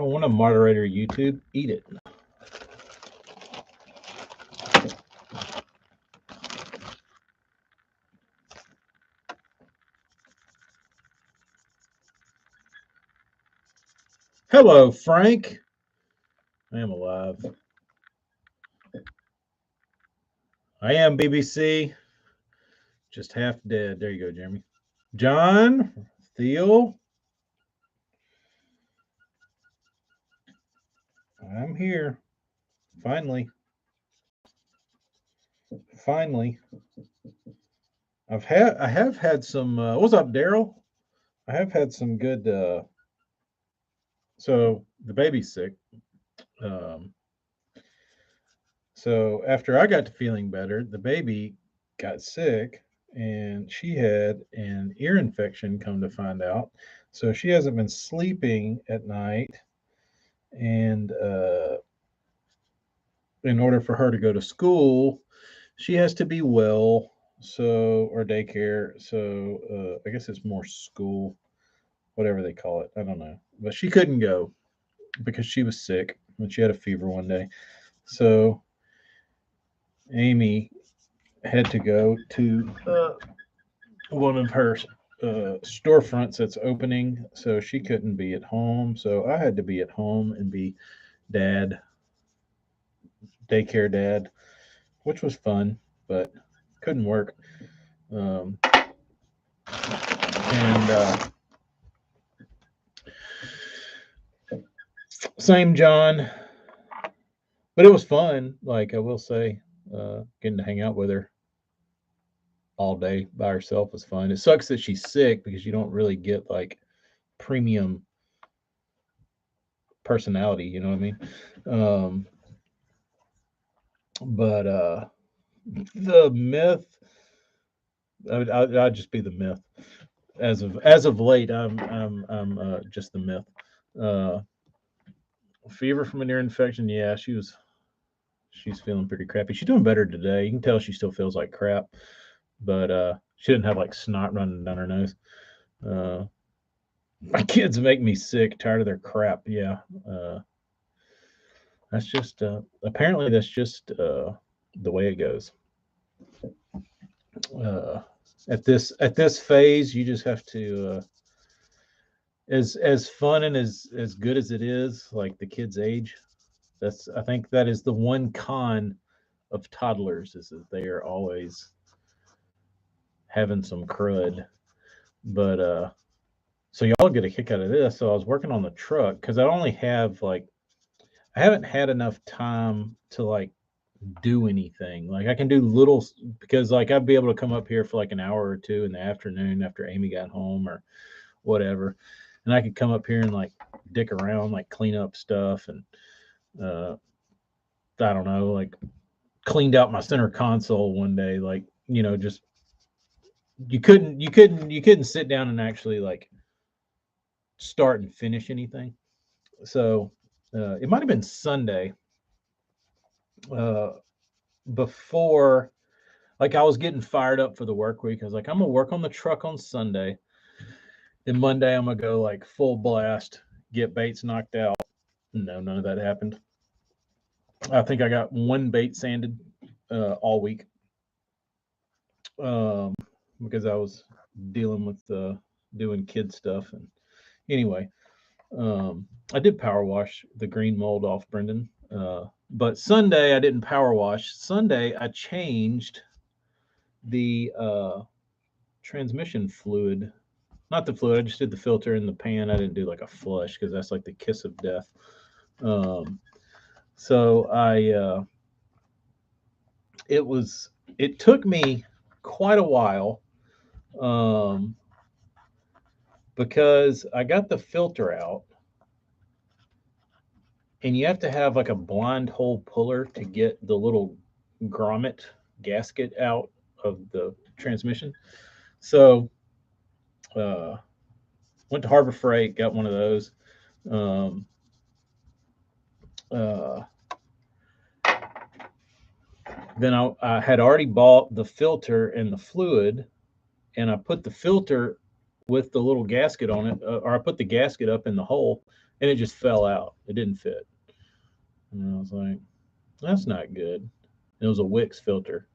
don't want to moderator YouTube. Eat it. Hello, Frank. I am alive. I am BBC. Just half dead. There you go, Jeremy. John, Theo. I'm here. Finally. I have had some what's up, Daryl? I have had some good so the baby's sick. Um so after I got to feeling better, the baby got sick and she had an ear infection, come to find out. So she hasn't been sleeping at night, and in order for her to go to school, she has to be well. So, or daycare. So, I guess it's more school, whatever they call it. I don't know. But she couldn't go because she was sick and she had a fever one day. So, Amy had to go to one of her storefronts that's opening. So, she couldn't be at home. So, I had to be at home and be dad, daycare dad, which was fun, but couldn't work. And same John, but it was fun. Like I will say, getting to hang out with her all day by herself was fun. It sucks that she's sick because you don't really get like premium personality. You know what I mean? Um, but the myth, I'd just be the myth. As of late, I'm just the myth. Uh, Fever from an ear infection. Yeah, she's feeling pretty crappy. She's doing better today. You can tell she still feels like crap, but she didn't have like snot running down her nose. Uh, my kids make me sick, tired of their crap. Yeah, that's just apparently that's just the way it goes. Uh, at this phase, you just have to as fun and as good as it is, like the kids' age. That's I think that is the one con of toddlers is that they are always having some crud. But so y'all get a kick out of this. So I was working on the truck because I only have like I haven't had enough time to like do anything. Like I can do little because like I'd be able to come up here for like an hour or two in the afternoon after Amy got home or whatever, and I could come up here and like dick around, like clean up stuff and uh, I don't know, like cleaned out my center console one day, like just you couldn't sit down and actually like start and finish anything. So it might have been Sunday uh, before, like I was getting fired up for the work week. I was like, I'm gonna work on the truck on Sunday. Then Monday I'm gonna go like full blast, get baits knocked out. No, none of that happened. I think I got one bait sanded all week um, because I was dealing with doing kid stuff. And anyway, I did power wash the green mold off Brendan. But Sunday I didn't power wash. Sunday I changed the transmission fluid. Not the fluid. I just did the filter in the pan. I didn't do like a flush because that's like the kiss of death. Um, so it took me quite a while um, because I got the filter out, and you have to have like a blind hole puller to get the little grommet gasket out of the transmission. So went to Harbor Freight, got one of those. Um, uh, then I had already bought the filter and the fluid, and I put the filter with the little gasket on it, or I put the gasket up in the hole, and it just fell out. It didn't fit. And I was like, that's not good. It was a Wix filter.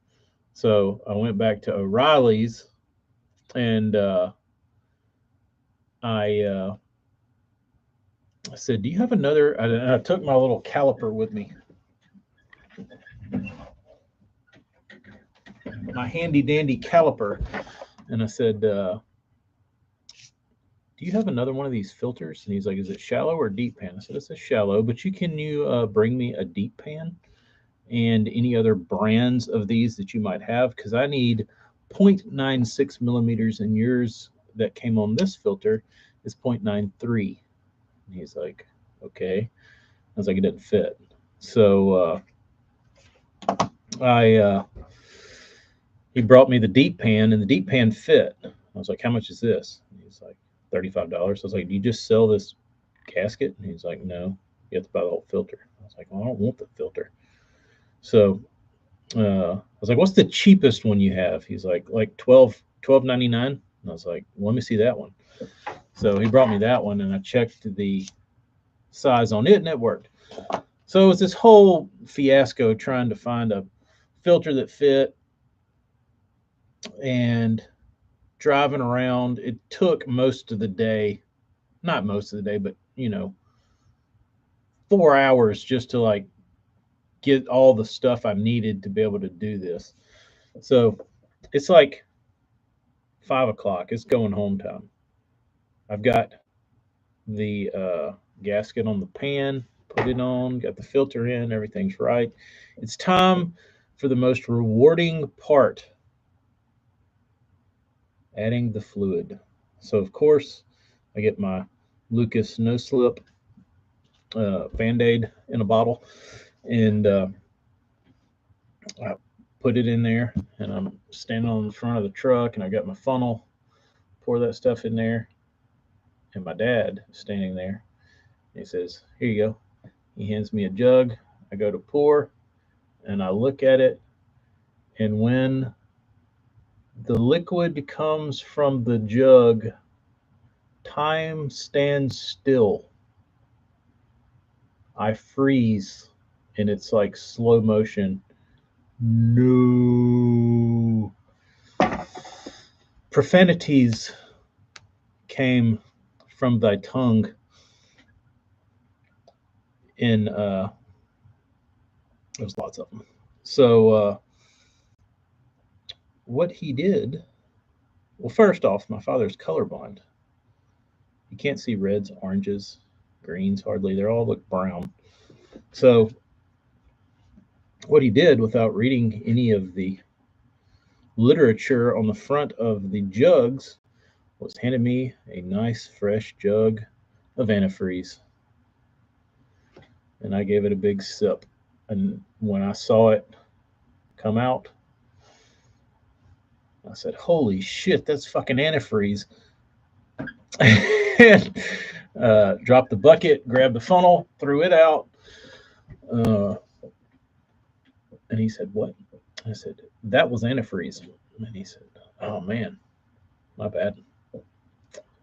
So I went back to O'Reilly's and I said, do you have another? I took my little caliper with me, my handy dandy caliper. And I said, do you have another one of these filters? And he's like, is it shallow or deep pan? I said, it's a shallow, but can you bring me a deep pan and any other brands of these that you might have? Because I need 0.96 millimeters, and yours that came on this filter is 0.93. And he's like, okay. I was like, it doesn't fit. So he brought me the deep pan, and the deep pan fit. I was like, how much is this? And he's like, $35. I was like, do you just sell this gasket? And he's like, no, you have to buy the whole filter. I was like, well, I don't want the filter. So I was like, what's the cheapest one you have? He's like $12.99. And I was like, well, let me see that one. So he brought me that one, and I checked the size on it, and it worked. So it was this whole fiasco trying to find a filter that fit, and driving around. It took most of the day, not most of the day, but 4 hours just to like get all the stuff I needed to be able to do this. So it's like 5 o'clock. It's going home time. I've got the gasket on the pan, put it on, got the filter in, everything's right. It's time for the most rewarding part, adding the fluid. So of course I get my Lucas No Slip Band-Aid in a bottle, and I put it in there, and I'm standing on the front of the truck, and I got my funnel, pour that stuff in there, and my dad is standing there. He says, here you go. He hands me a jug. I go to pour, and I look at it, and when the liquid comes from the jug, time stands still. I freeze, and it's like slow motion. No. Profanities came from thy tongue in there's lots of them. So what he did, well, first off, my father's colorblind. You can't see reds, oranges, greens hardly. They all look brown. So what he did, without reading any of the literature on the front of the jugs, was handed me a nice fresh jug of antifreeze. And I gave it a big sip. And when I saw it come out, I said, holy shit, that's fucking antifreeze. And dropped the bucket, grabbed the funnel, threw it out. And he said, what? I said, that was antifreeze. And he said, oh man, my bad.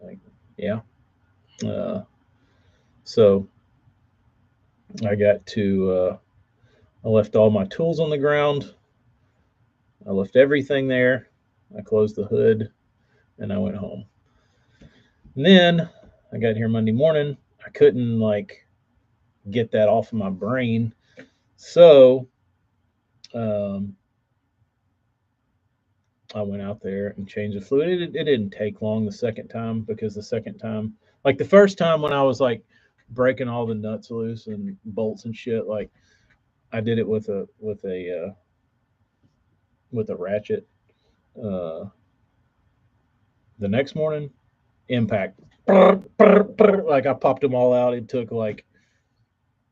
Like, yeah. So I got to, I left all my tools on the ground. I left everything there. I closed the hood, and I went home. And then I got here Monday morning. I couldn't like get that off of my brain. So I went out there and changed the fluid. It didn't take long the second time, because the second time, like the first time when I was like breaking all the nuts loose and bolts and shit, like I did it with a ratchet. The next morning, impact. Like I popped them all out. It took like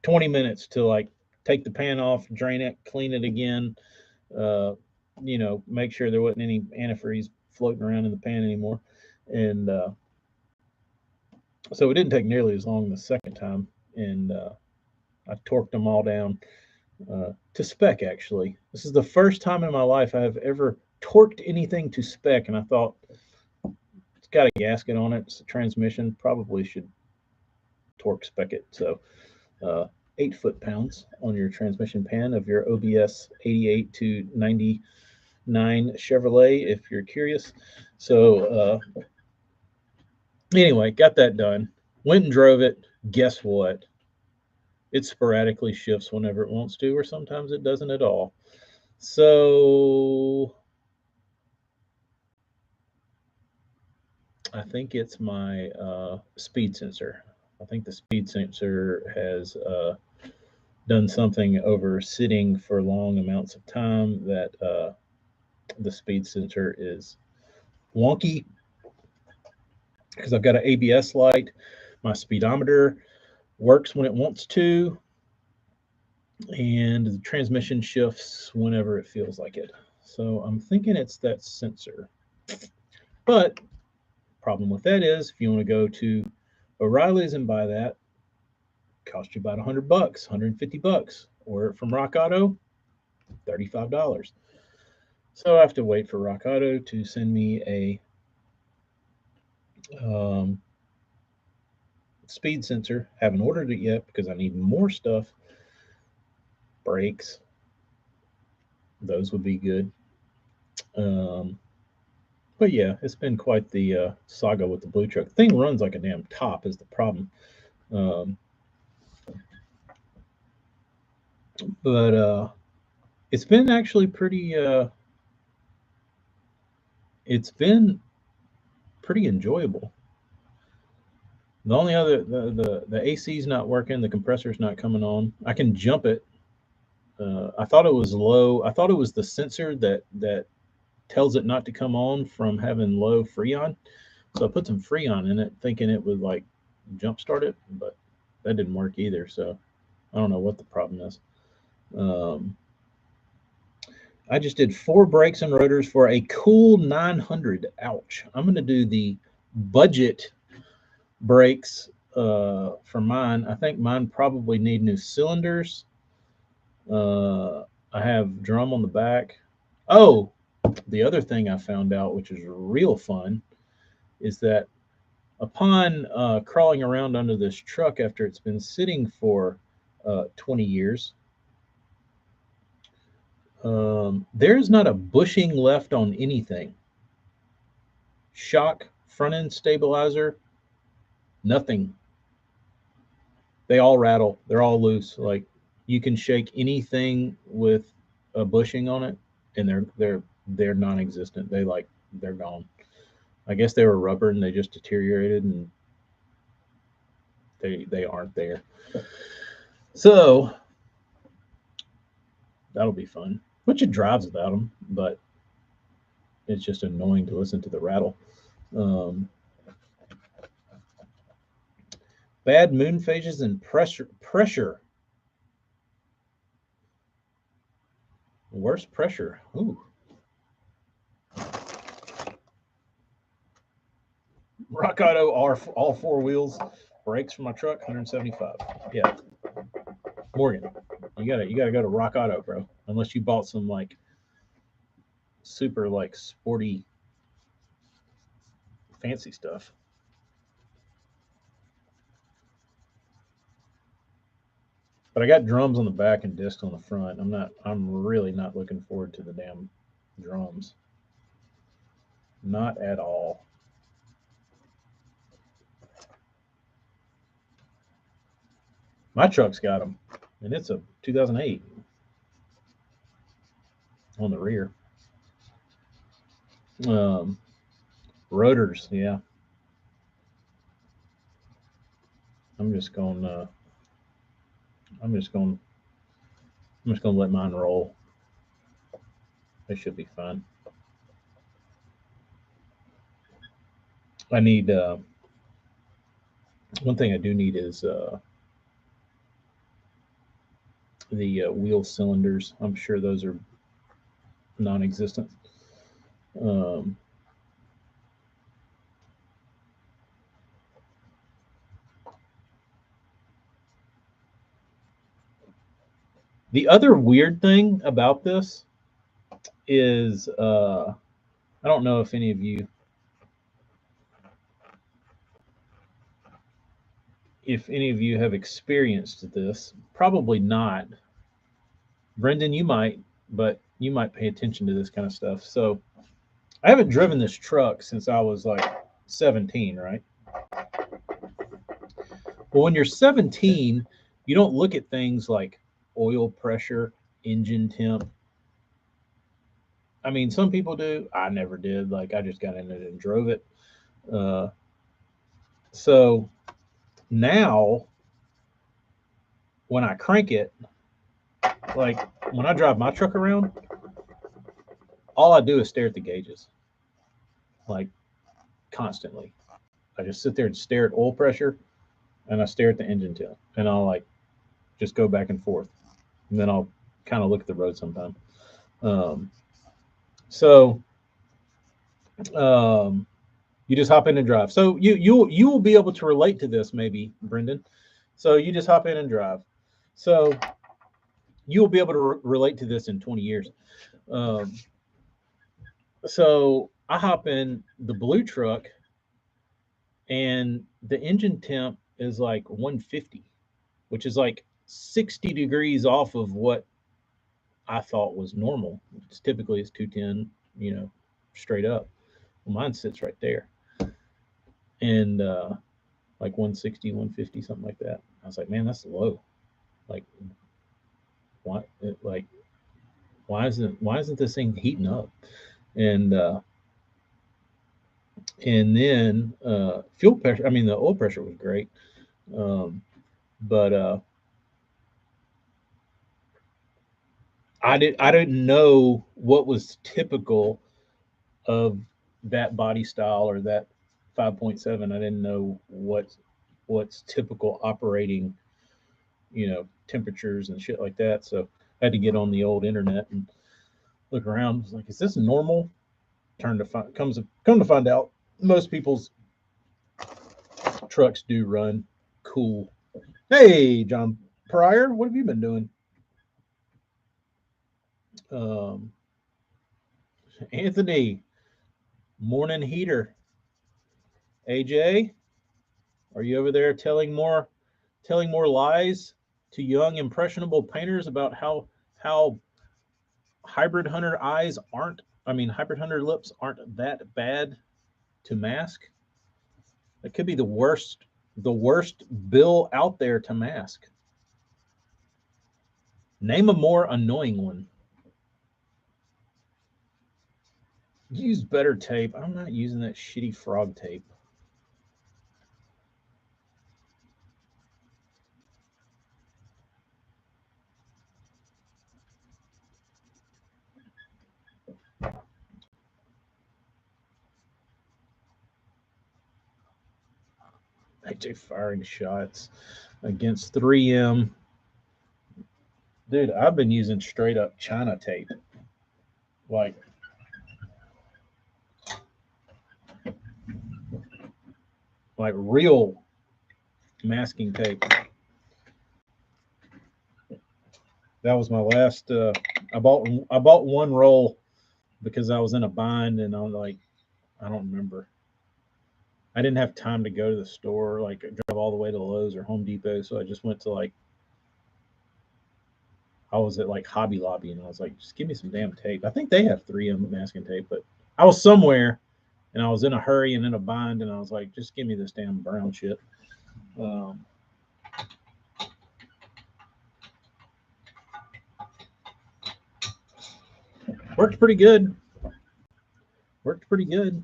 20 minutes to like take the pan off, drain it, clean it again, make sure there wasn't any antifreeze floating around in the pan anymore. And so it didn't take nearly as long the second time. And I torqued them all down to spec, actually. This is the first time in my life I've ever torqued anything to spec. And I thought, it's got a gasket on it, it's a transmission, probably should torque spigot. So 8 foot-pounds on your transmission pan of your OBS 88 to 99 Chevrolet, if you're curious. So anyway, got that done. Went and drove it. Guess what? It sporadically shifts whenever it wants to, or sometimes it doesn't at all. So I think it's my speed sensor. I think the speed sensor has done something over sitting for long amounts of time that the speed sensor is wonky, because I've got an ABS light. My speedometer works when it wants to, and the transmission shifts whenever it feels like it. So I'm thinking it's that sensor. But problem with that is, if you want to go to O'Reilly's and buy that, cost you about $100, $150. Or from Rock Auto, $35. So I have to wait for Rock Auto to send me a speed sensor. Haven't ordered it yet because I need more stuff. Brakes, those would be good. But yeah, it's been quite the saga with the blue truck. The thing runs like a damn top is the problem. But it's been actually pretty. It's been pretty enjoyable. The only other the AC's not working, the compressor's not coming on. I can jump it. I thought it was low. I thought it was the sensor that tells it not to come on from having low Freon. So I put some Freon in it, thinking it would like jump start it, but that didn't work either. So I don't know what the problem is. I just did 4 brakes and rotors for a cool 900. Ouch. I'm going to do the budget brakes for mine. I think mine probably need new cylinders. I have drum on the back. Oh, the other thing I found out, which is real fun, is that upon crawling around under this truck after it's been sitting for 20 years, there's not a bushing left on anything. Shock, front end stabilizer, nothing. They all rattle. They're all loose. Like, you can shake anything with a bushing on it, and they're non-existent. They're gone. I guess they were rubber and they just deteriorated, and they aren't there. So that'll be fun. Which it drives without them, but it's just annoying to listen to the rattle. Bad moon phases and pressure. Worse pressure. Ooh. Rock Auto all 4 wheels. Brakes for my truck, 175. Yeah. Morgan, you gotta go to Rock Auto, bro. Unless you bought some like super like sporty fancy stuff. But I got drums on the back and discs on the front. I'm really not looking forward to the damn drums. Not at all. My truck's got them, and it's a 2008 on the rear. Rotors, yeah. I'm just going to let mine roll. They should be fine. I need one thing I do need is the wheel cylinders. I'm sure those are non-existent. The other weird thing about this is I don't know if any of you if any of you have experienced this. Probably not. Brendan, you might, but you might pay attention to this kind of stuff. So I haven't driven this truck since I was like 17, right? Well, when you're 17, you don't look at things like oil pressure, engine temp. I mean, some people do. I never did. Like, I just got in it and drove it. Uh, so now, when I crank it, like when I drive my truck around, all I do is stare at the gauges, like constantly. I just sit there and stare at oil pressure, and I stare at the engine temp, and I'll like just go back and forth, and then I'll kind of look at the road sometime. Um, so um, you just hop in and drive. So you will be able to relate to this, maybe, Brendan. So you just hop in and drive. So you'll be able to relate to this in 20 years. Um, so I hop in the blue truck, and the engine temp is like 150, which is like 60 degrees off of what I thought was normal. It's typically it's 210, straight up. Well, mine sits right there, and like 160, 150, something like that. I was like, man, that's low. Like, why? Like, why isn't this thing heating up? And then fuel pressure. I mean, the oil pressure was great, but I didn't know what was typical of that body style or that 5.7. I didn't know what's typical operating, temperatures and shit like that. So I had to get on the old internet and look around. I was like, is this normal? Come to find out, most people's trucks do run cool. Hey, John Pryor, what have you been doing? Um, Anthony, morning heater. AJ, are you over there telling more lies to young impressionable painters about how hybrid hunter lips aren't that bad to mask? It could be the worst bill out there to mask. Name a more annoying one. Use better tape. I'm not using that shitty frog tape. AJ firing shots against 3M. Dude, I've been using straight up China tape. Like, real masking tape. That was my last. I bought one roll because I was in a bind, and I'm like, I don't remember. I didn't have time to go to the store, like drive all the way to Lowe's or Home Depot, so I just went to I was at like Hobby Lobby, and I was like, just give me some damn tape. I think they have 3M masking tape, but I was somewhere, and I was in a hurry and in a bind, and I was like, just give me this damn brown shit. Um, worked pretty good. Worked pretty good.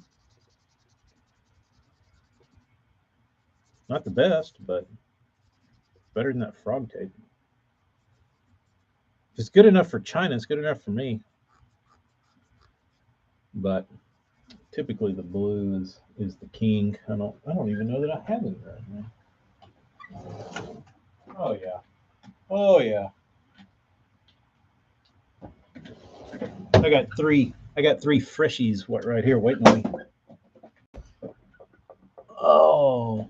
Not the best, but better than that frog tape. If it's good enough for China, it's good enough for me. But typically the blue is the king. I don't even know that I have it right now. Oh yeah. Oh yeah. I got three freshies right here waiting on me. Oh.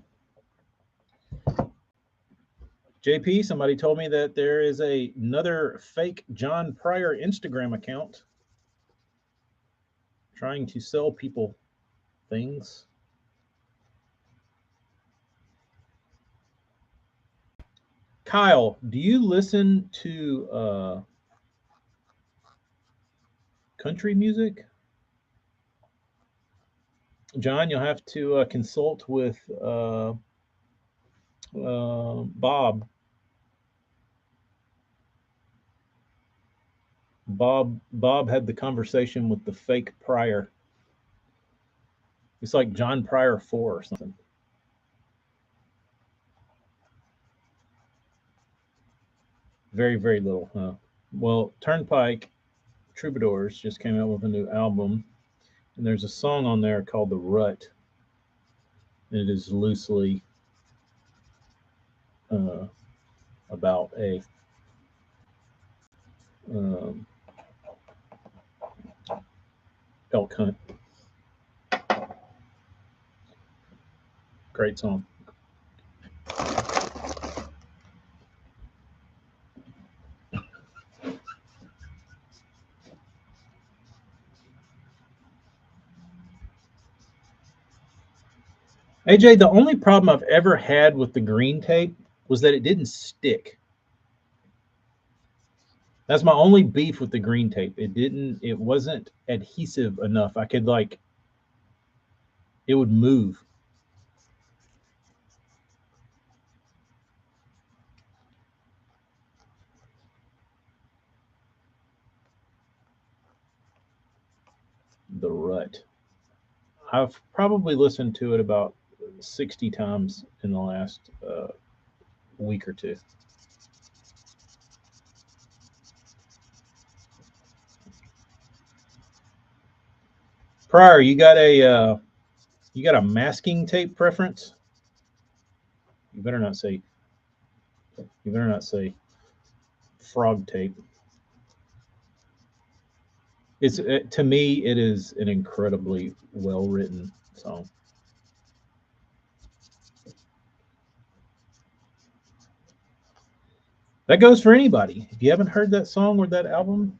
JP, somebody told me that there is another fake John Pryor Instagram account trying to sell people things. Kyle, do you listen to country music? John, you'll have to consult with Bob. Bob had the conversation with the fake Pryor. It's like John Pryor 4 or something. Very, very little, huh? Well, Turnpike Troubadours just came out with a new album, and there's a song on there called The Rut. And it is loosely uh, about a um, elk hunt. Great song. AJ, the only problem I've ever had with the green tape was that it didn't stick. That's my only beef with the green tape. It wasn't adhesive enough. I could like, it would move. The Rut. I've probably listened to it about 60 times in the last week or two. Pryor, you got a masking tape preference? You better not say frog tape. It's to me, it is an incredibly well written song. That goes for anybody. If you haven't heard that song or that album,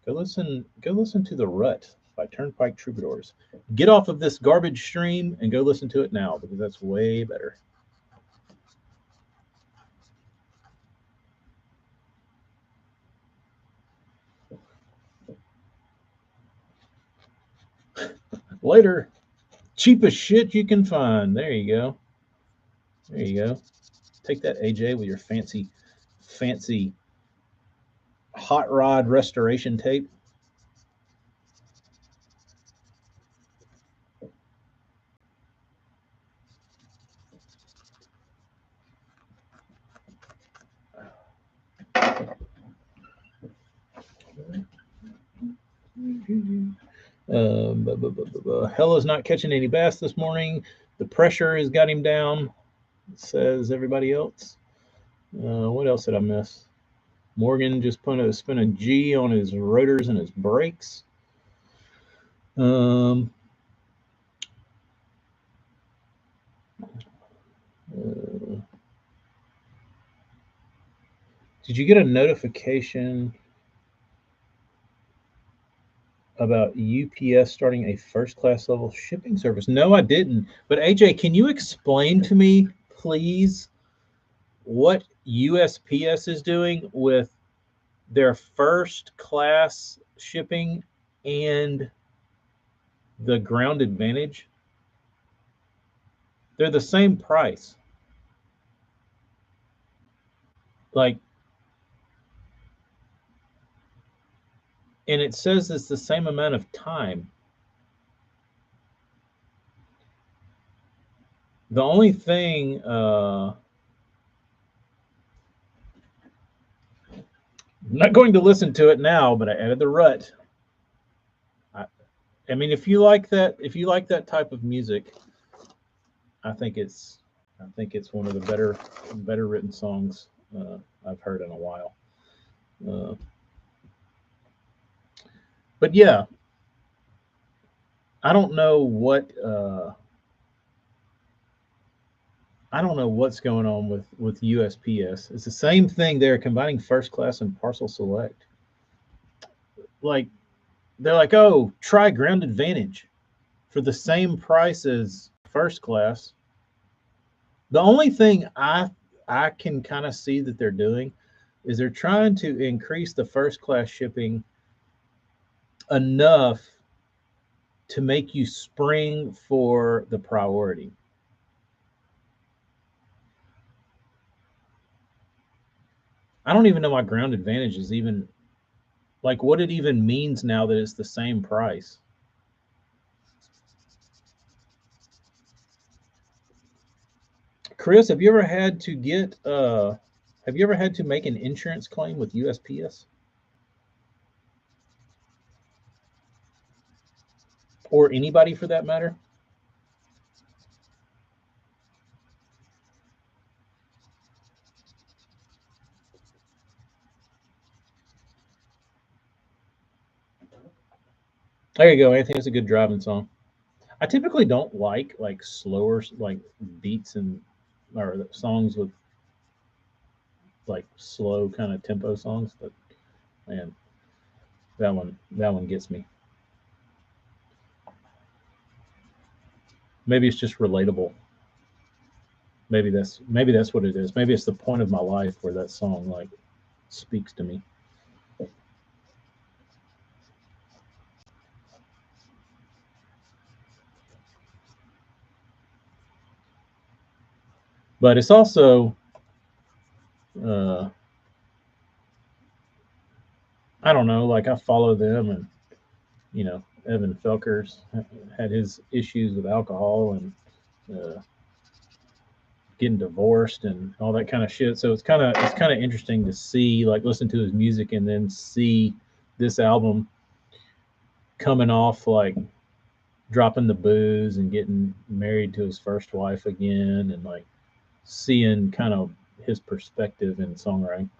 go listen. Go listen to The Rut by Turnpike Troubadours. Get off of this garbage stream and go listen to it now because that's way better. Later, cheapest shit you can find. There you go. There you go. Take that, AJ, with your fancy hot rod restoration tape. Hella's not catching any bass this morning. The pressure has got him down, says everybody else. What else did I miss? Morgan just spent a G on his rotors and his brakes. Um, did you get a notification about UPS starting a first class level shipping service? No, I didn't. But AJ, can you explain to me, please, what USPS is doing with their first class shipping and the Ground Advantage? They're the same price. Like, and it says it's the same amount of time. The only thing, I'm not going to listen to it now, but I added The Rut. I mean, if you like that type of music, I think it's one of the better written songs I've heard in a while. Uh, but yeah, I don't know what I don't know what's going on with USPS. It's the same thing. They're combining first class and parcel select. Like they're like, oh, try Ground Advantage for the same price as first class. The only thing I can kind of see that they're doing is they're trying to increase the first class shipping enough to make you spring for the priority. I don't even know why Ground Advantage is even like what it even means now that it's the same price. Chris, have you ever had to make an insurance claim with USPS? Or anybody for that matter? There you go, Anthony. That's a good driving song. I typically don't like slower like beats and or songs with like slow kind of tempo songs, but man, that one gets me. Maybe it's just relatable. Maybe that's what it is. Maybe it's the point of my life where that song like speaks to me. But it's also uh, I don't know, like I follow them and Evan Felkers had his issues with alcohol and getting divorced and all that kind of shit. So it's kind of interesting to see like listen to his music and then see this album coming off like dropping the booze and getting married to his first wife again and like seeing kind of his perspective in songwriting.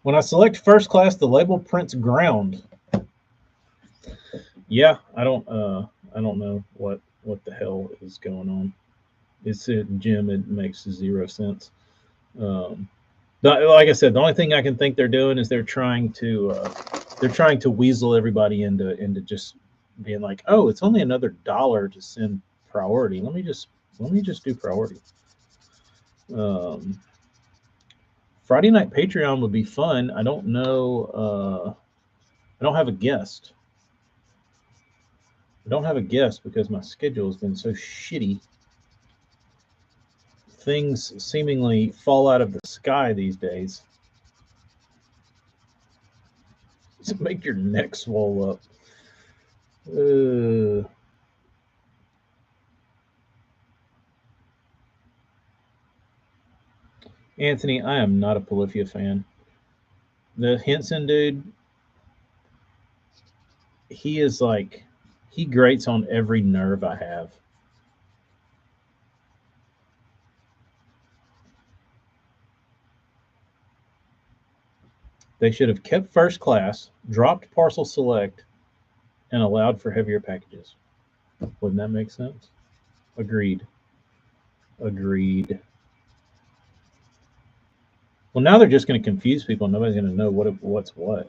When I select first class, the label prints ground. Yeah, I don't know what the hell is going on. It's Jim. It makes 0 sense. Um, like I said, the only thing I can think they're doing is they're trying to weasel everybody into just being like, oh, it's only another dollar to send priority. Let me just do priority. Um, Friday night Patreon would be fun. I don't know. I don't have a guest. I don't have a guest because my schedule has been so shitty. Things seemingly fall out of the sky these days to make your neck swell up. Uh, Anthony, I am not a Polyphia fan. The Henson dude, he is like, he grates on every nerve I have. They should have kept first class, dropped parcel select, and allowed for heavier packages. Wouldn't that make sense? Agreed. Agreed. Well, now they're just going to confuse people. Nobody's going to know what's what.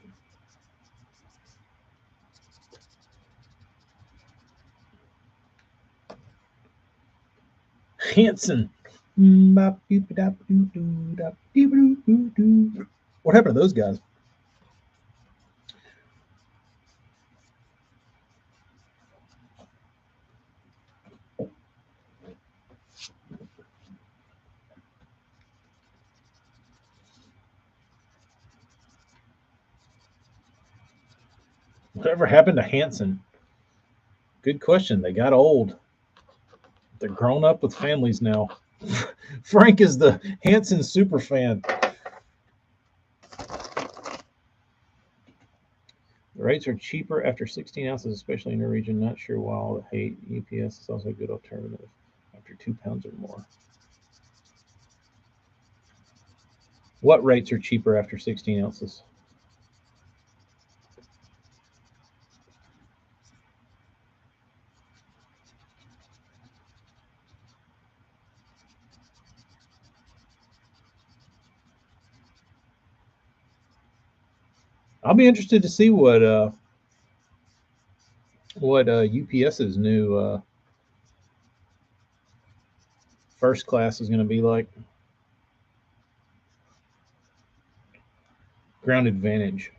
Hanson. What happened to those guys? Whatever happened to Hanson? Good question. They got old. They're grown up with families now. Frank is the Hanson super fan. The rates are cheaper after 16 ounces, especially in your region. Not sure why all the hate. UPS is also a good alternative after 2 pounds or more. What rates are cheaper after 16 ounces? I'll be interested to see what UPS's new first class is going to be like. Ground advantage.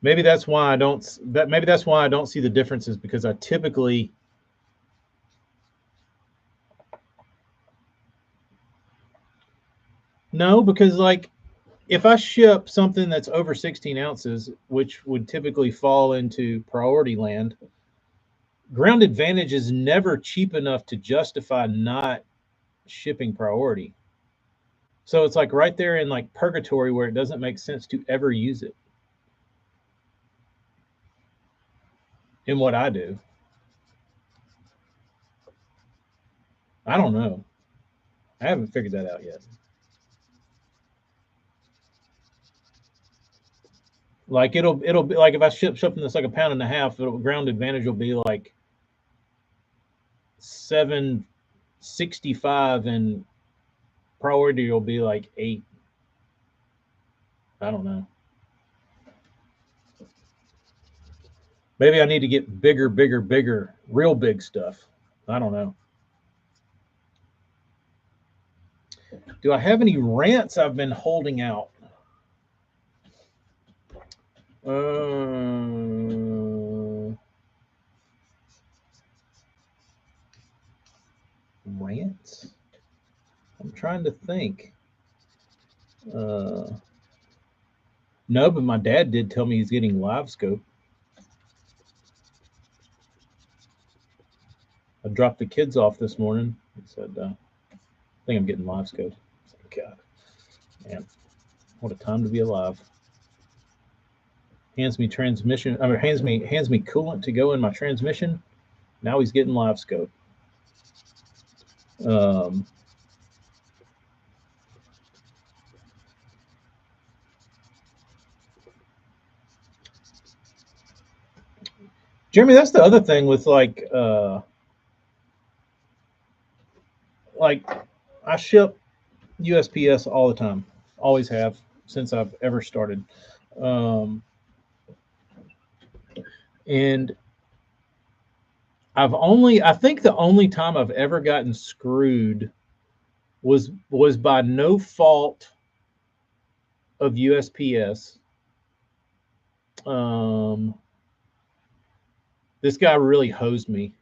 Maybe that's why I don't. Maybe that's why I don't see the differences, because I typically. No, because like if I ship something that's over 16 ounces, which would typically fall into priority land, ground advantage is never cheap enough to justify not shipping priority. So it's like right there in like purgatory where it doesn't make sense to ever use it in what I do. I don't know. I haven't figured that out yet. Like it'll be like if I ship something that's like a pound and a half, ground advantage will be like 765 and priority will be like 8. I don't know. Maybe I need to get bigger, real big stuff. I don't know. Do I have any rants I've been holding out? Rants? I'm trying to think. No, but my dad did tell me he's getting LiveScope. I dropped the kids off this morning. He said, I think I'm getting LiveScope. God, man, what a time to be alive. Hands me transmission. I mean, hands me coolant to go in my transmission. Now he's getting LiveScope. Jeremy, that's the other thing with like I ship USPS all the time, always have since I've ever started, and I think the only time I've ever gotten screwed was by no fault of USPS. This guy really hosed me.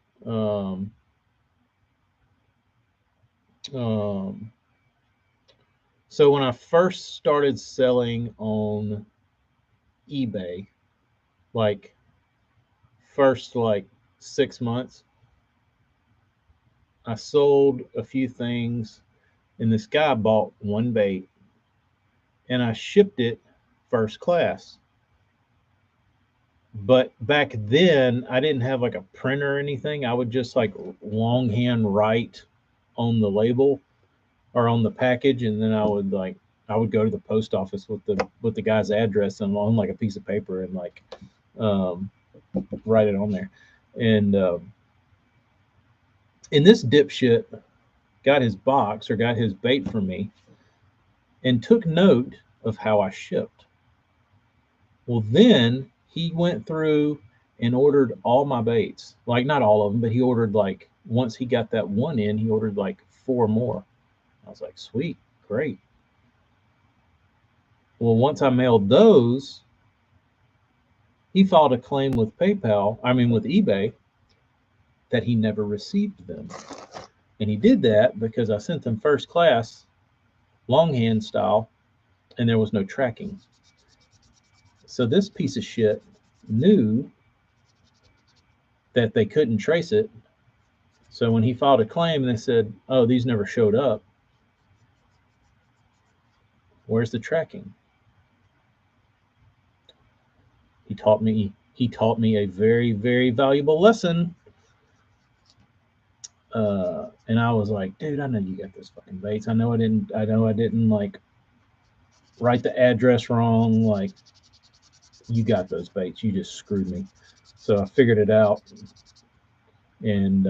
So when I first started selling on eBay, like first like 6 months, I sold a few things, and this guy bought one bait, and I shipped it first class. But back then, I didn't have like a printer or anything. I would just like longhand write on the label or on the package, and then I would go to the post office with the guy's address and on like a piece of paper and like write it on there. And this dipshit got his box or got his bait from me and took note of how I shipped. Well, then he went through and ordered all my baits. Like not all of them, but he ordered like once he got that one in, he ordered like 4 more. I was like, sweet, great. Well, once I mailed those, he filed a claim with with eBay, that he never received them. And he did that because I sent them first class, longhand style, and there was no tracking. So this piece of shit knew that they couldn't trace it. So when he filed a claim, they said, oh, these never showed up. Where's the tracking? He taught me a very, very valuable lesson. And I was like, dude, I know you got those fucking baits. I know I didn't like write the address wrong. Like, you got those baits. You just screwed me. So I figured it out. And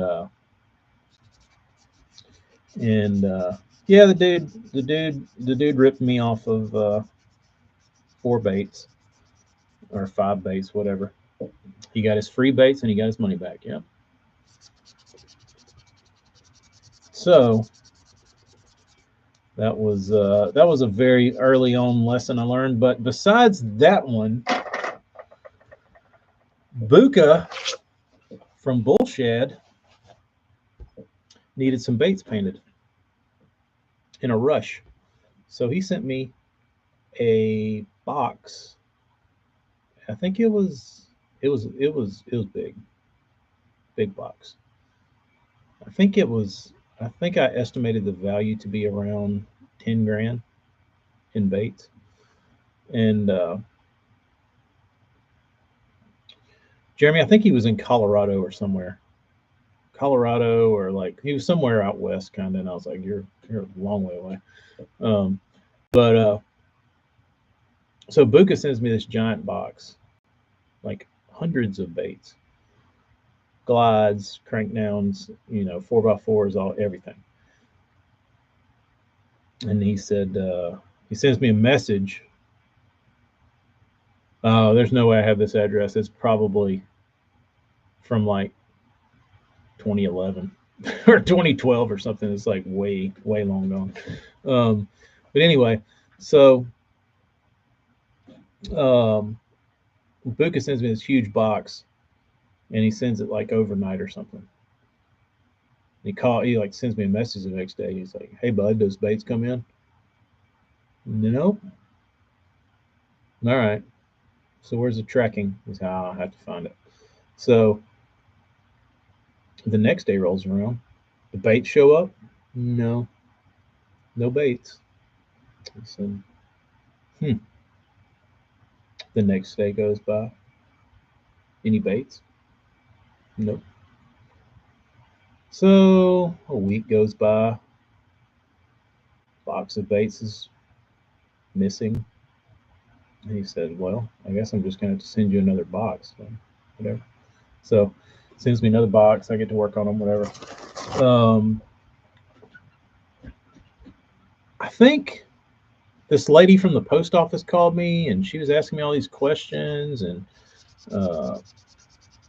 yeah, the dude ripped me off of 4 baits or 5 baits, whatever. He got his free baits and he got his money back. Yeah. So that was a very early on lesson I learned. But besides that one, Buka from Bullshad needed some baits painted in a rush. So he sent me a box. I think it was big box. I think I estimated the value to be around 10 grand in baits. And Jeremy, I think he was in Colorado or somewhere. Colorado or like he was somewhere out west kind of, and I was like, you're a long way away. But so Buka sends me this giant box, like hundreds of baits, glides, crank downs, 4x4s, all everything. And he said he sends me a message. Oh, there's no way I have this address. It's probably from like 2011 or 2012 or something. It's like way long gone. But anyway, so Buka sends me this huge box, and he sends it like overnight or something. He like sends me a message the next day. He's like, "Hey bud, those baits come in?" No. All right. So where's the tracking? Is how I have to find it. So the next day rolls around. The baits show up. No baits. I said, hmm. The next day goes by. Any baits? Nope. So a week goes by. Box of baits is missing. And he said, well, I guess I'm just going to have to send you another box. So, whatever. So sends me another box. I get to work on them, whatever. I think this lady from the post office called me, and she was asking me all these questions, and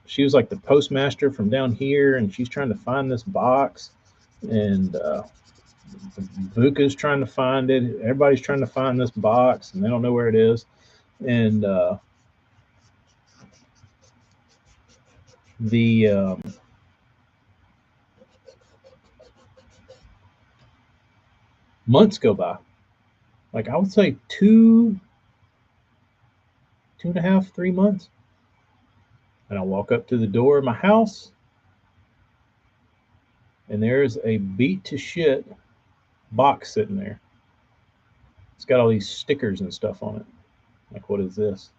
she was like the postmaster from down here, and she's trying to find this box, and Buka's trying to find it. Everybody's trying to find this box, and they don't know where it is. And the months go by. Like I would say 2.5, 3 months. And I walk up to the door of my house, and there's a beat to shit box sitting there. It's got all these stickers and stuff on it. Like, what is this?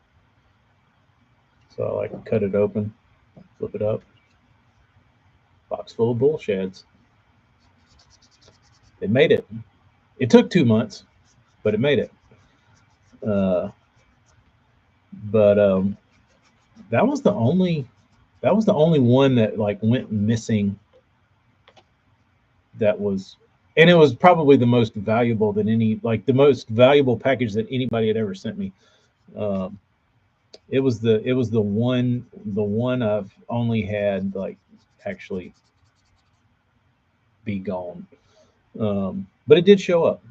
So I like cut it open, flip it up. Box full of bullshads. It made it. It took 2 months, but it made it. But that was the only one that like went missing. That was, and it was probably the most valuable the most valuable package that anybody had ever sent me. It was the one I've only had like actually be gone. But it did show up.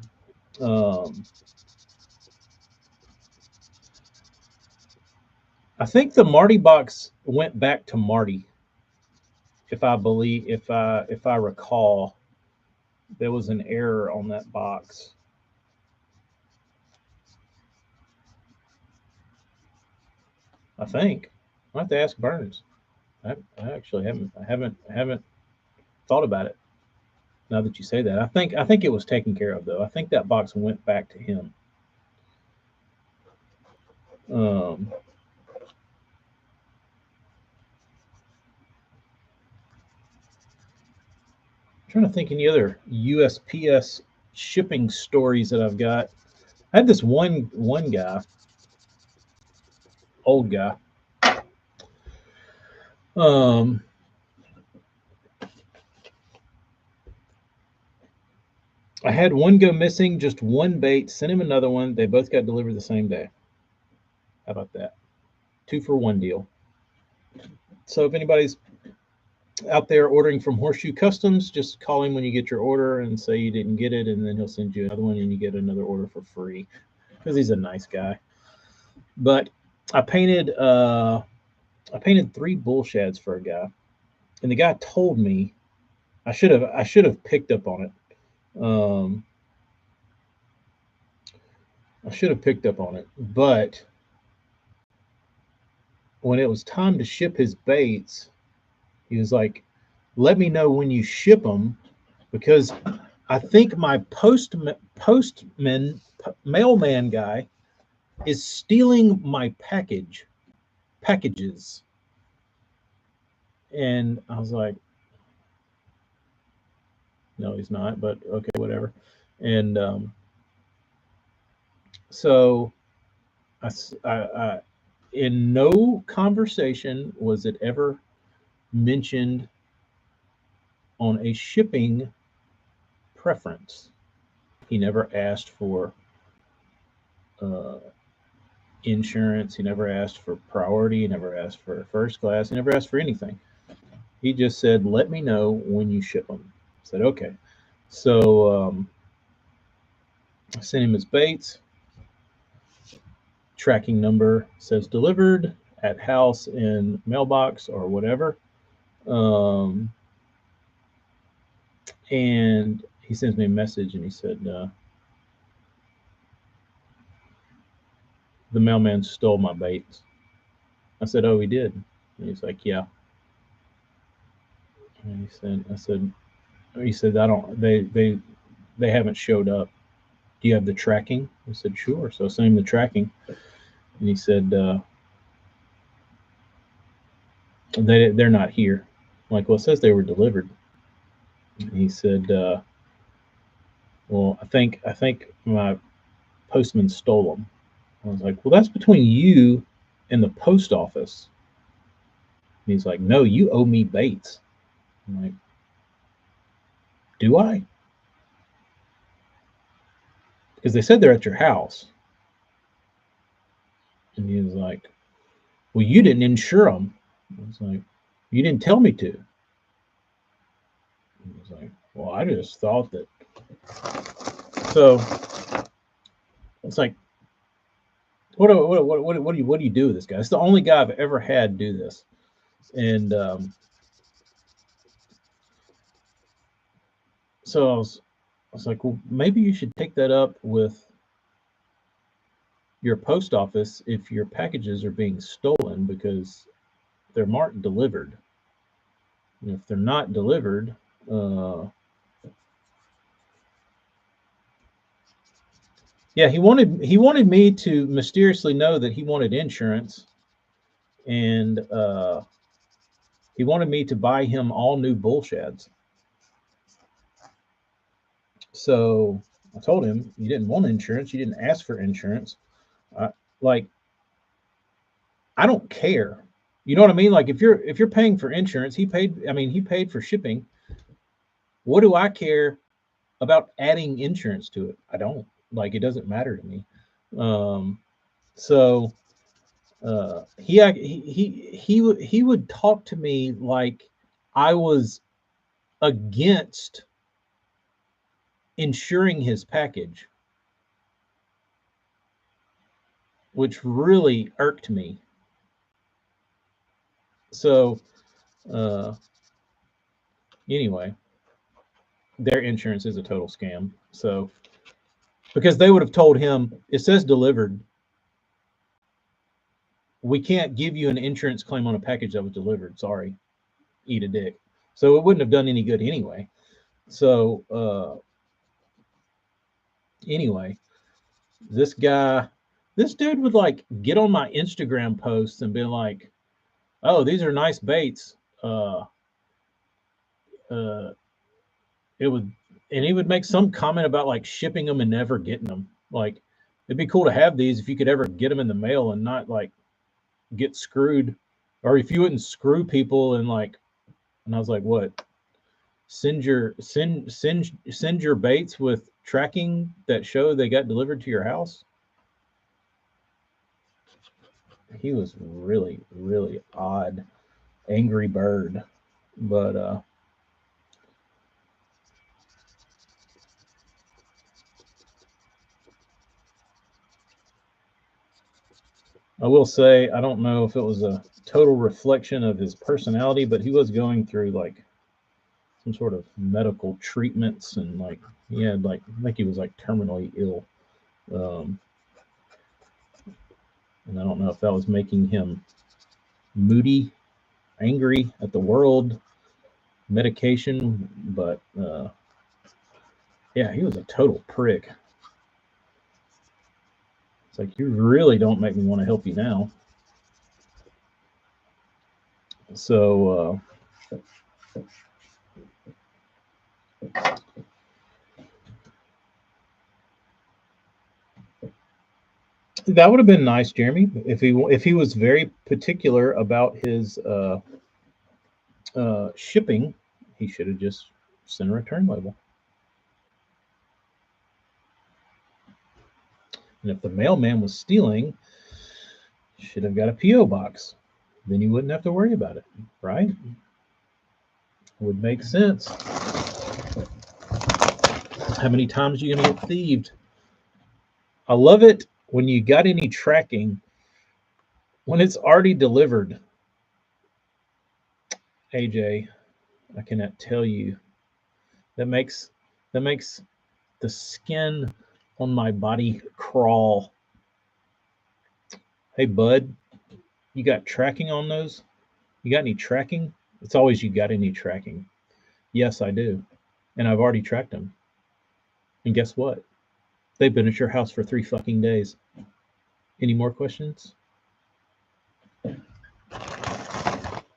I think the Marty box went back to Marty. If I recall, there was an error on that box. I think I have to ask Burns. I actually haven't thought about it. Now that you say that, I think it was taken care of though. I think that box went back to him. Trying to think any other USPS shipping stories that I've got. I had this one guy, old guy. I had one go missing, just one bait, sent him another one. They both got delivered the same day. How about that? 2-for-1 deal. So if anybody's out there ordering from Horseshoe Customs, just call him when you get your order and say you didn't get it, and then he'll send you another one and you get another order for free because he's a nice guy. But I painted 3 bull shads for a guy, and the guy told me I should have picked up on it. I should have picked up on it, but when it was time to ship his baits, he was like, "Let me know when you ship them, because I think my mailman guy is stealing my packages." And I was like, "No, he's not, but okay, whatever." And so I, in no conversation was it ever mentioned on a shipping preference. He never asked for uh, insurance. He never asked for priority. He never asked for first class. He never asked for anything. He just said, "Let me know when you ship them." I said, "Okay." So I sent him his baits. Tracking number says delivered at house in mailbox or whatever. Um, and he sends me a message and he said, "The mailman stole my baits." I said, "Oh, he did?" And he's like, "Yeah." And he said, "I don't, they haven't showed up. Do you have the tracking?" I said, "Sure." So I sent him the tracking, and he said, they're not here. I'm like, "Well, it says they were delivered." And he said, "Well, I think my postman stole them." I was like, "Well, that's between you and the post office." And he's like, "No, you owe me baits." I'm like, "Do I?" Because they said they're at your house. And he was like, "Well, you didn't insure them." I was like, "You didn't tell me to." He was like, "Well, I just thought that." So it's like, what do you do with this guy? It's the only guy I've ever had do this. And so I was like, well, maybe you should take that up with your post office if your packages are being stolen, because they're marked delivered. And if they're not delivered, uh, yeah, he wanted me to mysteriously know that he wanted insurance, and he wanted me to buy him all new bull shads. So I told him, "You didn't want insurance. You didn't ask for insurance. I, like, I don't care. You know what I mean? Like, if you're paying for insurance, he paid. I mean, he paid for shipping. What do I care about adding insurance to it? I don't. Like, it doesn't matter to me." Um, so he would talk to me like I was against insuring his package, which really irked me. So uh, anyway, their insurance is a total scam. So because they would have told him, "It says delivered. We can't give you an insurance claim on a package that was delivered. Sorry, eat a dick." So it wouldn't have done any good anyway. So anyway, this guy, this dude would like get on my Instagram posts and be like, "Oh, these are nice baits." Uh, it would, and he would make some comment about like shipping them and never getting them. Like, it'd be cool to have these if you could ever get them in the mail and not like get screwed, or if you wouldn't screw people and like. And I was like, "What? Send your baits with tracking that show they got delivered to your house?" He was really, really odd. Angry Bird. But I will say, I don't know if it was a total reflection of his personality, but he was going through like some sort of medical treatments, and like he had like I think he was like terminally ill. Um, and I don't know if that was making him moody, angry at the world, medication, but yeah, he was a total prick. It's like, you really don't make me want to help you now. So that would have been nice, Jeremy, if he was very particular about his shipping. He should have just sent a return label. And if the mailman was stealing, should have got a PO box. Then you wouldn't have to worry about it, right? Would make sense. How many times are you gonna get thieved? I love it when you got any tracking when it's already delivered. AJ, I cannot tell you. That makes that makes the skin on my body crawl. Hey bud, you got tracking on those? You got any tracking? It's always, you got any tracking? Yes, I do. And I've already tracked them. And guess what? They've been at your house for 3 fucking days. Any more questions?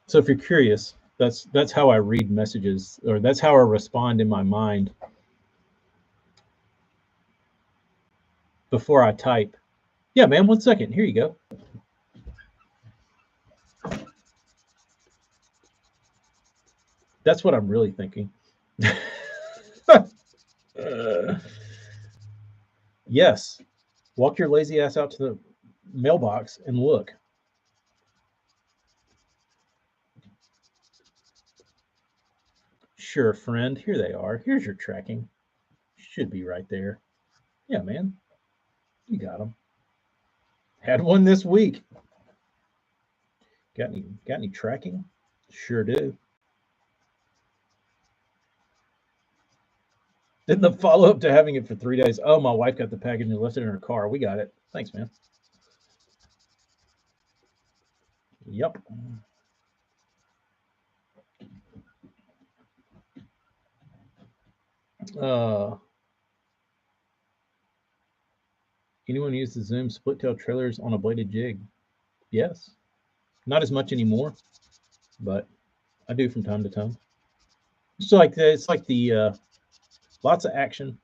So if you're curious, that's how I read messages, or that's how I respond in my mind before I type. Yeah, man, 1 second. Here you go. That's what I'm really thinking. Yes. Walk your lazy ass out to the mailbox and look. Sure, friend. Here they are. Here's your tracking. Should be right there. Yeah, man. You got them. Had one this week. Got any tracking? Sure do. Then the follow up to having it for 3 days. Oh, my wife got the package and left it in her car. We got it. Thanks, man. Yep. Uh, anyone use the Zoom split tail trailers on a bladed jig? Yes. Not as much anymore, but I do from time to time. It's like the lots of action.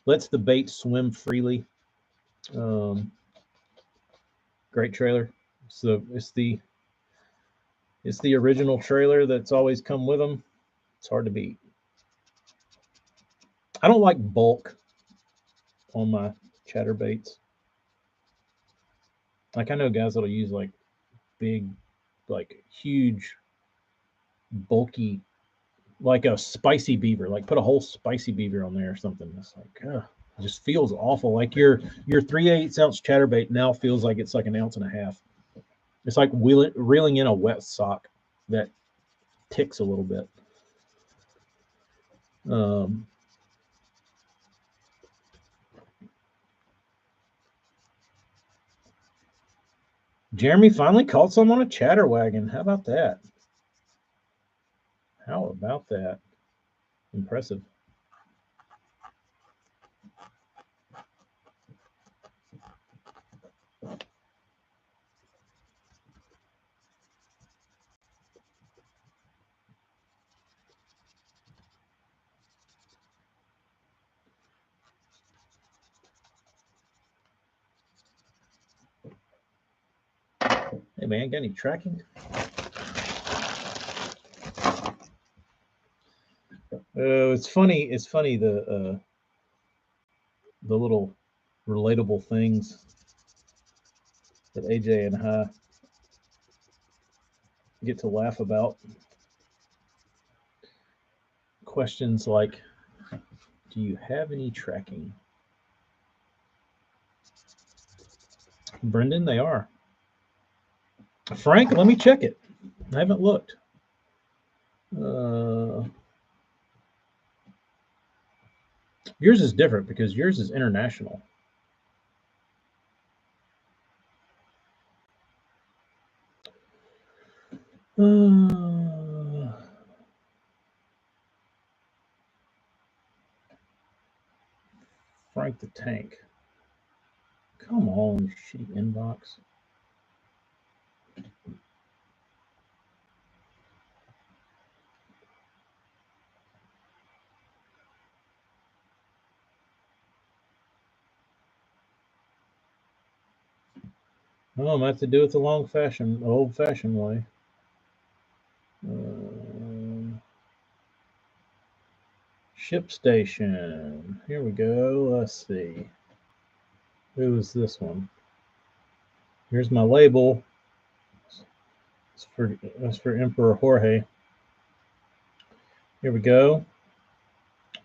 Lets the bait swim freely. Um, great trailer. So it's the original trailer that's always come with them. It's hard to beat. I don't like bulk on my chatterbaits. Like, I know guys that'll use like big, like huge, bulky, like a spicy beaver. Like, put a whole spicy beaver on there or something. It's like, it just feels awful. Like your 3/8 ounce chatterbait now feels like it's like an ounce and a half. It's like reeling in a wet sock that ticks a little bit. Um, Jeremy finally caught some on a chatterwagon. How about that? How about that? Impressive. Hey man, got any tracking? It's funny. It's funny the little relatable things that AJ and I get to laugh about. Questions like, do you have any tracking? Brendan, they are. Frank, let me check it. I haven't looked. Yours is different because yours is international. Frank the Tank. Come on, shitty inbox. Oh, I might have to do it the old-fashioned way. ShipStation. Here we go. Let's see. Who is this one? Here's my label. That's for Emperor Jorge. Here we go.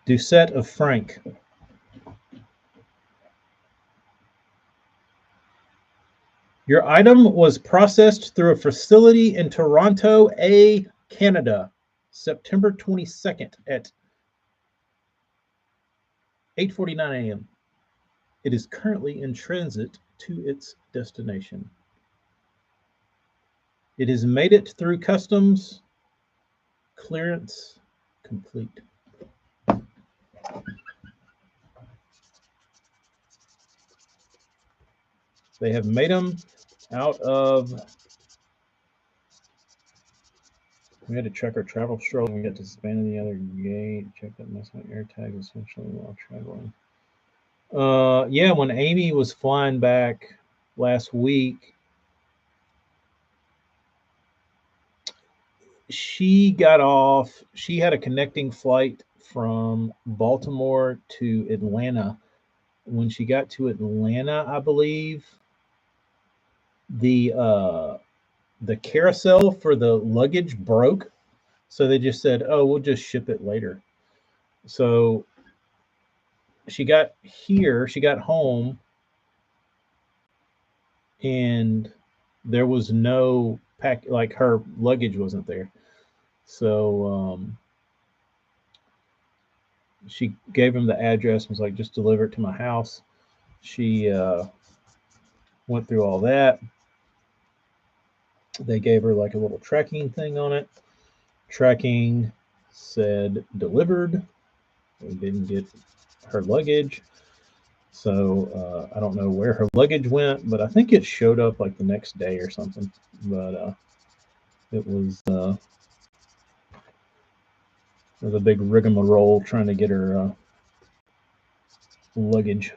Doucette of Frank. Your item was processed through a facility in Toronto, Canada, September 22nd at 8:49 a.m. It is currently in transit to its destination. It has made it through customs. Clearance complete. They have made them out of. We had to check our travel stroll and we get to span the other gate. Check that mess on air tag essentially while traveling. Yeah, when Amy was flying back last week, she got off. She had a connecting flight from Baltimore to Atlanta. When she got to Atlanta, I believe the carousel for the luggage broke, so they just said, "Oh, we'll just ship it later." So she got here, she got home, and there was no pack, like her luggage wasn't there. So she gave him the address and was like, just deliver it to my house. She went through all that. They gave her like a little tracking thing on it. Tracking said delivered. We didn't get her luggage. So I don't know where her luggage went, but I think it showed up like the next day or something. But it was a big rigmarole trying to get her luggage.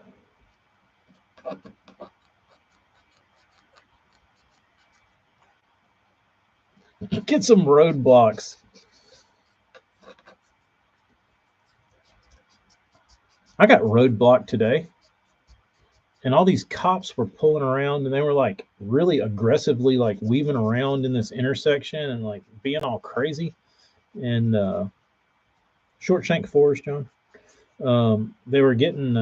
Get some roadblocks. I got roadblocked today, and all these cops were pulling around, and they were like really aggressively like weaving around in this intersection and like being all crazy. And Shortshank Forest, John. They were getting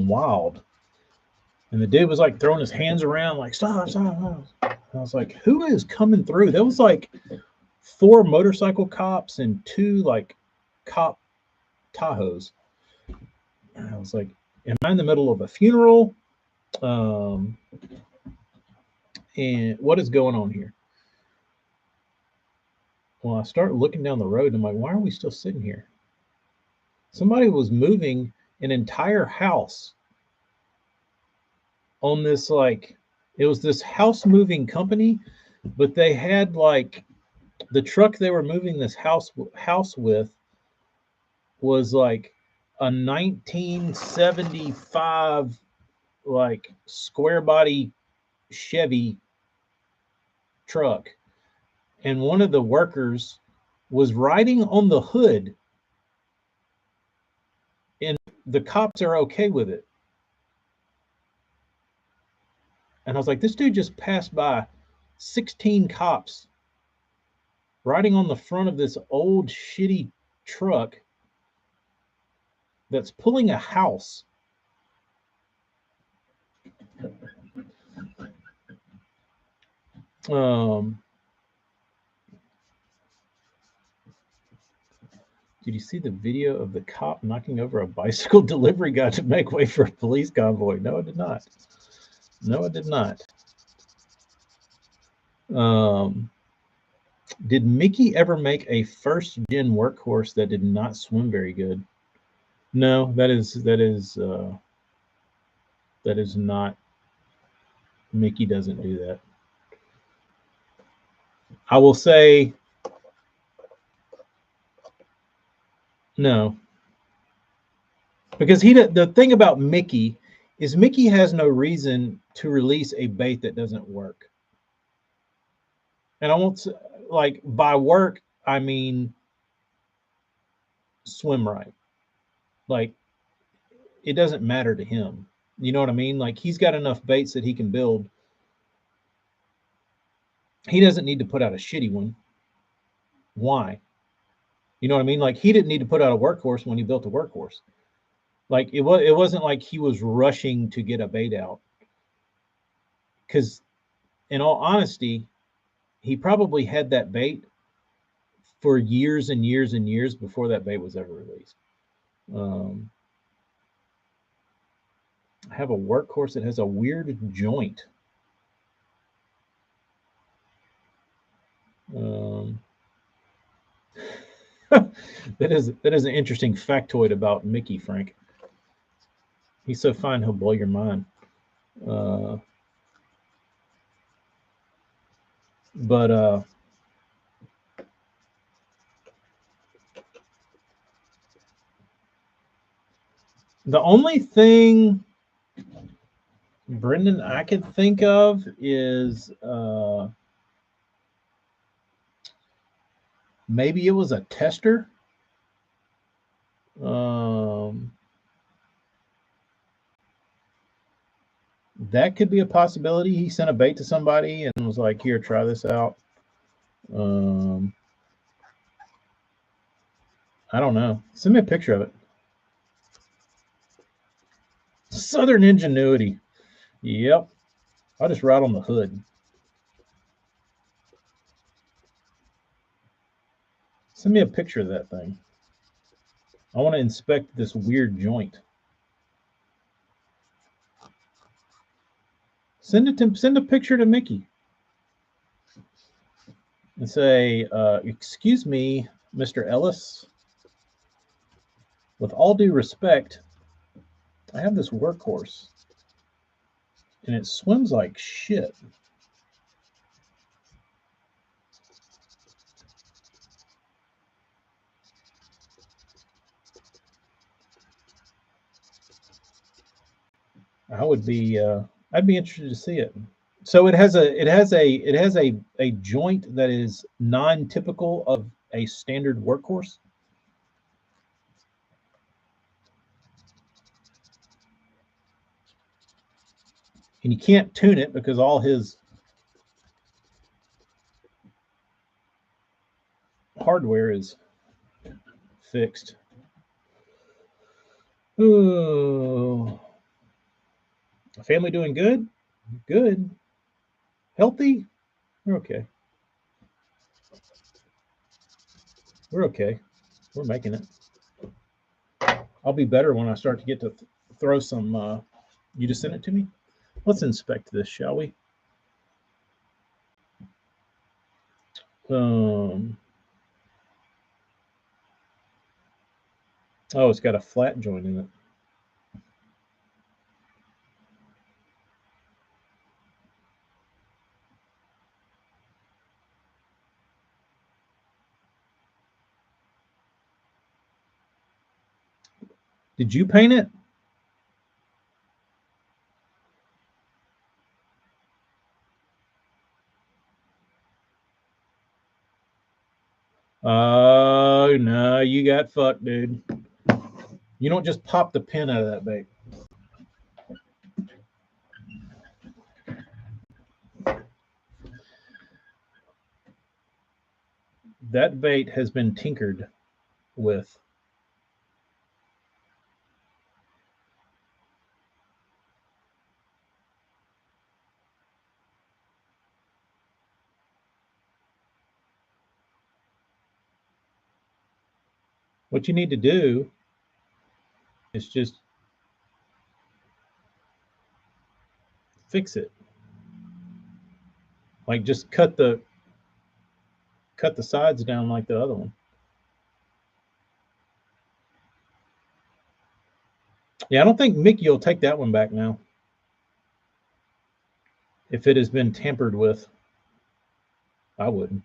wild, and the dude was like throwing his hands around like stop, stop, stop. I was like, who is coming through? There was like 4 motorcycle cops and 2 like cop Tahoes. And I was like, am I in the middle of a funeral? And what is going on here? Well, I start looking down the road and I'm like, why are we still sitting here? Somebody was moving an entire house on this, like, it was this house moving company, but they had like the truck they were moving this house with was like a 1975 like square body Chevy truck, and one of the workers was riding on the hood, and the cops are okay with it. And I was like, this dude just passed by 16 cops riding on the front of this old shitty truck that's pulling a house. Did you see the video of the cop knocking over a bicycle delivery guy to make way for a police convoy? No, it did not. No, it did not. Did Mickey ever make a first gen workhorse that did not swim very good? No, that is not. Mickey doesn't do that. I will say no, because the thing about Mickey is Mickey has no reason to release a bait that doesn't work. And I won't, like, by work I mean swim right. Like, it doesn't matter to him. You know what I mean? Like, he's got enough baits that he can build. He doesn't need to put out a shitty one. Why? You know what I mean? Like, he didn't need to put out a workhorse when he built a workhorse. Like, it wasn't like he was rushing to get a bait out. Because, in all honesty, he probably had that bait for years and years and years before that bait was ever released. I have a workhorse that has a weird joint. That is an interesting factoid about Mickey, Frank. He's so fine, he'll blow your mind. But the only thing, Brendan, I could think of is maybe it was a tester. That could be a possibility. He sent a bait to somebody and was like, "Here, try this out." I don't know. Send me a picture of it. Southern Ingenuity. Yep. I'll just write on the hood. Send me a picture of that thing. I want to inspect this weird joint. Send a picture to Mickey and say, "Excuse me, Mr. Ellis. With all due respect, I have this workhorse, and it swims like shit." I'd be interested to see it. So it has a joint that is non-typical of a standard workhorse. And you can't tune it because all his hardware is fixed. Ooh. Family doing good? Good. Healthy? We're okay. We're okay. We're making it. I'll be better when I start to get to throw some. You just sent it to me? Let's inspect this, shall we? Oh, it's got a flat joint in it. Did you paint it? Oh, no, you got fucked, dude. You don't just pop the pin out of that bait. that bait has been tinkered with. What you need to do is just fix it. Like just cut the sides down like the other one. Yeah, I don't think Mickey will take that one back now. If it has been tampered with, I wouldn't.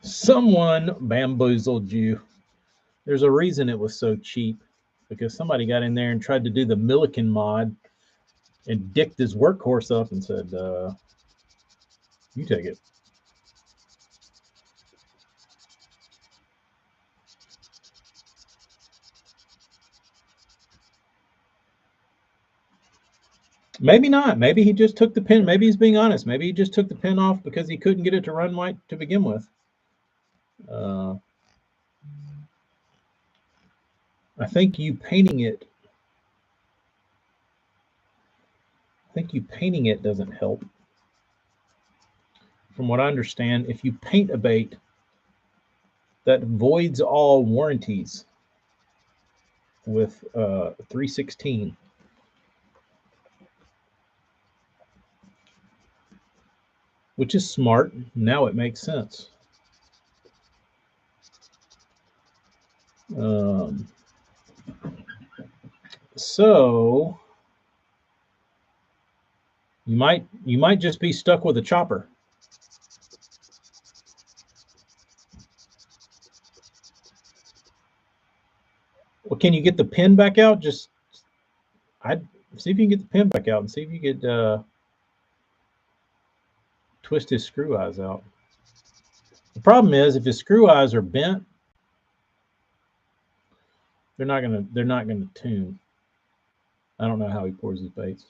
Someone bamboozled you. There's a reason it was so cheap, because somebody got in there and tried to do the Milliken mod and dicked his workhorse up and said, you take it. Maybe not. Maybe he just took the pin. Maybe he's being honest. Maybe he just took the pin off because he couldn't get it to run right to begin with. I think you painting it. Doesn't help. From what I understand, if you paint a bait, that voids all warranties with 316. Which is smart. Now it makes sense. So you might just be stuck with a chopper. Well, can you get the pin back out? I'd see if you can get the pin back out and see if you could twist his screw eyes out. The problem is if his screw eyes are bent, they're not gonna tune. I don't know how he pours his baits.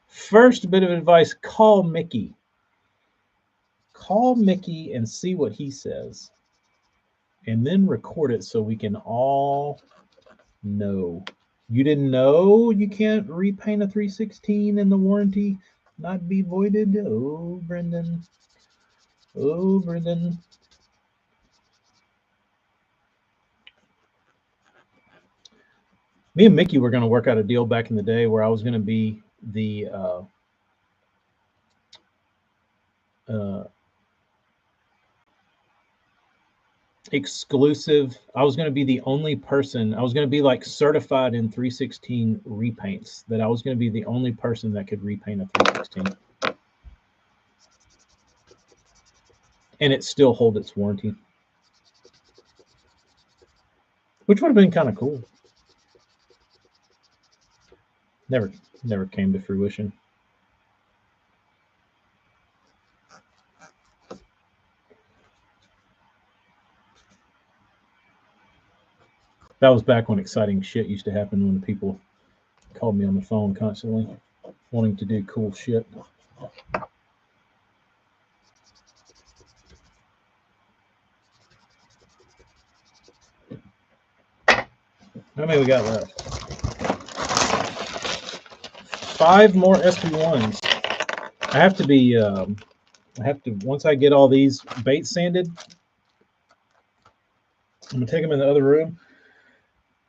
First bit of advice, call Mickey. Call Mickey and see what he says. And then record it so we can all know. You didn't know you can't repaint a 316 and the warranty not be voided? Oh, Brendan. Oh, Brendan. Me and Mickey were going to work out a deal back in the day where I was going to be the exclusive. I was going to be the only person. I was going to be like certified in 316 repaints. That I was going to be the only person that could repaint a 316, and it still hold its warranty, which would have been kind of cool. Never came to fruition. That was back when exciting shit used to happen, when people called me on the phone constantly wanting to do cool shit. How many we got left? 5 more SP1s. I have to once I get all these baits sanded, I'm gonna take them in the other room,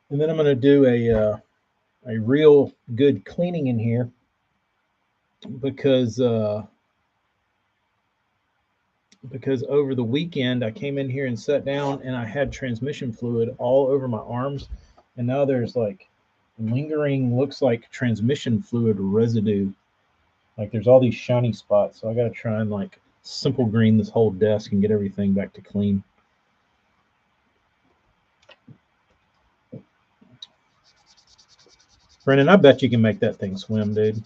and then I'm gonna do a real good cleaning in here, because over the weekend I came in here and sat down and I had transmission fluid all over my arms, and now there's like lingering, looks like transmission fluid residue. Like there's all these shiny spots, so I got to try and like simple green this whole desk and get everything back to clean. Brennan, I bet you can make that thing swim, dude.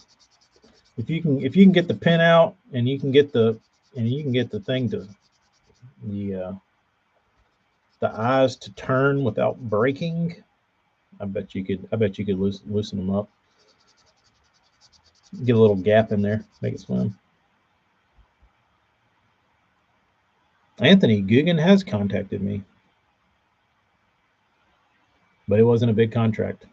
If you can get the pin out and you can get the thing to the eyes to turn without breaking, I bet you could loosen them up. Get a little gap in there, make it swim. Anthony Guggen has contacted me, but it wasn't a big contract.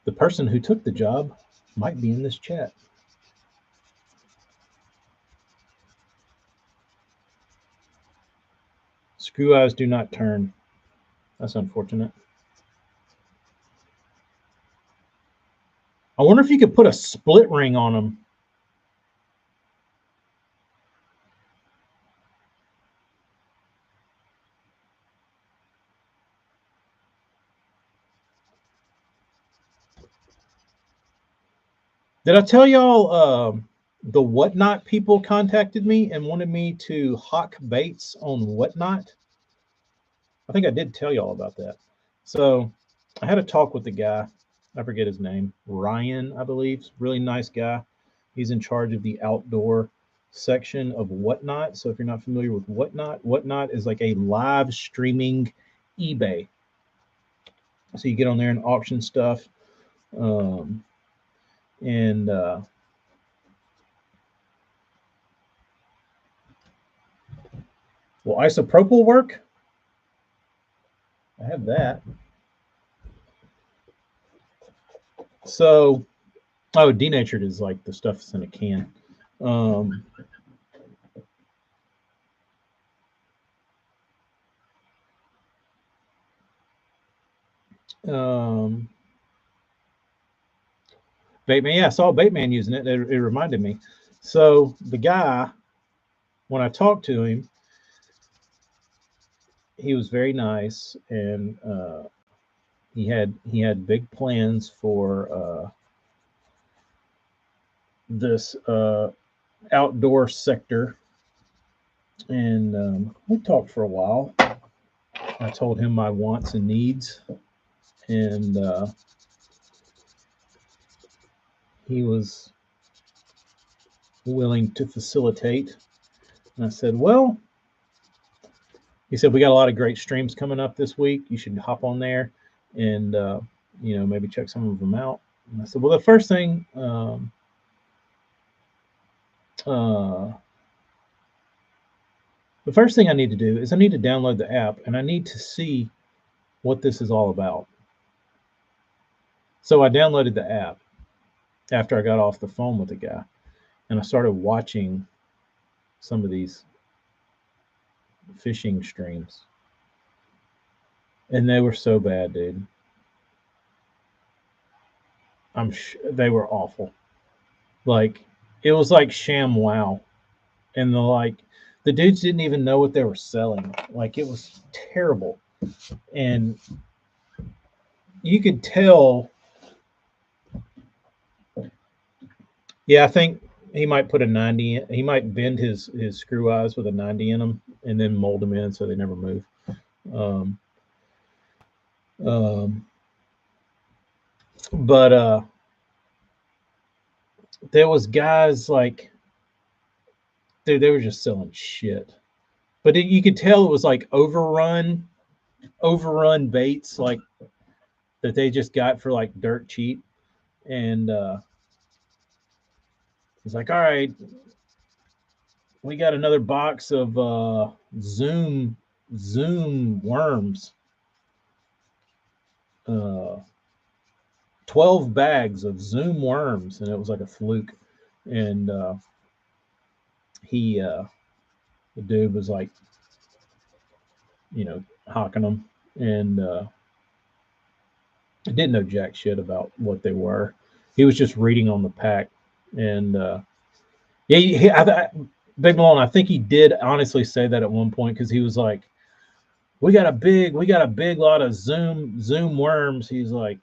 The person who took the job might be in this chat. Screw eyes do not turn. That's unfortunate. I wonder if you could put a split ring on them. Did I tell y'all the Whatnot people contacted me and wanted me to hawk baits on Whatnot? I think I did tell y'all about that. So I had a talk with the guy. I forget his name. Ryan, I believe. Really nice guy. He's in charge of the outdoor section of Whatnot. So if you're not familiar with Whatnot, Whatnot is like a live streaming eBay. So you get on there and auction stuff. Will isopropyl work? I have that. So, denatured is like the stuff that's in a can. Baitman, yeah, I saw Baitman using it. It reminded me. So the guy, when I talked to him, he was very nice, and he had big plans for this outdoor sector, and we talked for a while. I told him my wants and needs, and he was willing to facilitate. And I said, well, he said, we got a lot of great streams coming up this week. You should hop on there and, maybe check some of them out. And I said, well, the first thing, I need to do is I need to download the app and I need to see what this is all about. So I downloaded the app after I got off the phone with the guy, and I started watching some of these fishing streams, and they were so bad, dude. They were awful. Like, it was like ShamWow, and the dudes didn't even know what they were selling. Like, it was terrible, and you could tell. Yeah, I think he might put a 90 in. He might bend his screw eyes with a 90 in them and then mold them in so they never move. But there was guys like, they were just selling shit. But you could tell it was like overrun baits, like that they just got for like dirt cheap. And he's like, all right, we got another box of Zoom worms. 12 bags of Zoom worms, and it was like a fluke. And the dude was like, hawking them, and didn't know jack shit about what they were. He was just reading on the pack, and Big Malone, I think he did honestly say that at one point, because he was like, we got a big lot of Zoom worms. He's like,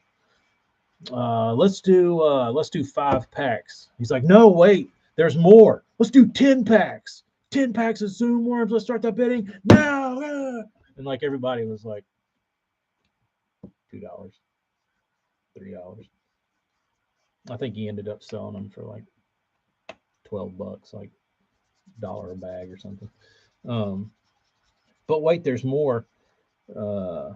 let's do 5 packs. He's like, no, wait, there's more. Let's do 10 packs. 10 packs of Zoom worms. Let's start that bidding now. And like everybody was like $2, $3. I think he ended up selling them for like $12, like $1 a bag or something. Um, but wait, there's more. Uh,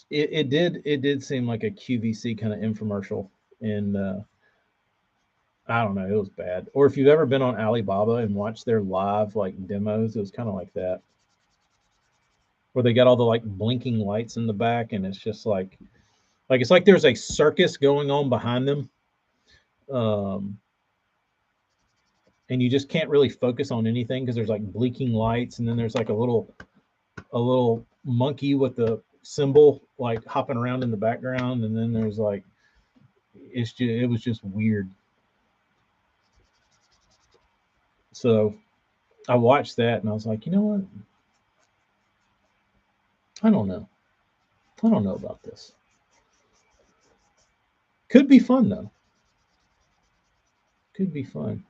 it did seem like a QVC kind of infomercial, and I don't know, it was bad. Or if you've ever been on Alibaba and watched their live like demos, it was kind of like that, where they got all the like blinking lights in the back, and it's just like it's like there's a circus going on behind them, um, and you just can't really focus on anything because there's like blinking lights, and then there's like a little monkey with the symbol like hopping around in the background, and then there's like it was just weird. So I watched that and I was like, you know what? I don't know. I don't know about this. Could be fun though. Could be fun.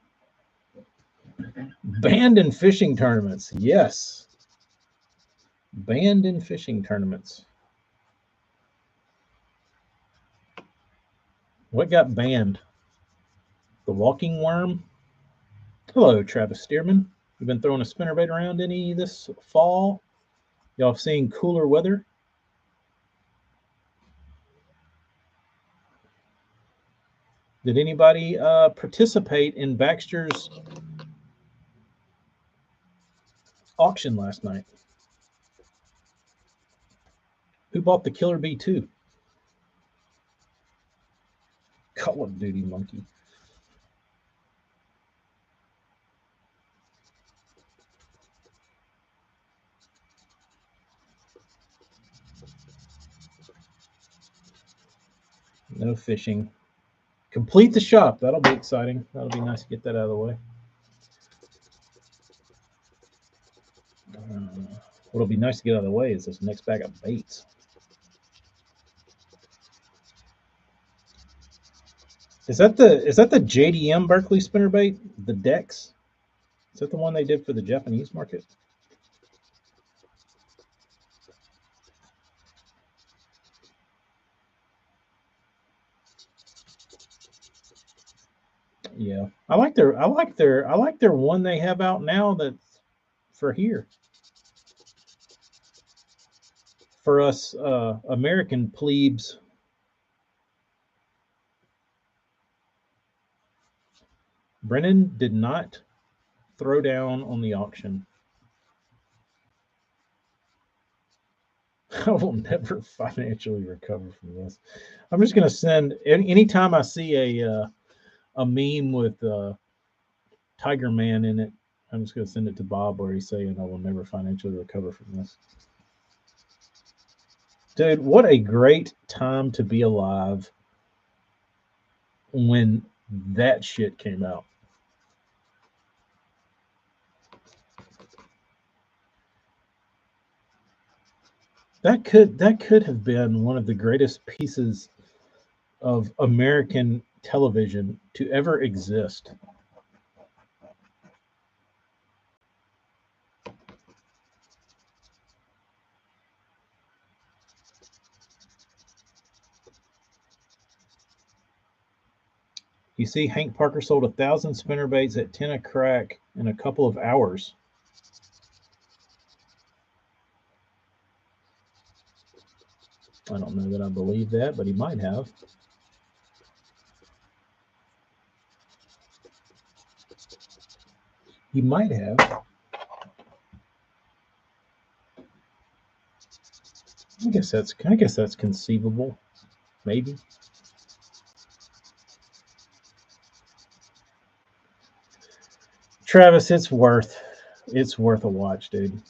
Banned in fishing tournaments. Yes. Banned in fishing tournaments. What got banned? The walking worm. Hello, Travis Stearman. You've been throwing a spinnerbait around any this fall? Y'all seeing cooler weather? Did anybody participate in Baxter's auction last night? Who bought the Killer B2? Call of Duty monkey. No fishing. Complete the shop. That'll be exciting. That'll be nice to get that out of the way. What'll be nice to get out of the way is this next bag of baits. Is that the JDM Berkeley spinnerbait? The Dex? Is that the one they did for the Japanese market? Yeah, I like their one they have out now that's for here for us American plebes. Brennan did not throw down on the auction. I will never financially recover from this. I'm just gonna send anytime I see a meme with Tiger Man in it. I'm just gonna send it to Bob where he's saying I will never financially recover from this. Dude, what a great time to be alive when that shit came out. That could have been one of the greatest pieces of American television to ever exist. You see, Hank Parker sold 1,000 spinnerbaits at 10 a crack in a couple of hours. I don't know that I believe that, but he might have. He might have. I guess that's conceivable. Maybe. Travis, it's worth a watch, dude.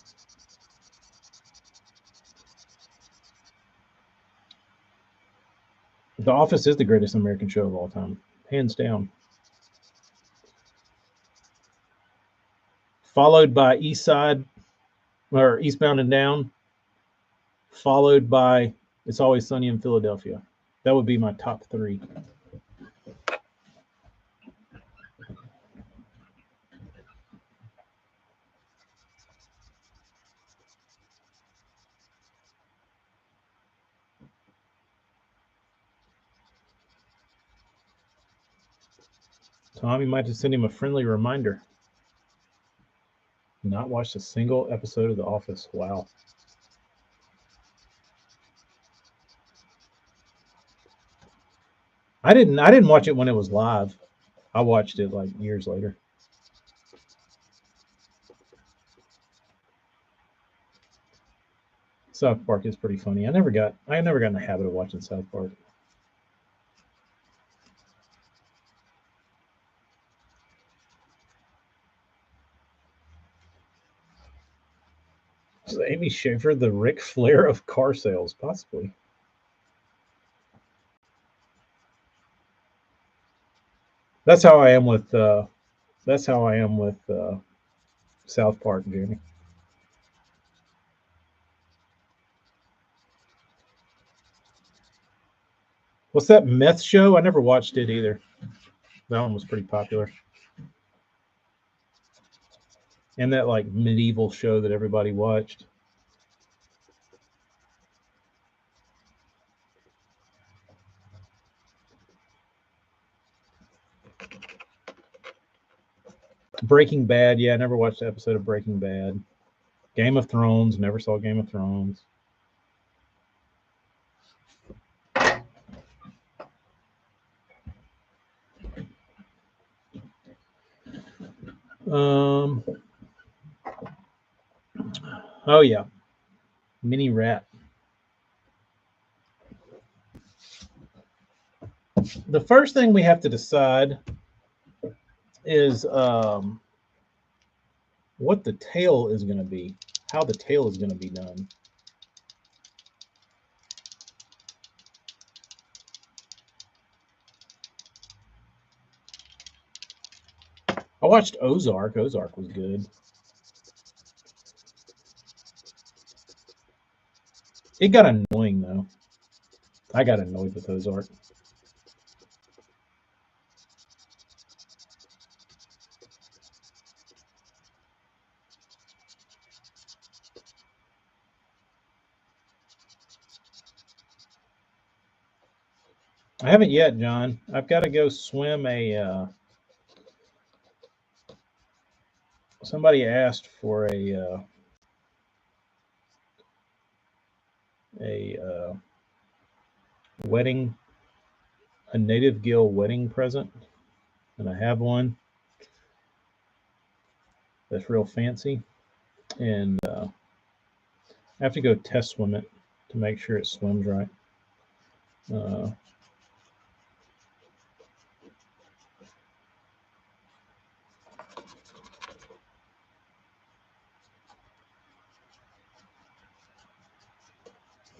The Office is the greatest American show of all time, hands down. Followed by East Side or Eastbound and Down, followed by It's Always Sunny in Philadelphia. That would be my top three. Tom, you might just send him a friendly reminder. Not watched a single episode of The Office. Wow. I didn't watch it when it was live. I watched it like years later. South Park is pretty funny. I never got in the habit of watching South Park. Is Amy Schaefer the Ric Flair of car sales? Possibly. That's how I am with South Park, Jamie. What's that meth show? I never watched it either. That one was pretty popular. And that like medieval show that everybody watched. Breaking Bad, yeah, I never watched an episode of Breaking Bad. Game of Thrones, never saw Game of Thrones. Um, oh yeah, Mini Rat. The first thing we have to decide is what the tail is going to be, how the tail is going to be done. I watched Ozark. Ozark was good. It got annoying though. I got annoyed with Ozark. I haven't yet, John. I've got to go swim a. Somebody asked for a wedding, a native gill wedding present, and I have one that's real fancy, and I have to go test swim it to make sure it swims right. Uh,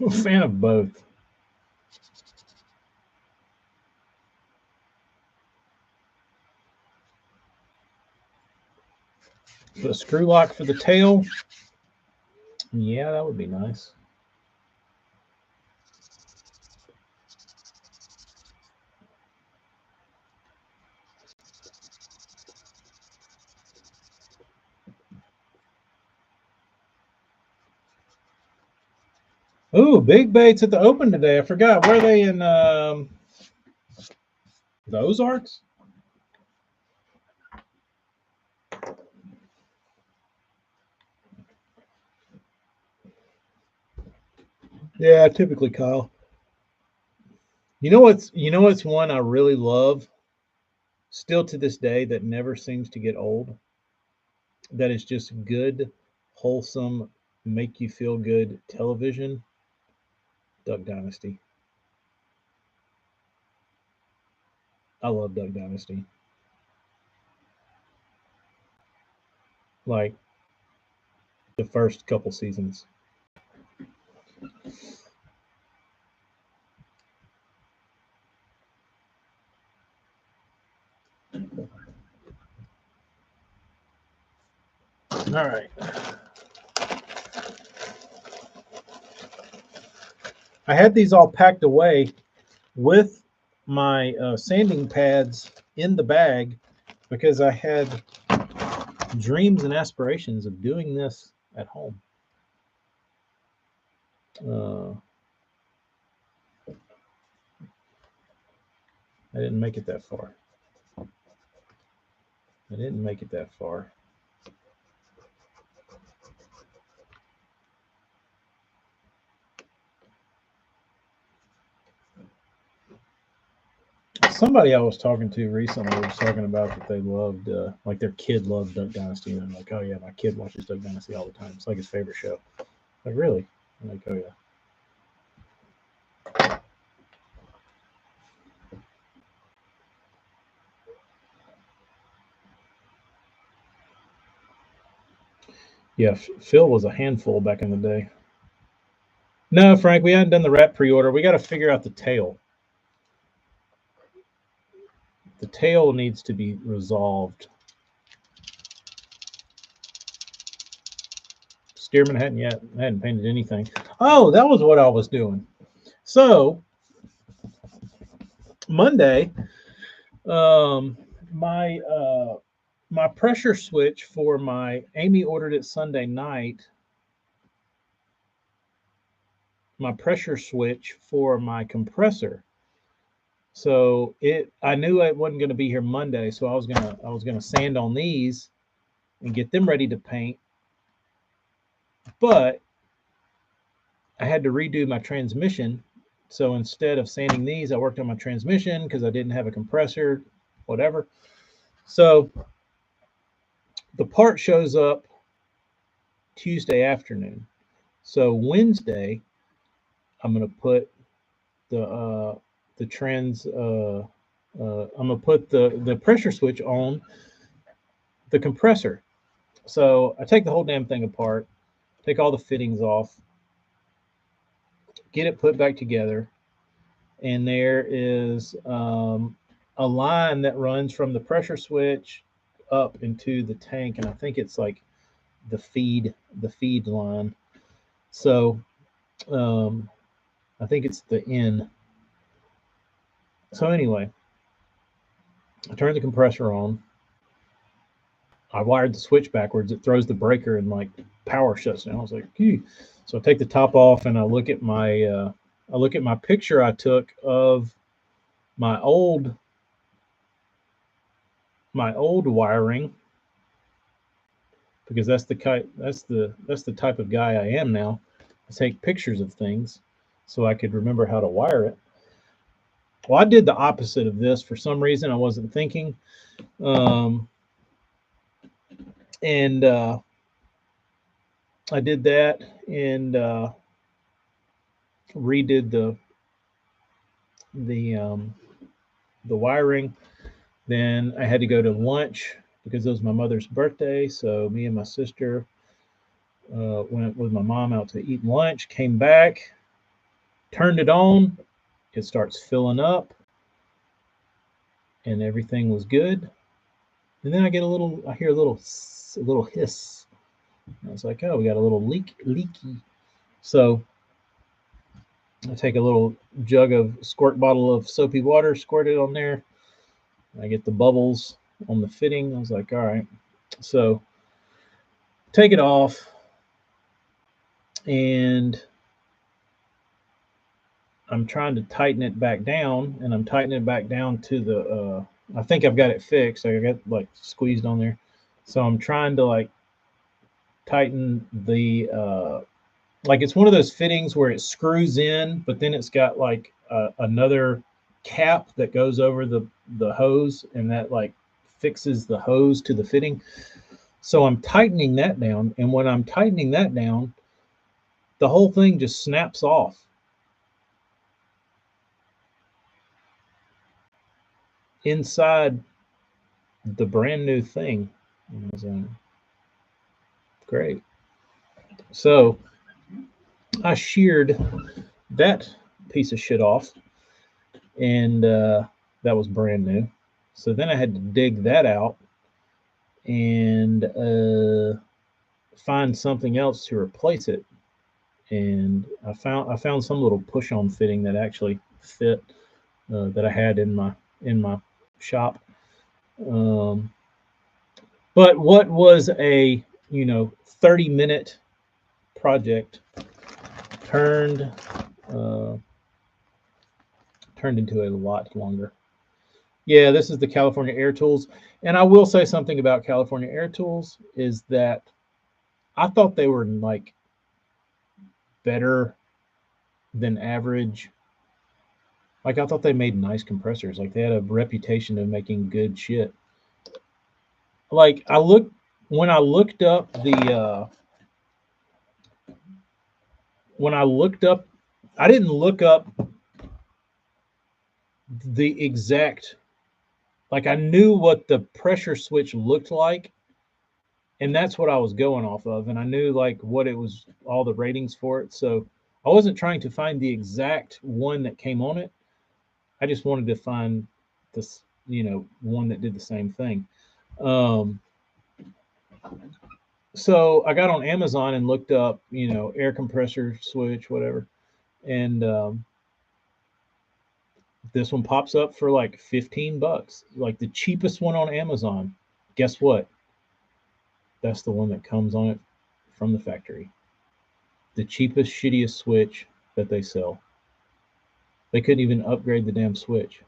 I'm a fan of both. Put a screw lock for the tail. Yeah, that would be nice. Ooh, big baits at the open today. I forgot. Where are they in the Ozarks? Yeah, typically Kyle. You know what's one I really love still to this day that never seems to get old? That is just good, wholesome, make you feel good television. Duck Dynasty. I love Duck Dynasty. Like the first couple seasons. All right. I had these all packed away with my sanding pads in the bag because I had dreams and aspirations of doing this at home. I didn't make it that far. I didn't make it that far. Somebody I was talking to recently was talking about that they loved, like their kid loved Duck Dynasty. And I'm like, oh yeah, my kid watches Duck Dynasty all the time. It's like his favorite show. Like, really? I'm like, oh yeah. Yeah, Phil was a handful back in the day. No, Frank, we hadn't done the rat pre-order. We got to figure out the tail. The tail needs to be resolved. Stearman hadn't painted anything. Oh, that was what I was doing. So Monday, my my pressure switch for my Amy ordered it Sunday night. My pressure switch for my compressor. So I knew it wasn't going to be here Monday, so I was gonna sand on these and get them ready to paint. But I had to redo my transmission. So instead of sanding these, I worked on my transmission because I didn't have a compressor, whatever. So the part shows up Tuesday afternoon. So Wednesday, I'm gonna put the trans. I'm gonna put the pressure switch on the compressor. So I take the whole damn thing apart, take all the fittings off, get it put back together, and there is a line that runs from the pressure switch up into the tank, and I think it's like the feed line. So I think it's the N. So anyway, I turned the compressor on. I wired the switch backwards. It throws the breaker and like power shuts down. I was like, "Gee." So I take the top off and I look at my picture I took of my old wiring, because that's the type of guy I am now. I take pictures of things so I could remember how to wire it. Well, I did the opposite of this for some reason. I wasn't thinking, and I did that and redid the the wiring. Then I had to go to lunch because it was my mother's birthday. So me and my sister went with my mom out to eat lunch. Came back, turned it on. It starts filling up, and everything was good. And then I hear a little hiss. I was like, oh, we got a little leaky. So I take a little squirt bottle of soapy water, squirt it on there. I get the bubbles on the fitting. I was like, all right. So take it off, and I'm trying to tighten it back down, and I'm tightening it back down to the. I think I've got it fixed. I got like squeezed on there, so I'm trying to like tighten the. Like it's one of those fittings where it screws in, but then it's got like another cap that goes over the hose, and that like fixes the hose to the fitting. So I'm tightening that down, and when I'm tightening that down, the whole thing just snaps off. Inside the brand new thing. I was like, great. So I sheared that piece of shit off, and that was brand new. So then I had to dig that out and find something else to replace it. And I found some little push-on fitting that actually fit that I had in my shop. Um, but what was a 30-minute project turned into a lot longer. Yeah, this is the California Air Tools. And I will say something about California Air Tools is that I thought they were like better than average. Like I thought they made nice compressors. Like they had a reputation of making good shit. Like I looked when I looked up the when I looked up I didn't look up the exact, like I knew what the pressure switch looked like, and that's what I was going off of, and I knew like what it was, all the ratings for it. So I wasn't trying to find the exact one that came on it. I just wanted to find this, one that did the same thing. Um, so I got on Amazon and looked up, air compressor switch, whatever, and this one pops up for like $15, like the cheapest one on Amazon. Guess what? That's the one that comes on it from the factory. The cheapest, shittiest switch that they sell. They couldn't even upgrade the damn switch.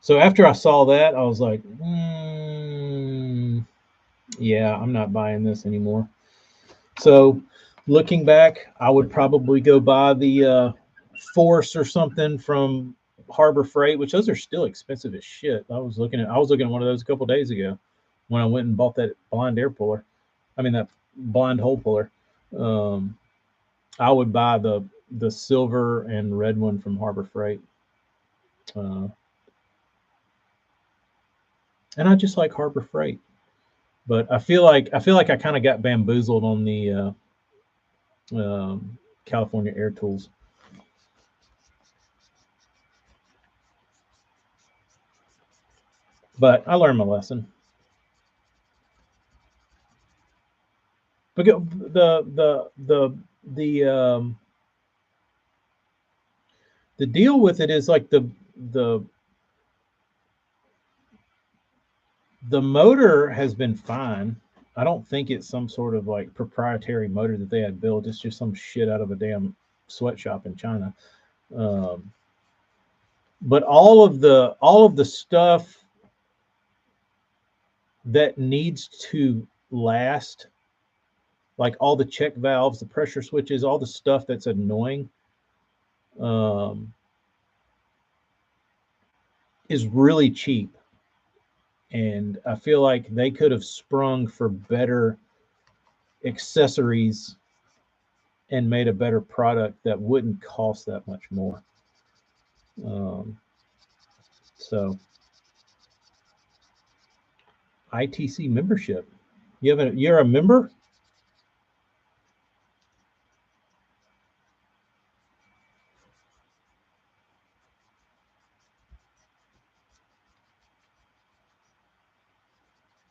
So after I saw that, I was like, yeah, I'm not buying this anymore. So looking back, I would probably go buy the Force or something from Harbor Freight, which those are still expensive as shit. I was looking at one of those a couple days ago when I went and bought that blind air puller. I mean that blind hole puller. Um, I would buy the silver and red one from Harbor Freight. Uh, and I just like Harbor Freight. But I feel like I kind of got bamboozled on the California Air Tools. But I learned my lesson. But the deal with it is like the the motor has been fine. I don't think it's some sort of like proprietary motor that they had built. It's just some shit out of a damn sweatshop in China. Um, but all of the stuff that needs to last, like all the check valves, the pressure switches, all the stuff that's annoying, um, is really cheap. And I feel like they could have sprung for better accessories and made a better product that wouldn't cost that much more. Um, so ITC membership. You're a member?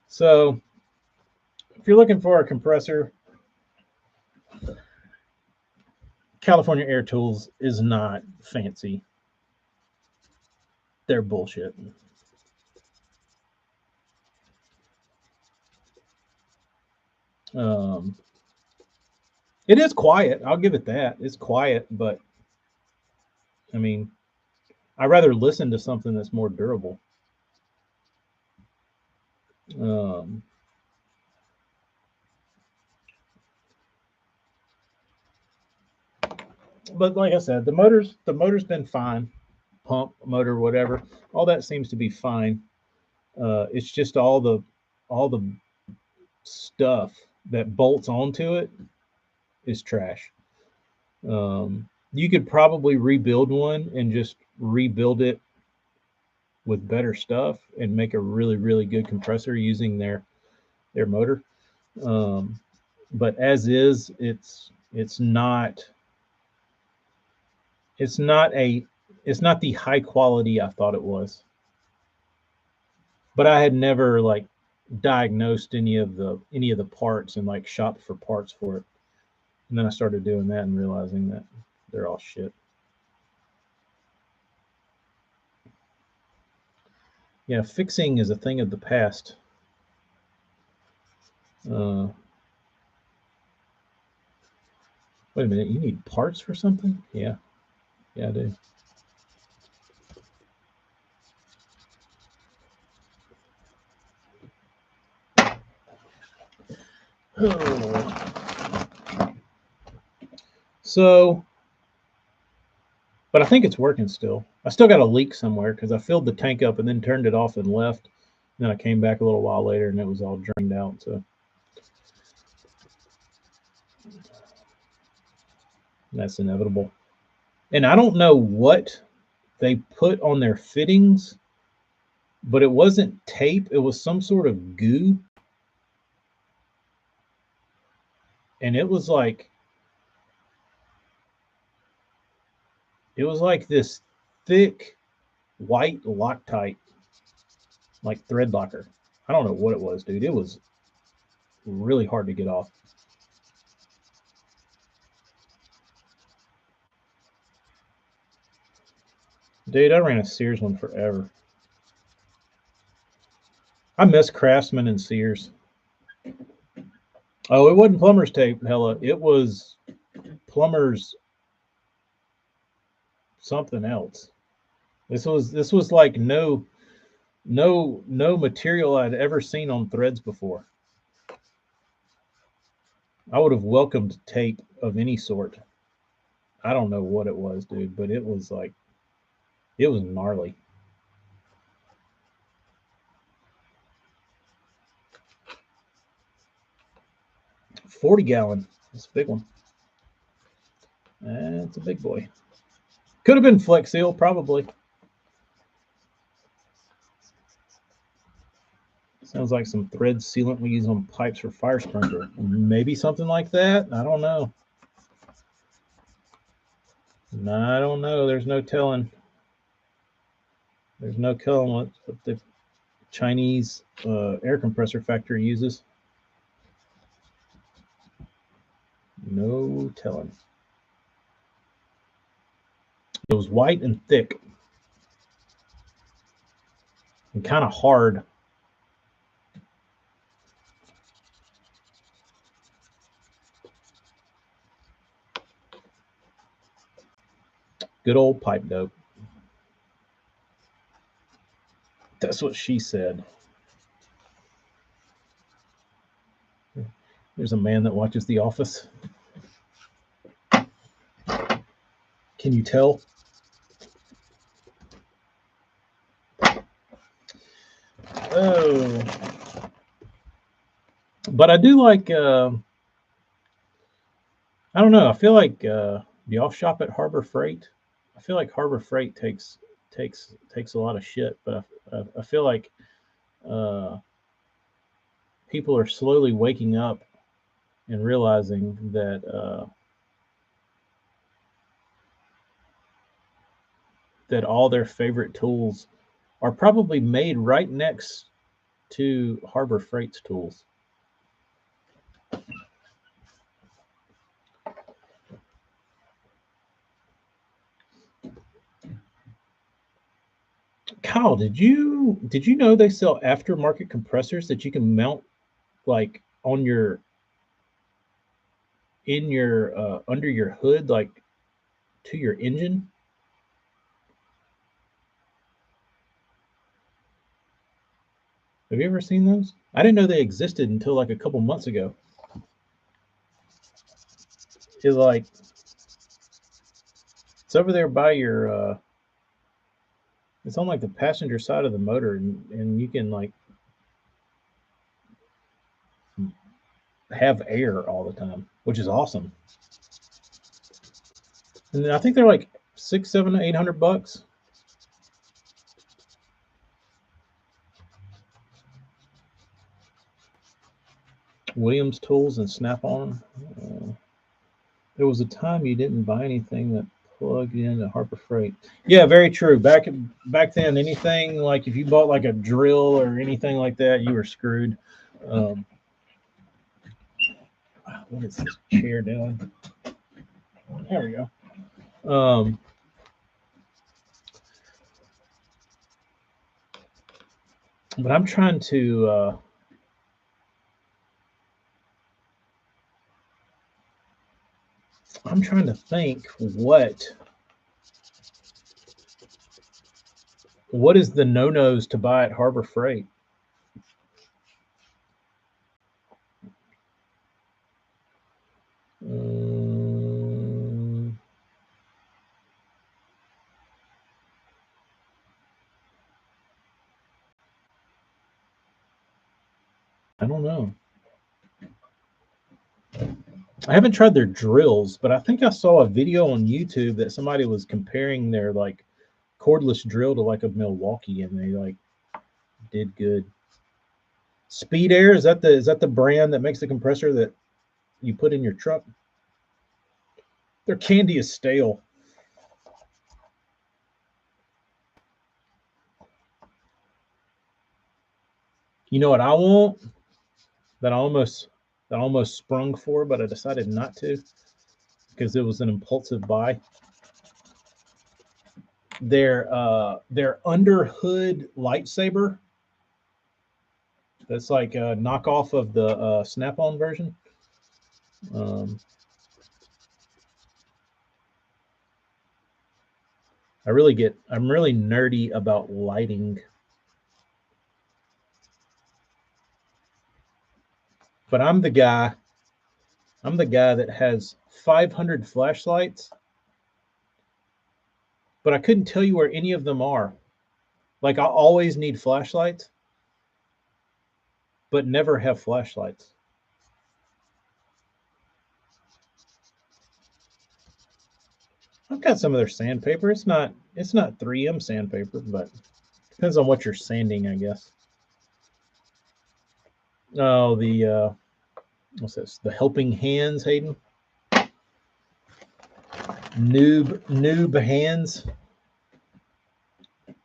So if you're looking for a compressor, California Air Tools is not fancy. They're bullshit. Um, it is quiet. I'll give it that. It's quiet, but I mean, I'd rather listen to something that's more durable. Um, but like I said, the motor's been fine. Pump, motor, whatever, all that seems to be fine. It's just all the stuff that bolts onto it is trash. You could probably rebuild one and just rebuild it with better stuff and make a really really good compressor using their motor. Um, but as is, it's not a it's not the high quality I thought it was. But I had never like diagnosed any of the parts and like shopped for parts for it. And then I started doing that and realizing that they're all shit. Yeah, fixing is a thing of the past. Uh, Wait a minute, you need parts for something? Yeah, yeah, I do. So, but I think it's working still. I still got a leak somewhere because I filled the tank up and then turned it off and left. And then I came back a little while later and it was all drained out. So that's inevitable. And I don't know what they put on their fittings, but it wasn't tape. It was some sort of goo. And it was like this thick white Loctite, like thread locker. I don't know what it was, dude. It was really hard to get off. Dude, I ran a Sears one forever. I miss Craftsman and Sears. Oh, it wasn't plumber's tape, hella. It was plumber's something else. This was like no material I'd ever seen on threads before. I would have welcomed tape of any sort. I don't know what it was, dude, but it was like it was gnarly. 40-gallon. That's a big one. That's a big boy. Could have been Flex Seal, probably. Sounds like some thread sealant we use on pipes for fire sprinkler. Maybe something like that. I don't know. I don't know. There's no telling. There's no telling what the Chinese air compressor factory uses. No telling. It was white and thick and kind of hard. Good old pipe dope. That's what she said. There's a man that watches The Office. Can you tell? Oh. But I do like, I don't know. I feel like, do y'all shop at Harbor Freight? I feel like Harbor Freight takes a lot of shit, but I feel like people are slowly waking up and realizing that that all their favorite tools are probably made right next to Harbor Freight's tools. Kyle, did you know they sell aftermarket compressors that you can mount like on your in your under your hood, like to your engine? Have you ever seen those? I didn't know they existed until like a couple months ago. It's like it's over there by your it's on like the passenger side of the motor, and you can like have air all the time, which is awesome. And I think they're like 6, 7, $800. Williams Tools and Snap-on. There was a time you didn't buy anything that plugged into Harbor Freight. Yeah, very true. Back then, anything like if you bought like a drill or anything like that, you were screwed. What is this chair doing? There we go. But I'm trying to think what is the no-nos to buy at Harbor Freight? I don't know. I haven't tried their drills, but I think I saw a video on YouTube that somebody was comparing their like cordless drill to like a Milwaukee, and they like did good. Speed Air, is that the brand that makes the compressor that you put in your truck? Their candy is stale. You know what I want? That I almost sprung for, but I decided not to because it was an impulsive buy. Their under hood lightsaber. That's like a knockoff of the Snap-on version. Um, I'm really nerdy about lighting, but I'm the guy that has 500 flashlights, but I couldn't tell you where any of them are. Like I always need flashlights, but never have flashlights. I've got some of their sandpaper. It's not 3M sandpaper, but depends on what you're sanding, I guess. Oh, the what's this? The Helping Hands, Hayden. Noob hands.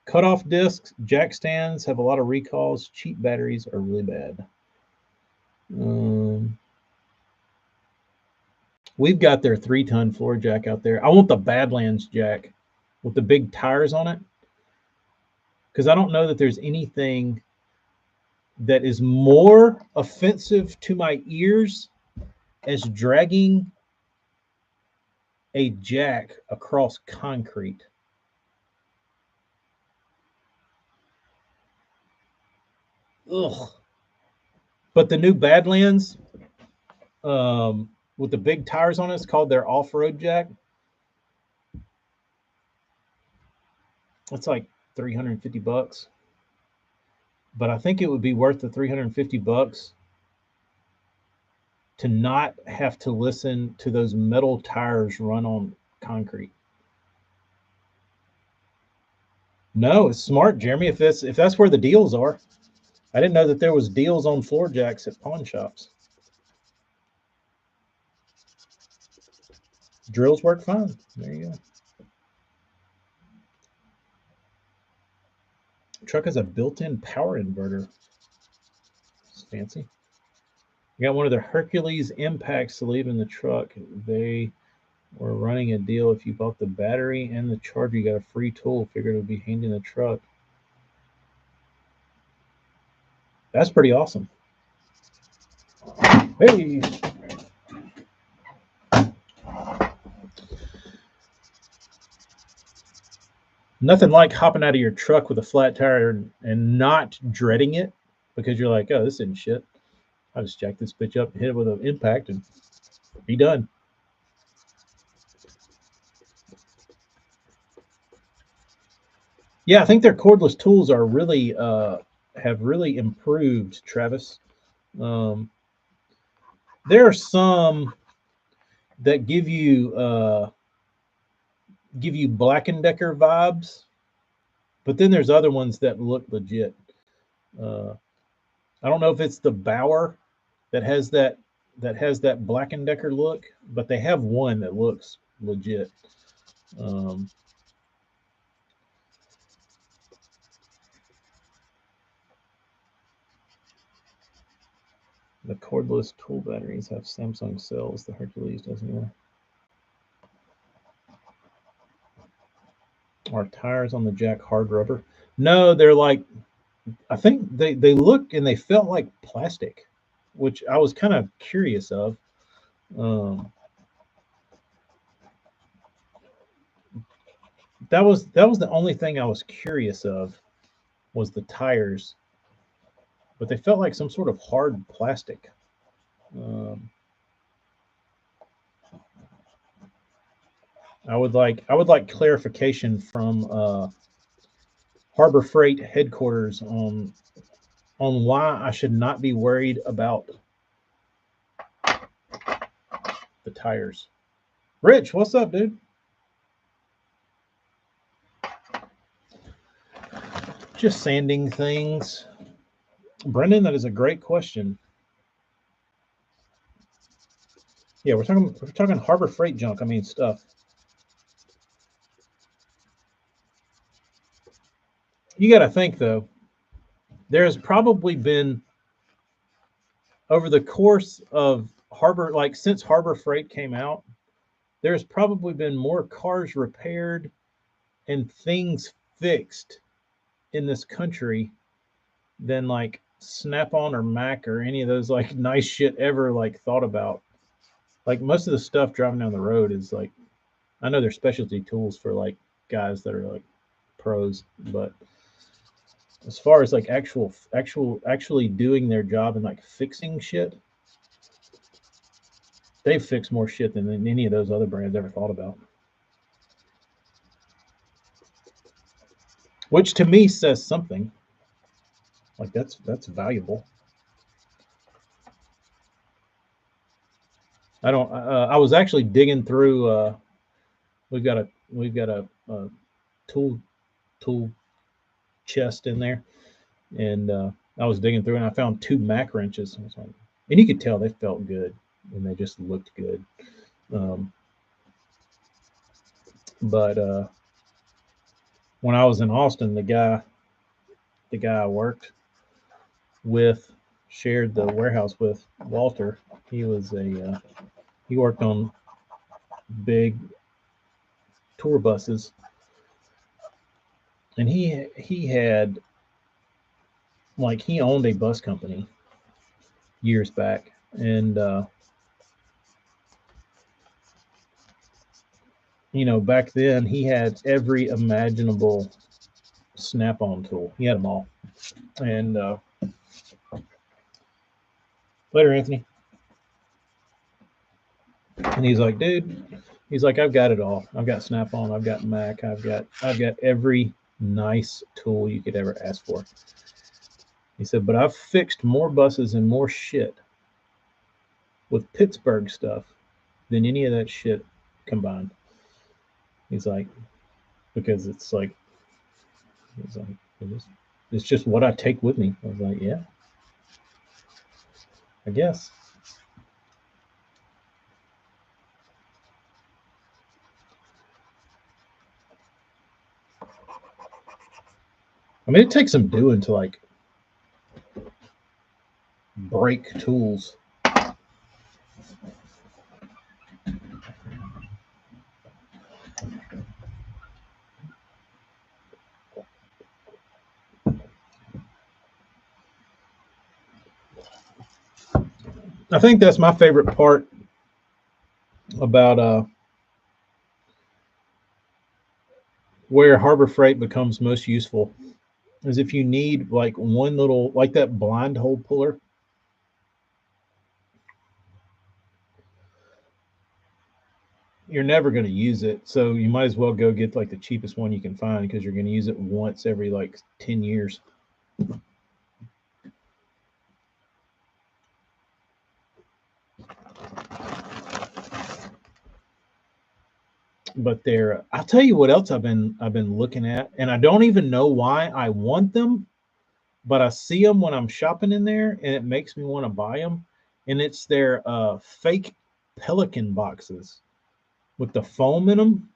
Cutoff discs, jack stands have a lot of recalls. Cheap batteries are really bad. Um, we've got their 3-ton floor jack out there. I want the Badlands jack with the big tires on it because I don't know that there's anything that is more offensive to my ears as dragging a jack across concrete. Ugh. But the new Badlands, with the big tires on it, it's called their off-road jack. It's like $350, but I think it would be worth the $350 to not have to listen to those metal tires run on concrete. No, it's smart, Jeremy. If that's where the deals are, I didn't know that there was deals on floor jacks at pawn shops. Drills work fine. There you go. Truck has a built-in power inverter. It's fancy. I got one of the Hercules impacts to leave in the truck. They were running a deal. If you bought the battery and the charger, you got a free tool. Figured it would be handy in the truck. That's pretty awesome. Hey. Nothing like hopping out of your truck with a flat tire and not dreading it because you're like, oh, this isn't shit. I'll just jack this bitch up, hit it with an impact, and be done. Yeah, I think their cordless tools are really have really improved, Travis. Um, there are some that give you Black and Decker vibes, but then there's other ones that look legit. Uh, I don't know if it's the Bauer that has that Black and Decker look, but they have one that looks legit. Um, the cordless tool batteries have Samsung cells. The Hercules doesn't either. Are tires on the jack hard rubber? No, they're like I think they look and they felt like plastic, which I was kind of curious of. Um, that was the only thing I was curious of was the tires, but they felt like some sort of hard plastic. Um, I would like clarification from Harbor Freight headquarters on on why I should not be worried about the tires. Rich, what's up, dude? Just sanding things. Brendan, that is a great question. Yeah, we're talking Harbor Freight junk. I mean stuff. You got to think though. There has probably been over the course of Harbor, like since Harbor Freight came out, there's probably been more cars repaired and things fixed in this country than like Snap-on or Mac or any of those like nice shit ever like thought about. Like most of the stuff driving down the road is like, I know there's specialty tools for like guys that are like pros, but as far as like actually doing their job and like fixing shit, they've fixed more shit than any of those other brands ever thought about. Which to me says something. Like that's valuable. I don't. I was actually digging through. We've got a tool tool chest in there, and I was digging through and I found two Mac wrenches. I was like, and you could tell they felt good and they just looked good. Um, but when I was in Austin, the guy I worked with, shared the warehouse with, Walter. He worked on big tour buses, and he had like he owned a bus company years back, and back then he had every imaginable Snap-on tool. He had them all, and later, Anthony. And he's like, dude, he's like, I've got it all. I've got Snap-on, I've got Mac, I've got every nice tool you could ever ask for. He said, but I've fixed more buses and more shit with Pittsburgh stuff than any of that shit combined. He's like, because it's like, he's like, it's just what I take with me. I was like, yeah, I guess. I mean, it takes some doing to like break tools. I think that's my favorite part about where Harbor Freight becomes most useful is if you need like one little like that blind hole puller. You're never going to use it, so you might as well go get like the cheapest one you can find because you're going to use it once every like 10 years. But I'll tell you what else I've been looking at, and I don't even know why I want them, but I see them when I'm shopping in there and it makes me want to buy them. And it's their fake Pelican boxes with the foam in them.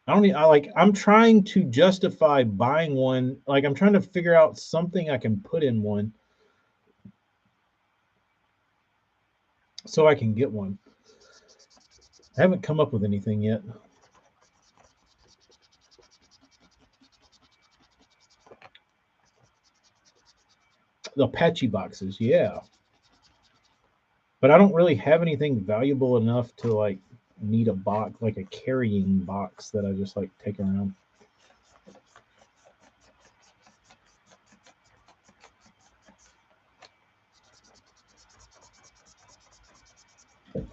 I don't. I'm trying to justify buying one. Like I'm trying to figure out something I can put in one, so I can get one. I haven't come up with anything yet. The Apache boxes, yeah, but I don't really have anything valuable enough to like need a box, like a carrying box that I just like take around.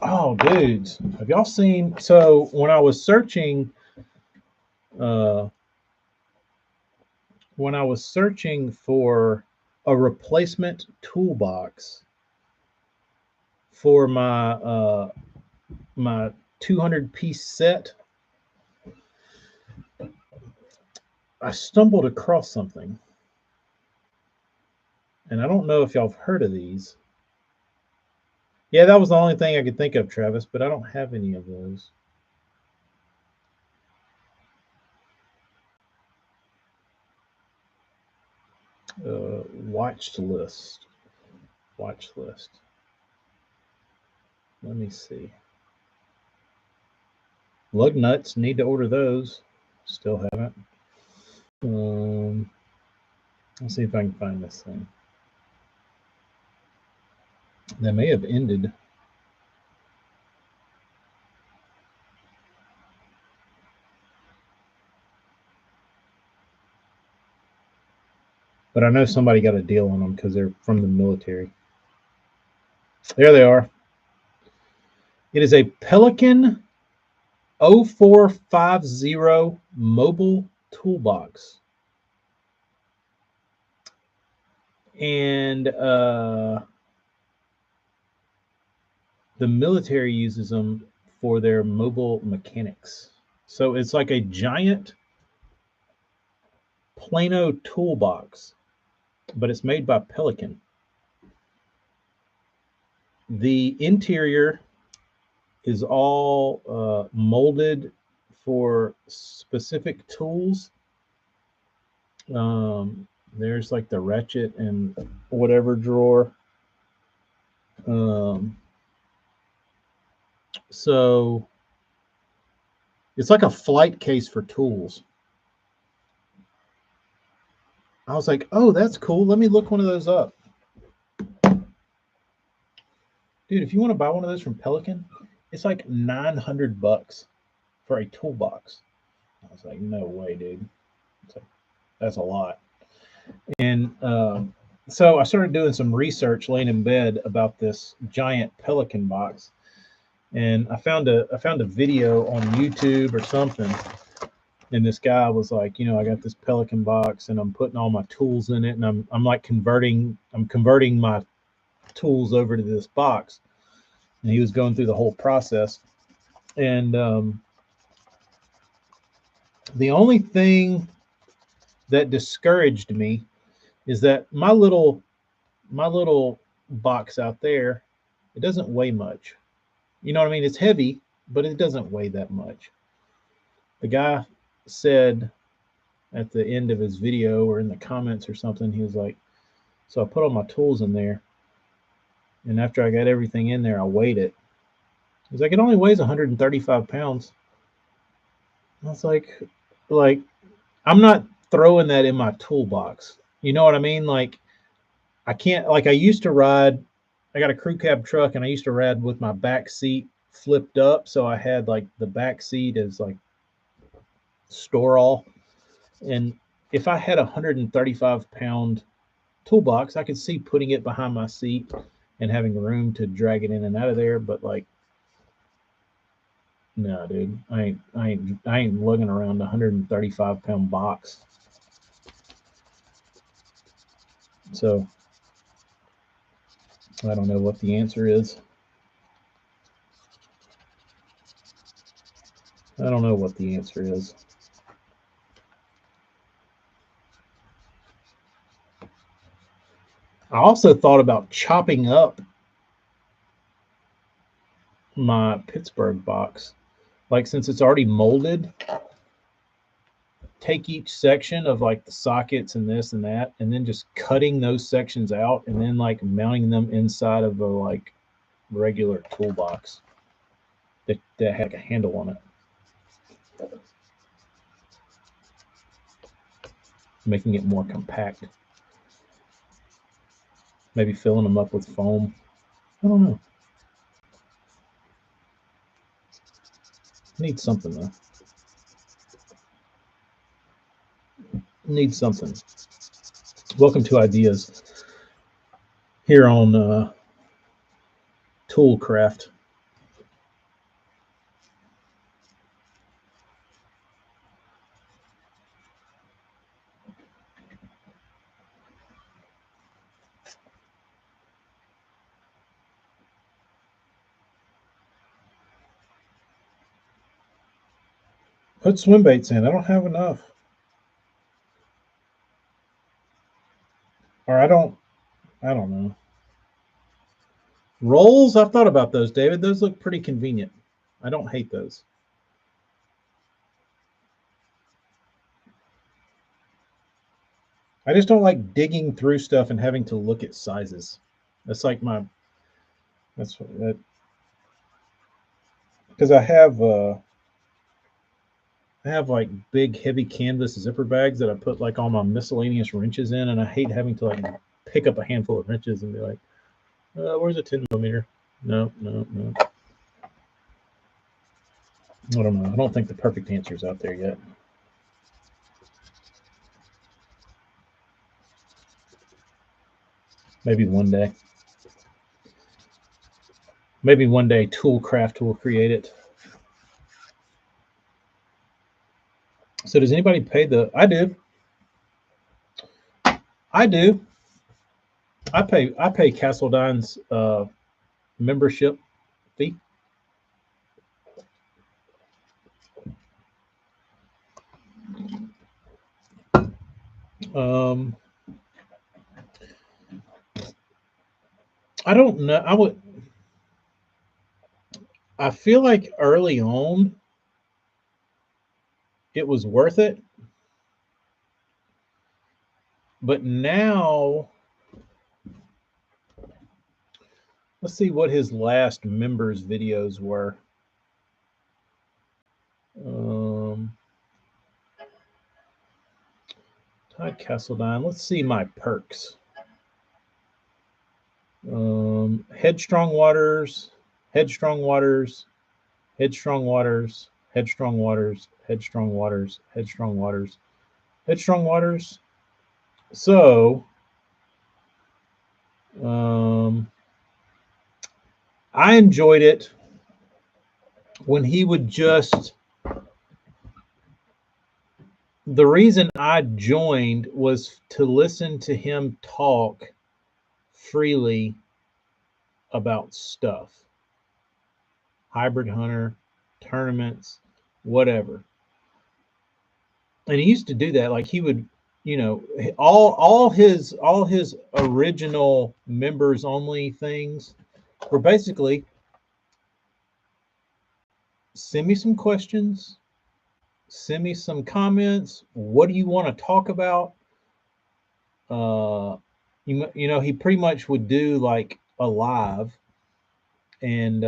Oh, dudes, have y'all seen? So uh, when I was searching for, a replacement toolbox for my 200-piece set, I stumbled across something. And I don't know if y'all have heard of these. Yeah, that was the only thing I could think of, Travis, but I don't have any of those. Watch list. Watch list. Let me see. Lug nuts, need to order those. Still haven't. Let's see if I can find this thing. That may have ended. But I know somebody got a deal on them because they're from the military. There they are. It is a Pelican 0450 mobile toolbox. And the military uses them for their mobile mechanics. So it's like a giant Plano toolbox, but it's made by Pelican. The interior is all molded for specific tools. There's like the ratchet and whatever drawer. So it's like a flight case for tools. I was like, oh, that's cool. Let me look one of those up. Dude, if you want to buy one of those from Pelican, it's like $900 for a toolbox. I was like, no way, dude. Like, that's a lot. And so I started doing some research laying in bed about this giant Pelican box. And I found a video on YouTube or something. And this guy was like, I got this Pelican box and I'm putting all my tools in it, and I'm like converting my tools over to this box. And he was going through the whole process. And the only thing that discouraged me is that my little box out there, it doesn't weigh much. You know what I mean? It's heavy, but it doesn't weigh that much. The guy said at the end of his video or in the comments or something, he was like, so I put all my tools in there, and after I got everything in there, I weighed it. He's like, it only weighs 135 pounds. I was like, I'm not throwing that in my toolbox. You know what I mean? Like, I can't, like, I used to ride, I got a crew cab truck, and I used to ride with my back seat flipped up. So I had like the back seat as like store all. And if I had a 135-pound toolbox, I could see putting it behind my seat and having room to drag it in and out of there. But like, no, dude, I ain't lugging around a 135-pound box. So I don't know what the answer is. I don't know what the answer is. I also thought about chopping up my Pittsburgh box. Like, since it's already molded, take each section of like the sockets and this and that, and then just cutting those sections out and then like mounting them inside of a like regular toolbox that had like a handle on it, making it more compact. Maybe filling them up with foam. I don't know. Need something though. Need something. Welcome to Ideas here on Toolcraft. Put swim baits in. I don't have enough. Or I don't know. Rolls, I've thought about those, David. Those look pretty convenient. I don't hate those. I just don't like digging through stuff and having to look at sizes. That's like that's what that, because I have like big heavy canvas zipper bags that I put like all my miscellaneous wrenches in, and I hate having to like pick up a handful of wrenches and be like, where's a 10 millimeter? No, no, no. I don't know. I don't think the perfect answer is out there yet. Maybe one day. Maybe one day Toolcraft will create it. So does anybody pay the? I do. I do. I pay Castledyne's membership fee. Um, I don't know. I feel like early on it was worth it, but now let's see what his last members videos were. Um, Todd Castledine. Let's see my perks. Headstrong Waters, Headstrong Waters, Headstrong Waters, Headstrong Waters, Headstrong Waters, Headstrong Waters, Headstrong Waters. So, I enjoyed it when he would just. The reason I joined was to listen to him talk freely about stuff, hybrid hunter, tournaments, whatever. And he used to do that. Like he would, all his original members only things were basically send me some questions, send me some comments. What do you want to talk about? He pretty much would do like a live, and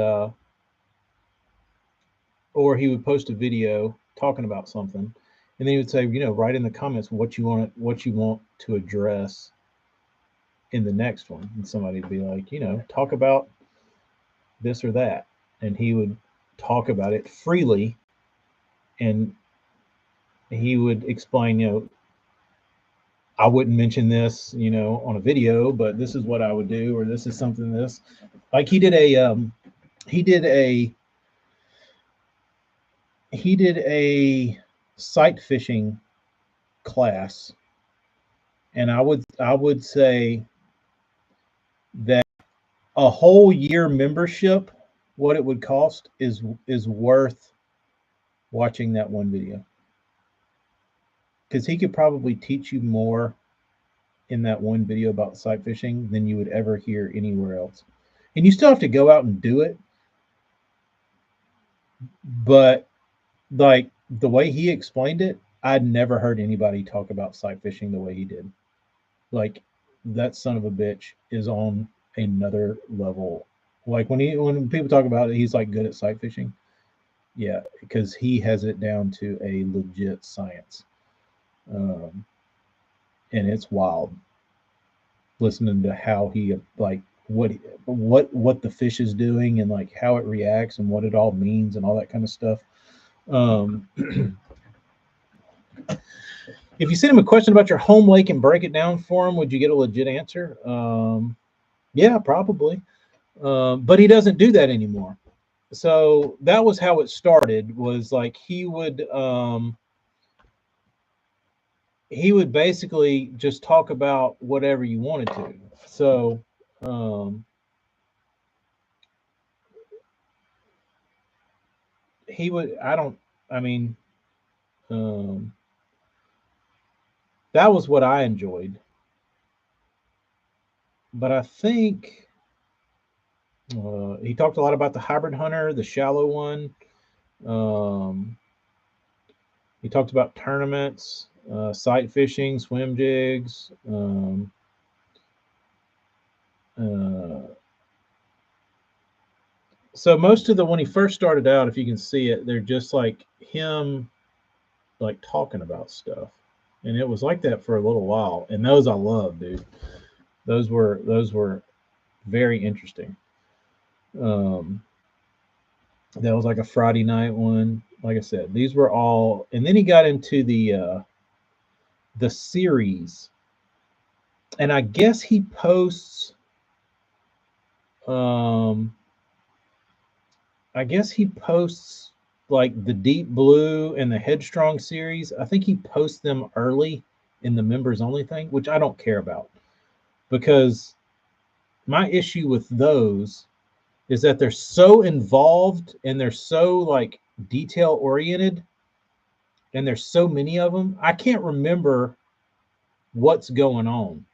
or he would post a video talking about something, and then he would say, write in the comments what you want to address in the next one, and somebody would be like, talk about this or that, and he would talk about it freely, and he would explain, I wouldn't mention this, on a video, but this is what I would do, or this is something this. Like he did a sight fishing class, and I would say that a whole year membership, what it would cost is worth watching that one video, because he could probably teach you more in that one video about sight fishing than you would ever hear anywhere else. And you still have to go out and do it, but like the way he explained it, I'd never heard anybody talk about sight fishing the way he did. Like that son of a bitch is on another level. Like when people talk about it, he's like good at sight fishing. Yeah, because he has it down to a legit science, um, and it's wild listening to how he like what the fish is doing and like how it reacts and what it all means and all that kind of stuff. Um, if you send him a question about your home lake and break it down for him, would you get a legit answer? Yeah, probably. But he doesn't do that anymore. So that was how it started. Was like he would basically just talk about whatever you wanted to. So he would. I mean, That was what I enjoyed. But I think he talked a lot about the hybrid hunter, the shallow one. Um, he talked about tournaments, sight fishing, swim jigs. Uh, so most of the when he first started out, if you can see it, they're just like him, like talking about stuff, and it was like that for a little while. And those I love, dude. Those were very interesting. Um, that was like a Friday night one. Like I said, these were all, and then he got into the series, and I guess he posts. Um, I guess he posts like the Deep Blue and the Headstrong series. I think he posts them early in the members only thing, which I don't care about because my issue with those is that they're so involved and they're so like detail oriented and there's so many of them. I can't remember what's going on.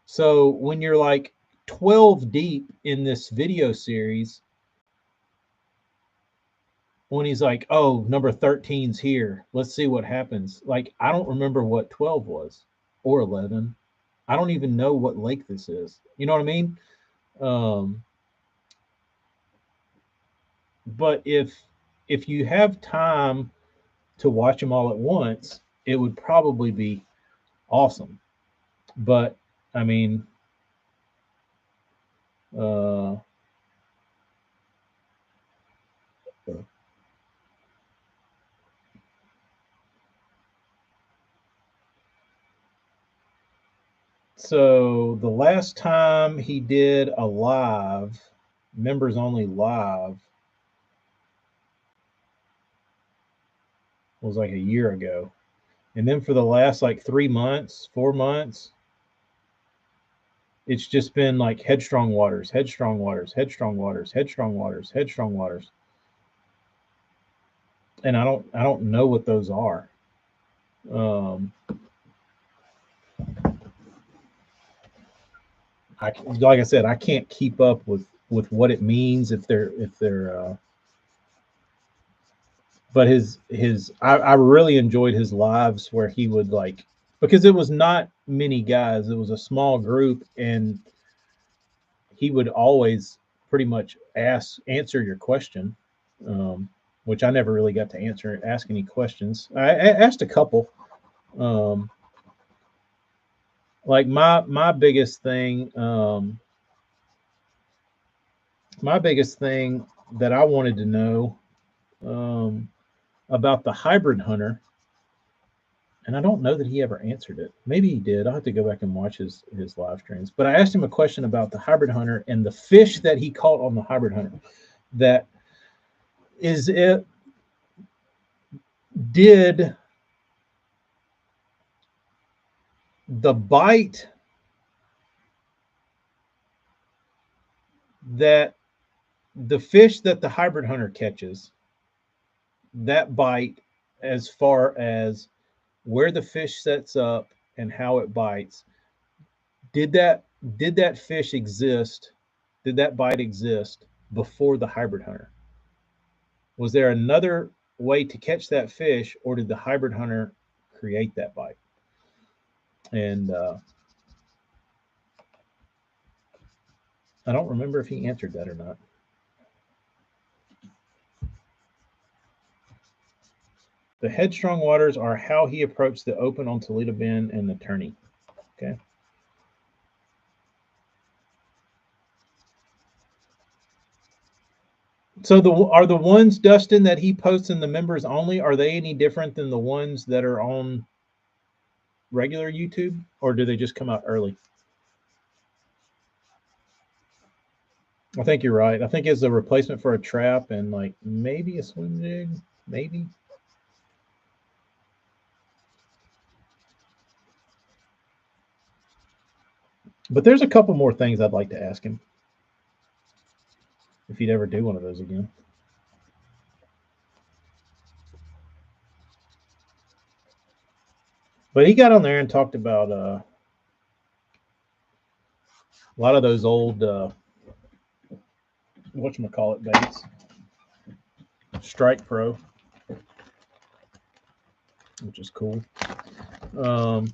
So when you're like 12 deep in this video series, when he's like, "Oh, number 13's here. Let's see what happens." Like, I don't remember what 12 was or 11. I don't even know what lake this is. You know what I mean? Um, but if you have time to watch them all at once, it would probably be awesome. But I mean, uh, so the last time he did a live, members only live, was like a year ago. And then for the last like 3 months, 4 months, it's just been like headstrong waters, headstrong waters, headstrong waters, headstrong waters, headstrong waters. And I don't know what those are. Um, like I said, I can't keep up with what it means if they're. But I really enjoyed his lives where he would like because it was not many guys, it was a small group, and he would always pretty much answer your question, um, which I never really got to ask any questions. I asked a couple. Um, like my biggest thing that I wanted to know um, about the hybrid hunter, and I don't know that he ever answered it. Maybe he did. I'll have to go back and watch his live streams. But I asked him a question about the hybrid hunter and the fish that he caught on the hybrid hunter. That is it. Did the bite that the fish that the hybrid hunter catches, that bite, as far as where the fish sets up and how it bites, did that fish exist? Did that bite exist before the hybrid hunter? Was there another way to catch that fish, or did the hybrid hunter create that bite? And I don't remember if he answered that or not. The headstrong waters are how he approached the open on Toledo Bend and the tourney. Okay. So are the ones, Dustin, that he posts in the members only, are they any different than the ones that are on regular YouTube, or do they just come out early? I think you're right. I think it's a replacement for a trap and like maybe a swim jig, maybe. But there's a couple more things I'd like to ask him if he'd ever do one of those again. But he got on there and talked about a lot of those old whatchamacallit baits. Strike Pro, which is cool. I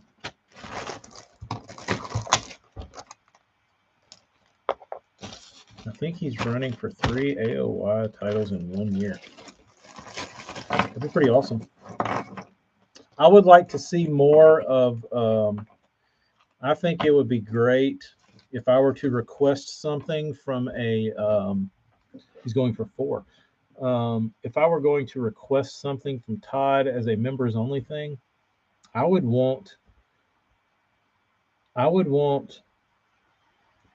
think he's running for 3 AOY titles in 1 year. That'd be pretty awesome. I would like to see more of. I think it would be great if I were to request something from a. He's going for 4. If I were going to request something from Todd as a members only thing, I would want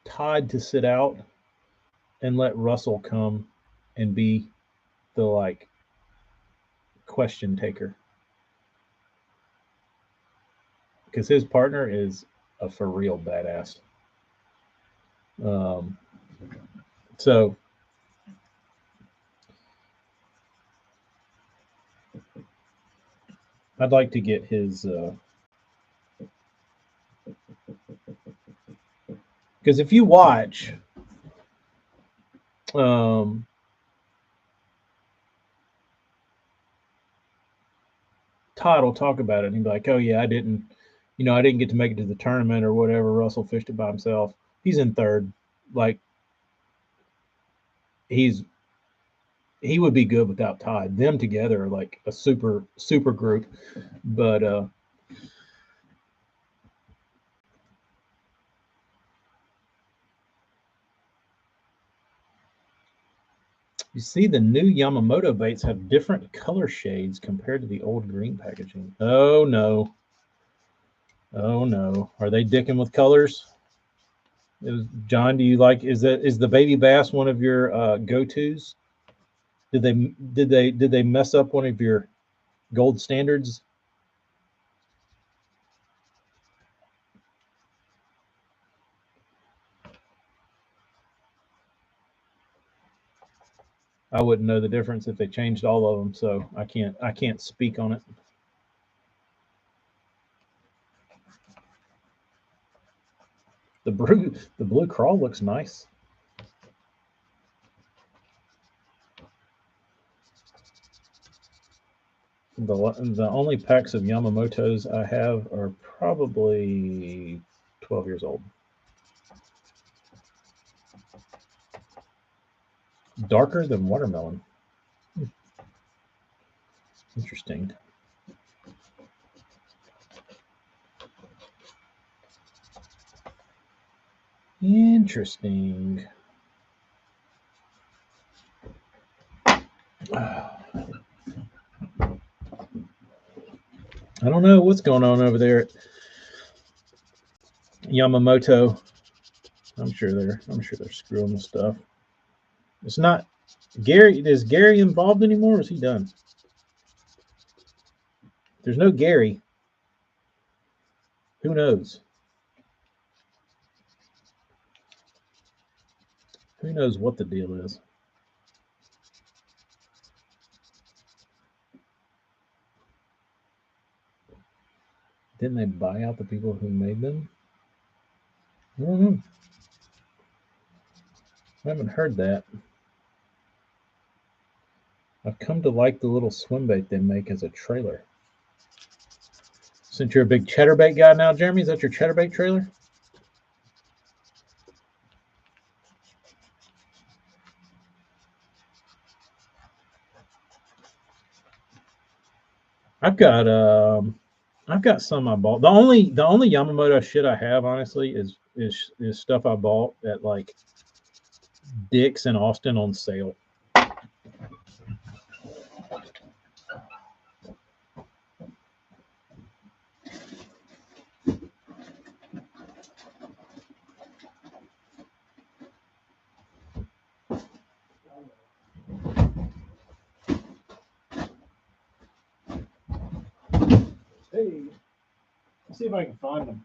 Todd to sit out and let Russell come and be the like question taker, because his partner is a for real badass. So I'd like to get his because if you watch Todd will talk about it and he'd be like, oh yeah, I didn't get to make it to the tournament or whatever. Russell fished it by himself. He's in third. Like he would be good without Todd. Them together are like a super group. But you see, the new Yamamoto baits have different color shades compared to the old green packaging. Oh no. Are they dicking with colors? John, do you like? Is the baby bass one of your go-tos? Did they mess up one of your gold standards? I wouldn't know the difference if they changed all of them, so I can't speak on it. The blue crawl looks nice. The only packs of Yamamotos I have are probably 12 years old. Darker than watermelon. Interesting. Interesting. I don't know what's going on over there at Yamamoto. I'm sure they're screwing the stuff. It's not Gary. Is Gary involved anymore? Or is he done? There's no Gary. Who knows? Who knows what the deal is? Didn't they buy out the people who made them? I don't know. I haven't heard that. I've come to like the little swim bait they make as a trailer. Since you're a big chatterbait guy now, Jeremy, is that your chatterbait trailer? I've got some I bought. The only Yamamoto shit I have, honestly, is stuff I bought at like Dick's in Austin on sale. Hey, let's see if I can find them.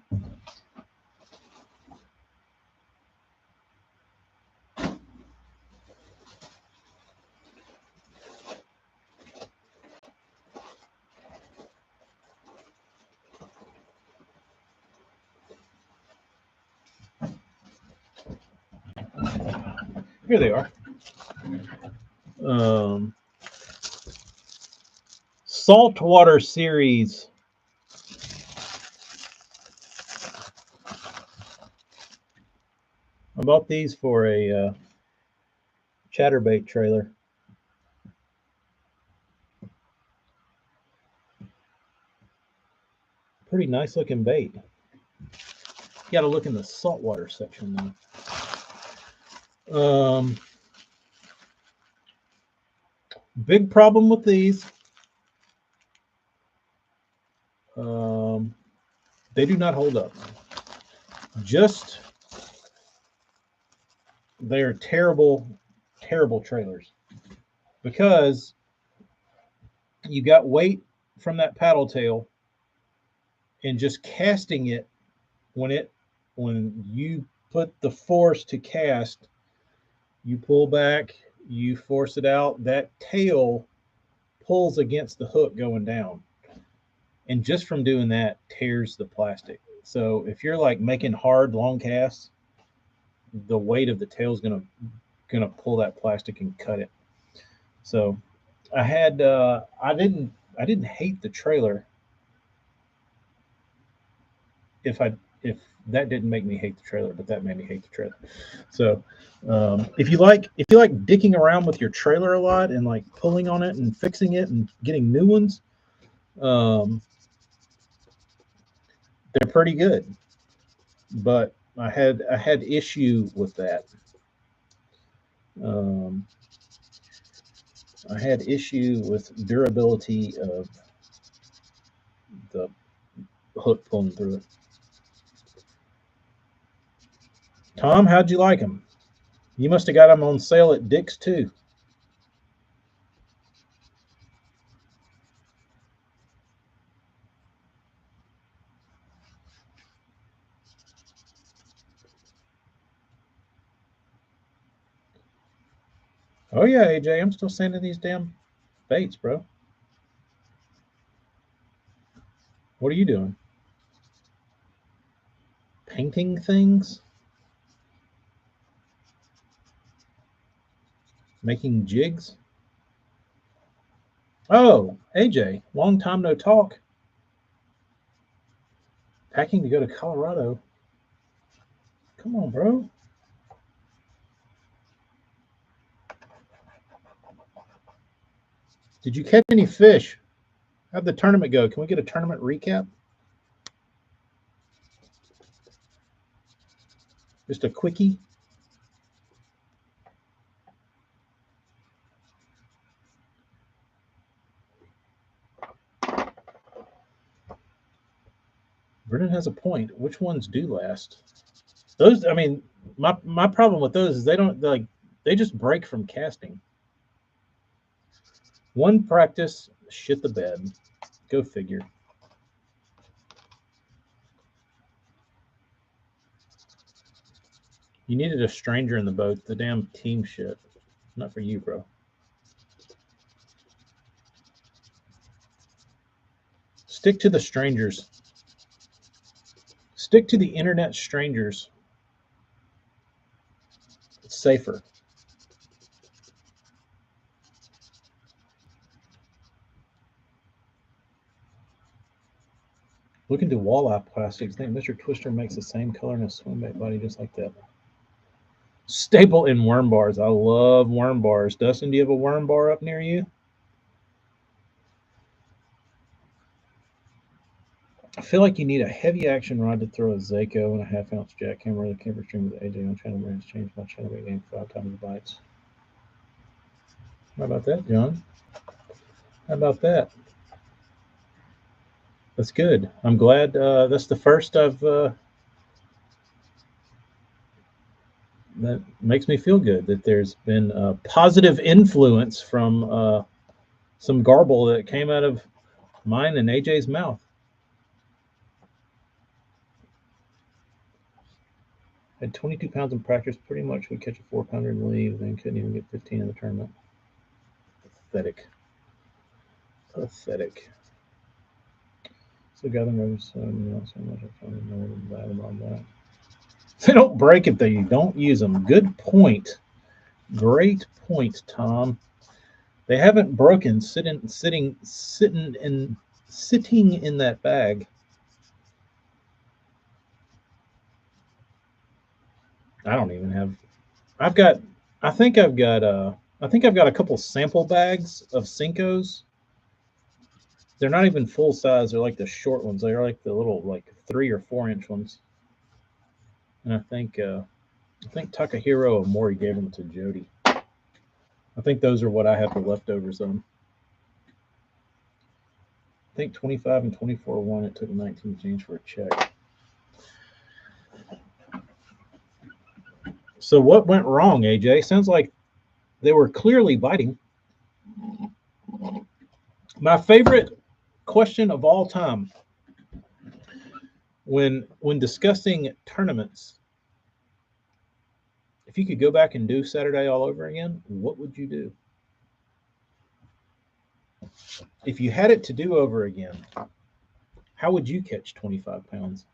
Here they are. Saltwater series. I bought these for a chatterbait trailer. Pretty nice looking bait. You got to look in the saltwater section though. Big problem with these. They do not hold up. They're terrible, terrible trailers because you got weight from that paddle tail, and just casting it when you put the force to cast, you pull back, you force it out, that tail pulls against the hook going down. And just from doing that tears the plastic. So if you're like making hard long casts, the weight of the tail is gonna pull that plastic and cut it. So I didn't hate the trailer. If that didn't make me hate the trailer, but that made me hate the trailer. So if you like dicking around with your trailer a lot and like pulling on it and fixing it and getting new ones, they're pretty good. But I had issue with that. I had issue with durability of the hook pulling through it. Tom, how'd you like them? You must have got them on sale at Dick's too. Oh yeah, AJ, I'm still sending these damn baits, bro. What are you doing? Painting things? Making jigs? Oh, AJ, long time no talk. Packing to go to Colorado. Come on, bro. Did you catch any fish? How'd the tournament go? Can we get a tournament recap? Just a quickie. Brennan has a point. Which ones do last? Those, I mean, my problem with those is they just break from casting. One practice, shit the bed. Go figure. You needed a stranger in the boat. The damn team shit. Not for you, bro. Stick to the strangers. Stick to the internet strangers. It's safer. Look into walleye plastics. I think Mr. Twister makes the same color in a swim bait body just like that. Staple in worm bars. I love worm bars. Dustin, do you have a worm bar up near you? I feel like you need a heavy action rod to throw a Zako and a half-ounce jackhammer. The camper string with AJ on channel brands changed my channel bait game 5 times the bites. How about that, John? How about that? That's good. I'm glad that's the first I've that makes me feel good that there's been a positive influence from some garble that came out of mine and AJ's mouth. Had 22 pounds in practice, pretty much would catch a 4-pounder and leave, then couldn't even get 15 in the tournament. Pathetic. Pathetic. So Gathering Rose, not so much. I found more than that on that. If they don't break it, though, you don't use them. Good point. Great point, Tom. They haven't broken sitting in that bag. I don't even have. I've got. I think I've got. I think I've got a couple sample bags of Cincos. They're not even full size. They're like the short ones. They're like the little like 3 or 4 inch ones. And I think Takahiro Omori gave them to Jody. I think those are what I have the leftovers on. I think 25 and 24 won. It took 19 change for a check. So what went wrong, AJ? Sounds like they were clearly biting. My favorite question of all time when discussing tournaments, if you could go back and do Saturday all over again, what would you do? If you had it to do over again, how would you catch 25 pounds?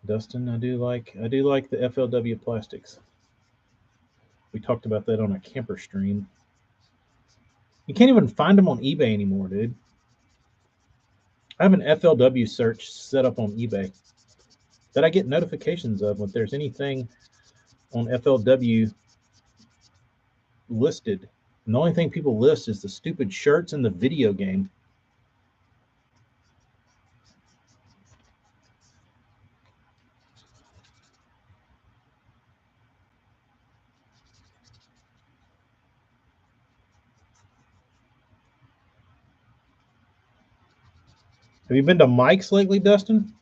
Dustin, I do like the FLW plastics. We talked about that on a camper stream. You can't even find them on eBay anymore, dude. I have an FLW search set up on eBay that I get notifications of when there's anything on FLW listed. And the only thing people list is the stupid shirts and the video game. Have you been to Mike's lately, Dustin?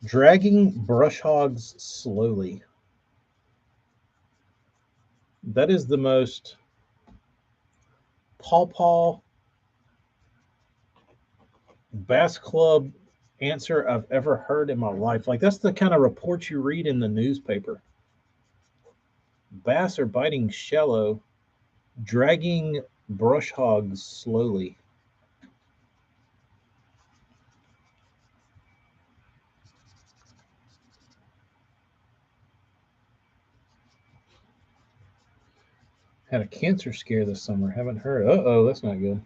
Dragging brush hogs slowly. That is the most paw Bass Club answer I've ever heard in my life. Like, that's the kind of report you read in the newspaper. Bass are biting shallow, dragging brush hogs slowly. Had a cancer scare this summer. Haven't heard. Uh-oh, that's not good.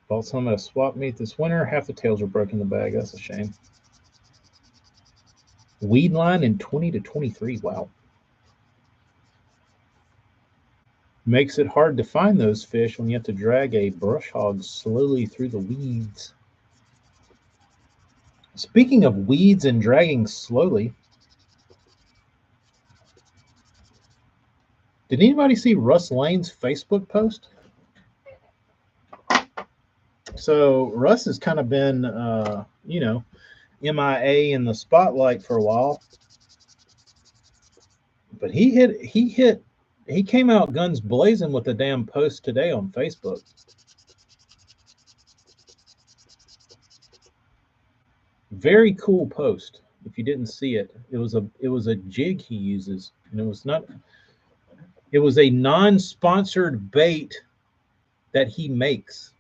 Bought some at a swap meet this winter. Half the tails are broken in the bag. That's a shame. Weed line in 20 to 23. Wow. Makes it hard to find those fish when you have to drag a brush hog slowly through the weeds. Speaking of weeds and dragging slowly, did anybody see Russ Lane's Facebook post? So Russ has kind of been, MIA in the spotlight for a while, but he came out guns blazing with a damn post today on Facebook. Very cool post. If you didn't see it, it was a jig he uses, and it was a non-sponsored bait that he makes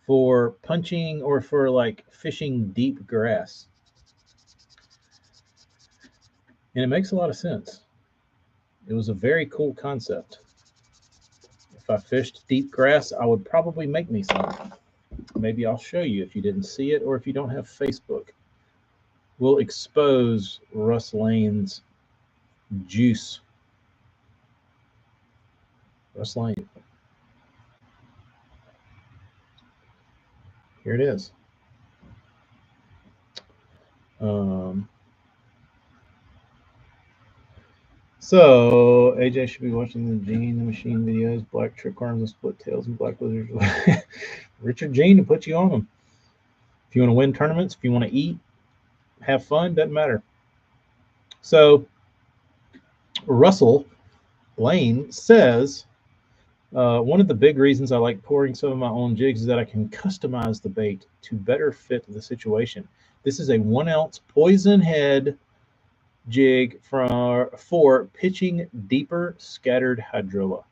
for punching or for like fishing deep grass. And it makes a lot of sense. It was a very cool concept. If I fished deep grass, I would probably make me some. Maybe I'll show you if you didn't see it, or if you don't have Facebook. We'll expose Russ Lane's juice. Russ Lane. Here it is. So AJ should be watching the Gene the Machine videos, black trick arms and split tails and black lizards. Richard Gene to put you on them. If you want to win tournaments, if you want to eat, have fun, doesn't matter. So Russell Lane says, one of the big reasons I like pouring some of my own jigs is that I can customize the bait to better fit the situation. This is a 1 ounce poison head jig for pitching deeper scattered hydrilla.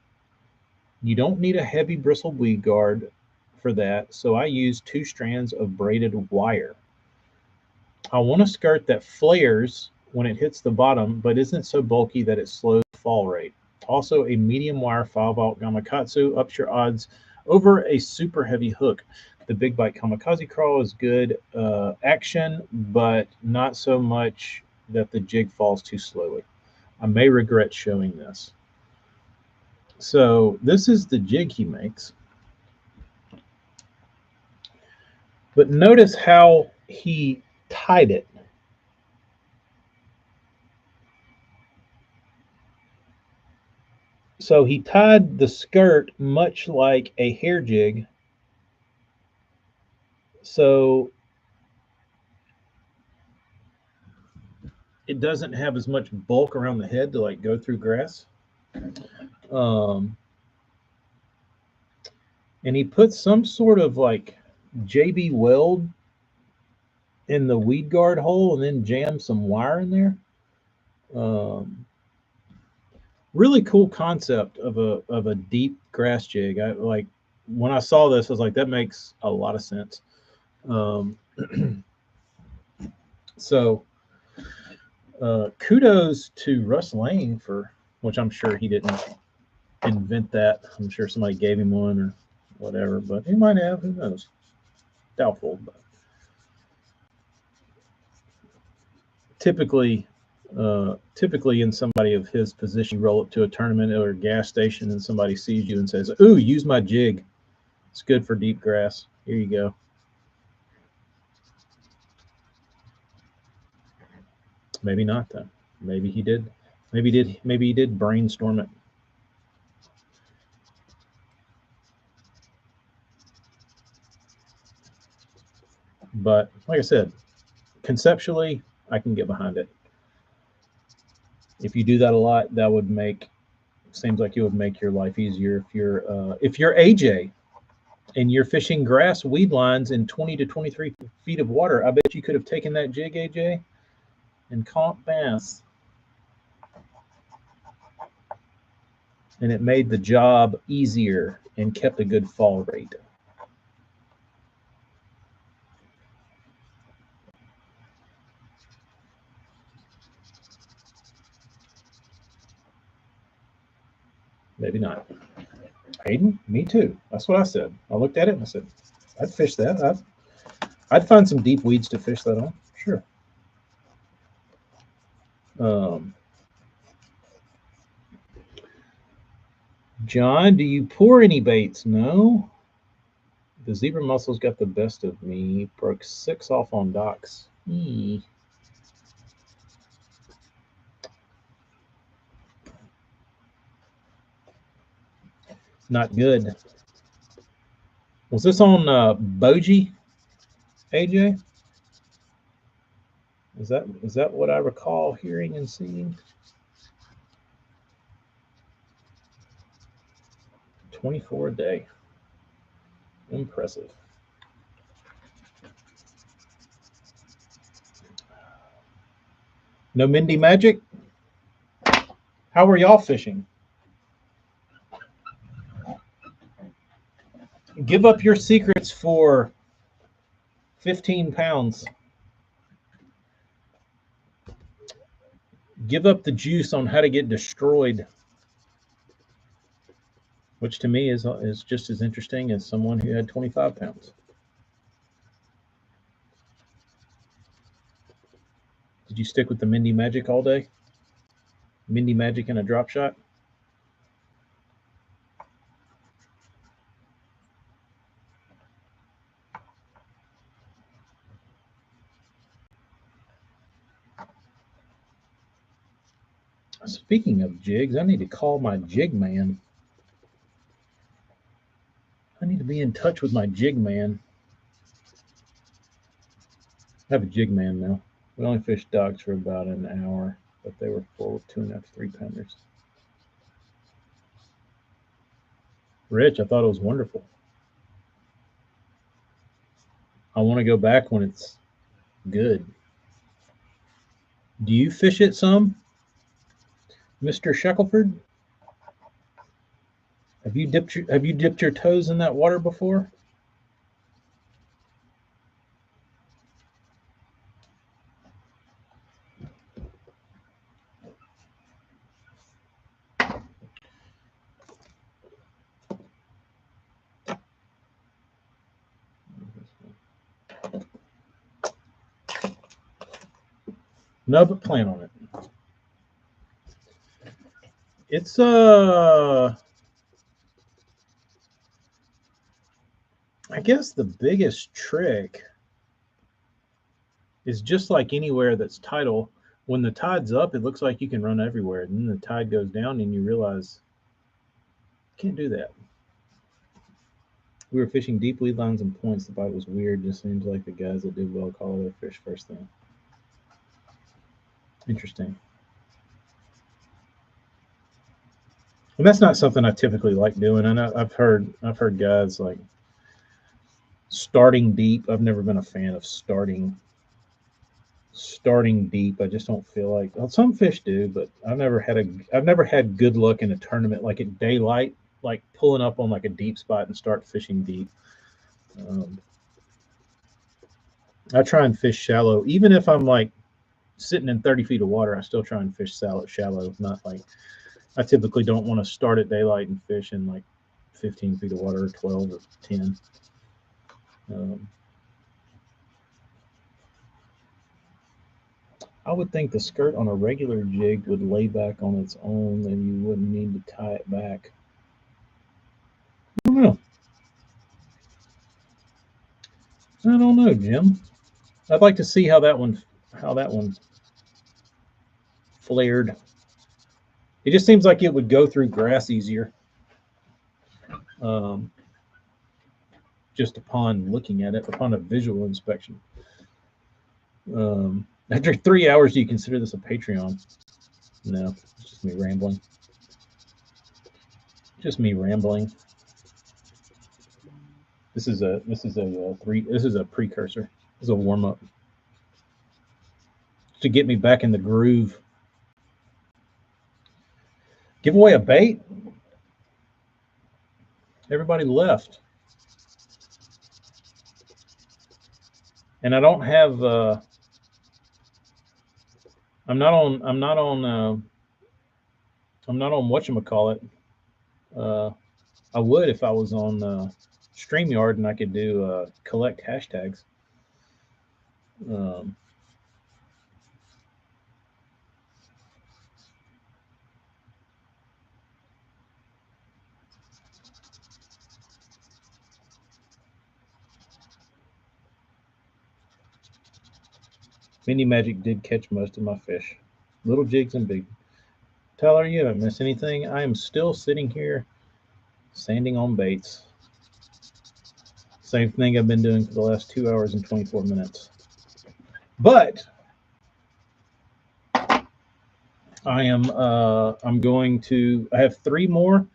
You don't need a heavy bristled weed guard for that, so I use 2 strands of braided wire. I want a skirt that flares when it hits the bottom, but isn't so bulky that it slows the fall rate. Also, a medium wire 5-aught Gamakatsu ups your odds over a super heavy hook. The Big Bite Kamikaze Crawl is good action, but not so much that the jig falls too slowly. I may regret showing this. So this is the jig he makes. But notice how he tied it. So he tied the skirt much like a hair jig. So it doesn't have as much bulk around the head to like go through grass. And he put some sort of like JB Weld in the weed guard hole and then jammed some wire in there. Really cool concept of a deep grass jig. I like when I saw this, I was like, that makes a lot of sense. So kudos to Russ Lane for, which I'm sure he didn't invent that. I'm sure somebody gave him one or whatever, but he might have. Who knows? Doubtful. But typically in somebody of his position, you roll up to a tournament or a gas station and somebody sees you and says, "Ooh, use my jig. It's good for deep grass. Here you go." Maybe not though. Maybe he did. Maybe he did brainstorm it. But like I said, conceptually, I can get behind it. If you do that a lot, that would make, seems like it would make your life easier. If you're AJ and you're fishing grass weed lines in 20 to 23 feet of water, I bet you could have taken that jig, AJ, and caught bass. And it made the job easier and kept a good fall rate. Maybe not. Hayden, me too. That's what I said. I looked at it and I said, I'd fish that. I'd find some deep weeds to fish that on. Sure. John, do you pour any baits? No. The zebra mussels got the best of me. Broke 6 off on docks. Not good. Was this on Boji, AJ? Is that what I recall hearing and seeing? 24 a day. Impressive. No Mindy Magic? How were y'all fishing? Give up your secrets for 15 pounds. Give up the juice on how to get destroyed, which to me is just as interesting as someone who had 25 pounds. Did you stick with the Mindy Magic all day? Mindy Magic and a drop shot? Speaking of jigs, I need to call my jig man. I need to be in touch with my jig man. I have a jig man now. We only fished dogs for about an hour, but they were full of 2.5, 3-pounders. Rich, I thought it was wonderful. I want to go back when it's good. Do you fish it some, Mr. Shackelford? Have you dipped your toes in that water before? No, but plan on it. It's I guess the biggest trick is just like anywhere that's tidal. When the tide's up, it looks like you can run everywhere. And then the tide goes down and you realize you can't do that. We were fishing deep lead lines and points. The bite was weird. Just seems like the guys that did well call their fish first thing. Interesting. And that's not something I typically like doing. I know I've heard guys like starting deep. I've never been a fan of starting deep. I just don't feel like, well, some fish do, but I've never had good luck in a tournament like at daylight, like pulling up on like a deep spot and start fishing deep. I try and fish shallow, even if I'm like sitting in 30 feet of water. I still try and fish shallow. Not like, I typically don't want to start at daylight and fish in like 15 feet of water or 12 or 10. I would think the skirt on a regular jig would lay back on its own and you wouldn't need to tie it back. I don't know. I don't know, Jim. I'd like to see how that one flared. It just seems like it would go through grass easier. Just upon looking at it, upon a visual inspection. After 3 hours, do you consider this a Patreon? No, it's just me rambling. Just me rambling. This is a precursor. This is a warm up to get me back in the groove. Give away a bait. Everybody left, and I don't have. I'm not on whatchamacallit. I would if I was on StreamYard and I could do collect hashtags. Mini Magic did catch most of my fish. Little jigs and big. Tyler, you haven't missed anything. I am still sitting here sanding on baits. Same thing I've been doing for the last 2 hours and 24 minutes. But I'm going to, I have 3 more,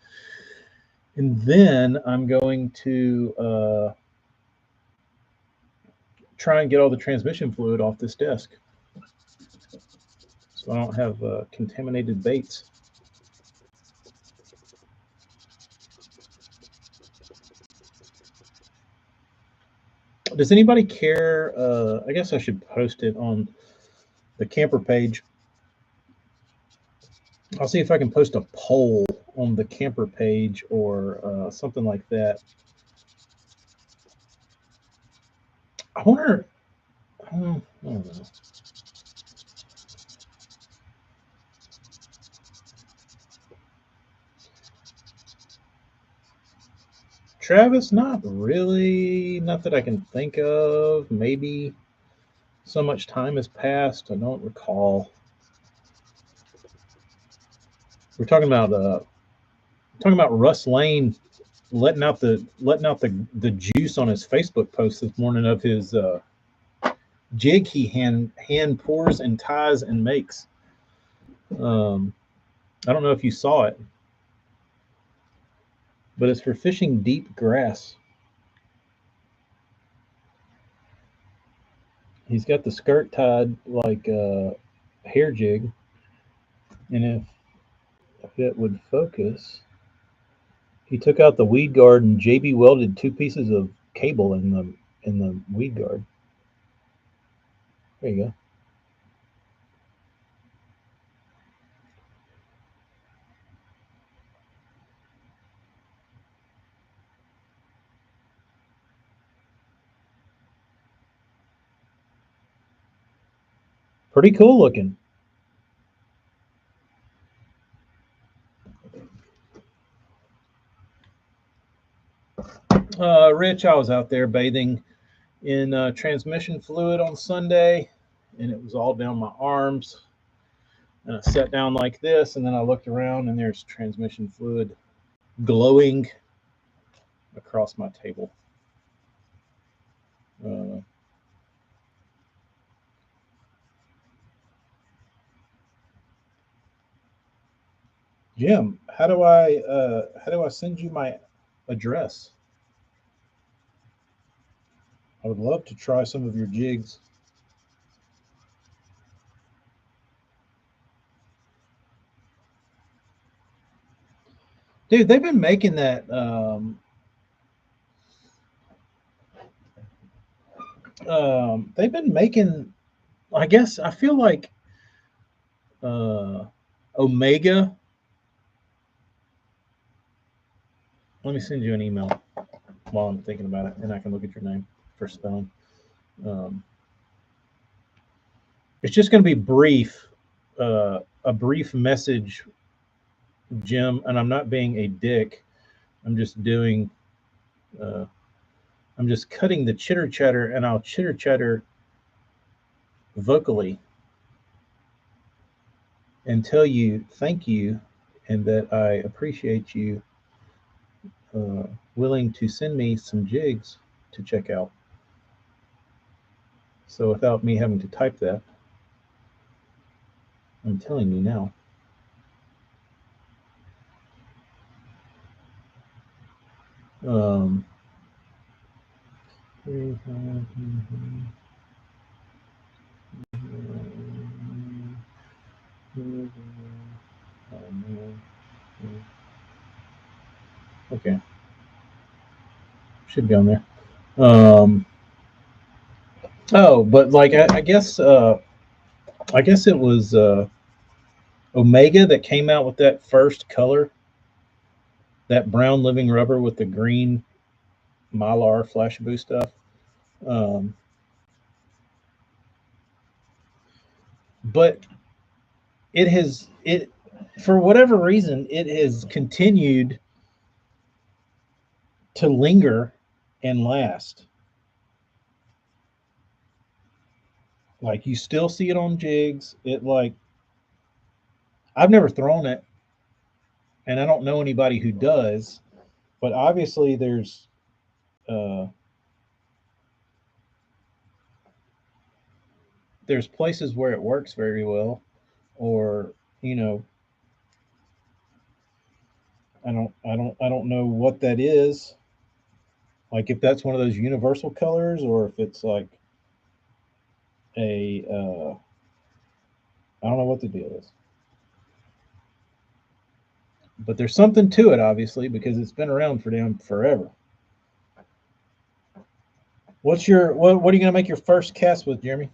and then I'm going to try and get all the transmission fluid off this desk so I don't have contaminated baits. Does anybody care? I guess I should post it on the camper page. I'll see if I can post a poll on the camper page or something like that. I wonder, I don't know. Travis, not really. Not that I can think of. Maybe so much time has passed. I don't recall. We're talking about Russ Lane letting out the juice on his Facebook post this morning of his jig he hand pours and ties and makes. I don't know if you saw it, but it's for fishing deep grass. He's got the skirt tied like hair jig, and if it would focus, he took out the weed guard and JB welded 2 pieces of cable in the weed guard. There you go. Pretty cool looking. Rich, I was out there bathing in transmission fluid on Sunday, and it was all down my arms. And I sat down like this, and then I looked around, and there's transmission fluid glowing across my table. Jim, how do I send you my address? I would love to try some of your jigs. Dude, they've been making that. They've been making. I guess I feel like Omega. Let me send you an email while I'm thinking about it, and I can look at your name for spelling. It's just going to be brief, a brief message, Jim, and I'm not being a dick. I'm just doing. I'm just cutting the chitter chatter, and I'll chitter chatter vocally and tell you thank you and that I appreciate you willing to send me some jigs to check out. So without me having to type that, I'm telling you now. Okay. Should be on there. Oh, but like I guess it was Omega that came out with that first color, that brown living rubber with the green Mylar Flashabou stuff. But it for whatever reason it has continued to linger and last. Like you still see it on jigs. It like I've never thrown it, and I don't know anybody who does. But obviously, there's places where it works very well, or you know, I don't know what that is. Like if that's one of those universal colors, or if it's like a I don't know what the deal is. But there's something to it, obviously, because it's been around for damn forever. What are you gonna make your first cast with, Jeremy?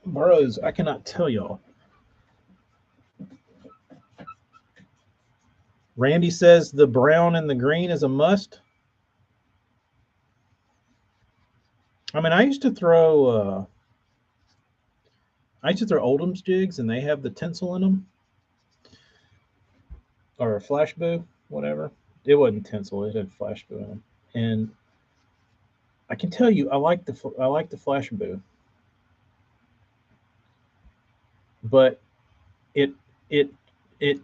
Bros, I cannot tell y'all. Randy says the brown and the green is a must. I mean, I used to throw Oldham's jigs, and they have the tinsel in them, or a Flashabou, whatever. It wasn't tinsel; it had Flashabou in them, and I can tell you, I like the Flashabou, but it it it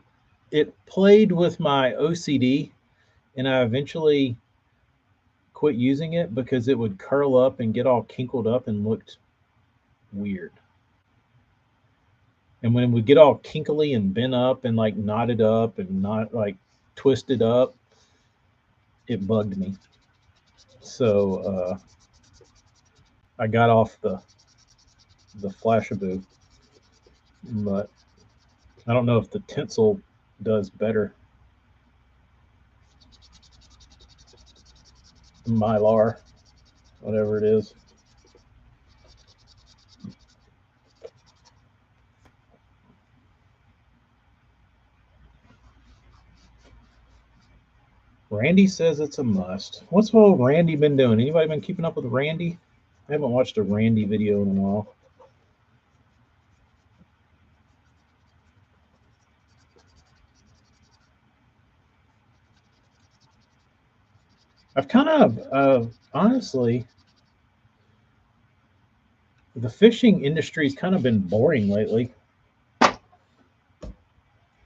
it played with my OCD, and I eventually quit using it because it would curl up and get all kinkled up and looked weird. And when it would get all kinkly and bent up and like knotted up and not like twisted up, it bugged me. So I got off the Flashaboo, but I don't know if the Tinsel does better. Mylar, whatever it is. Randy says it's a must. What's old Randy been doing? Anybody been keeping up with Randy? I haven't watched a Randy video in a while. I've kind of, honestly, the fishing industry's kind of been boring lately.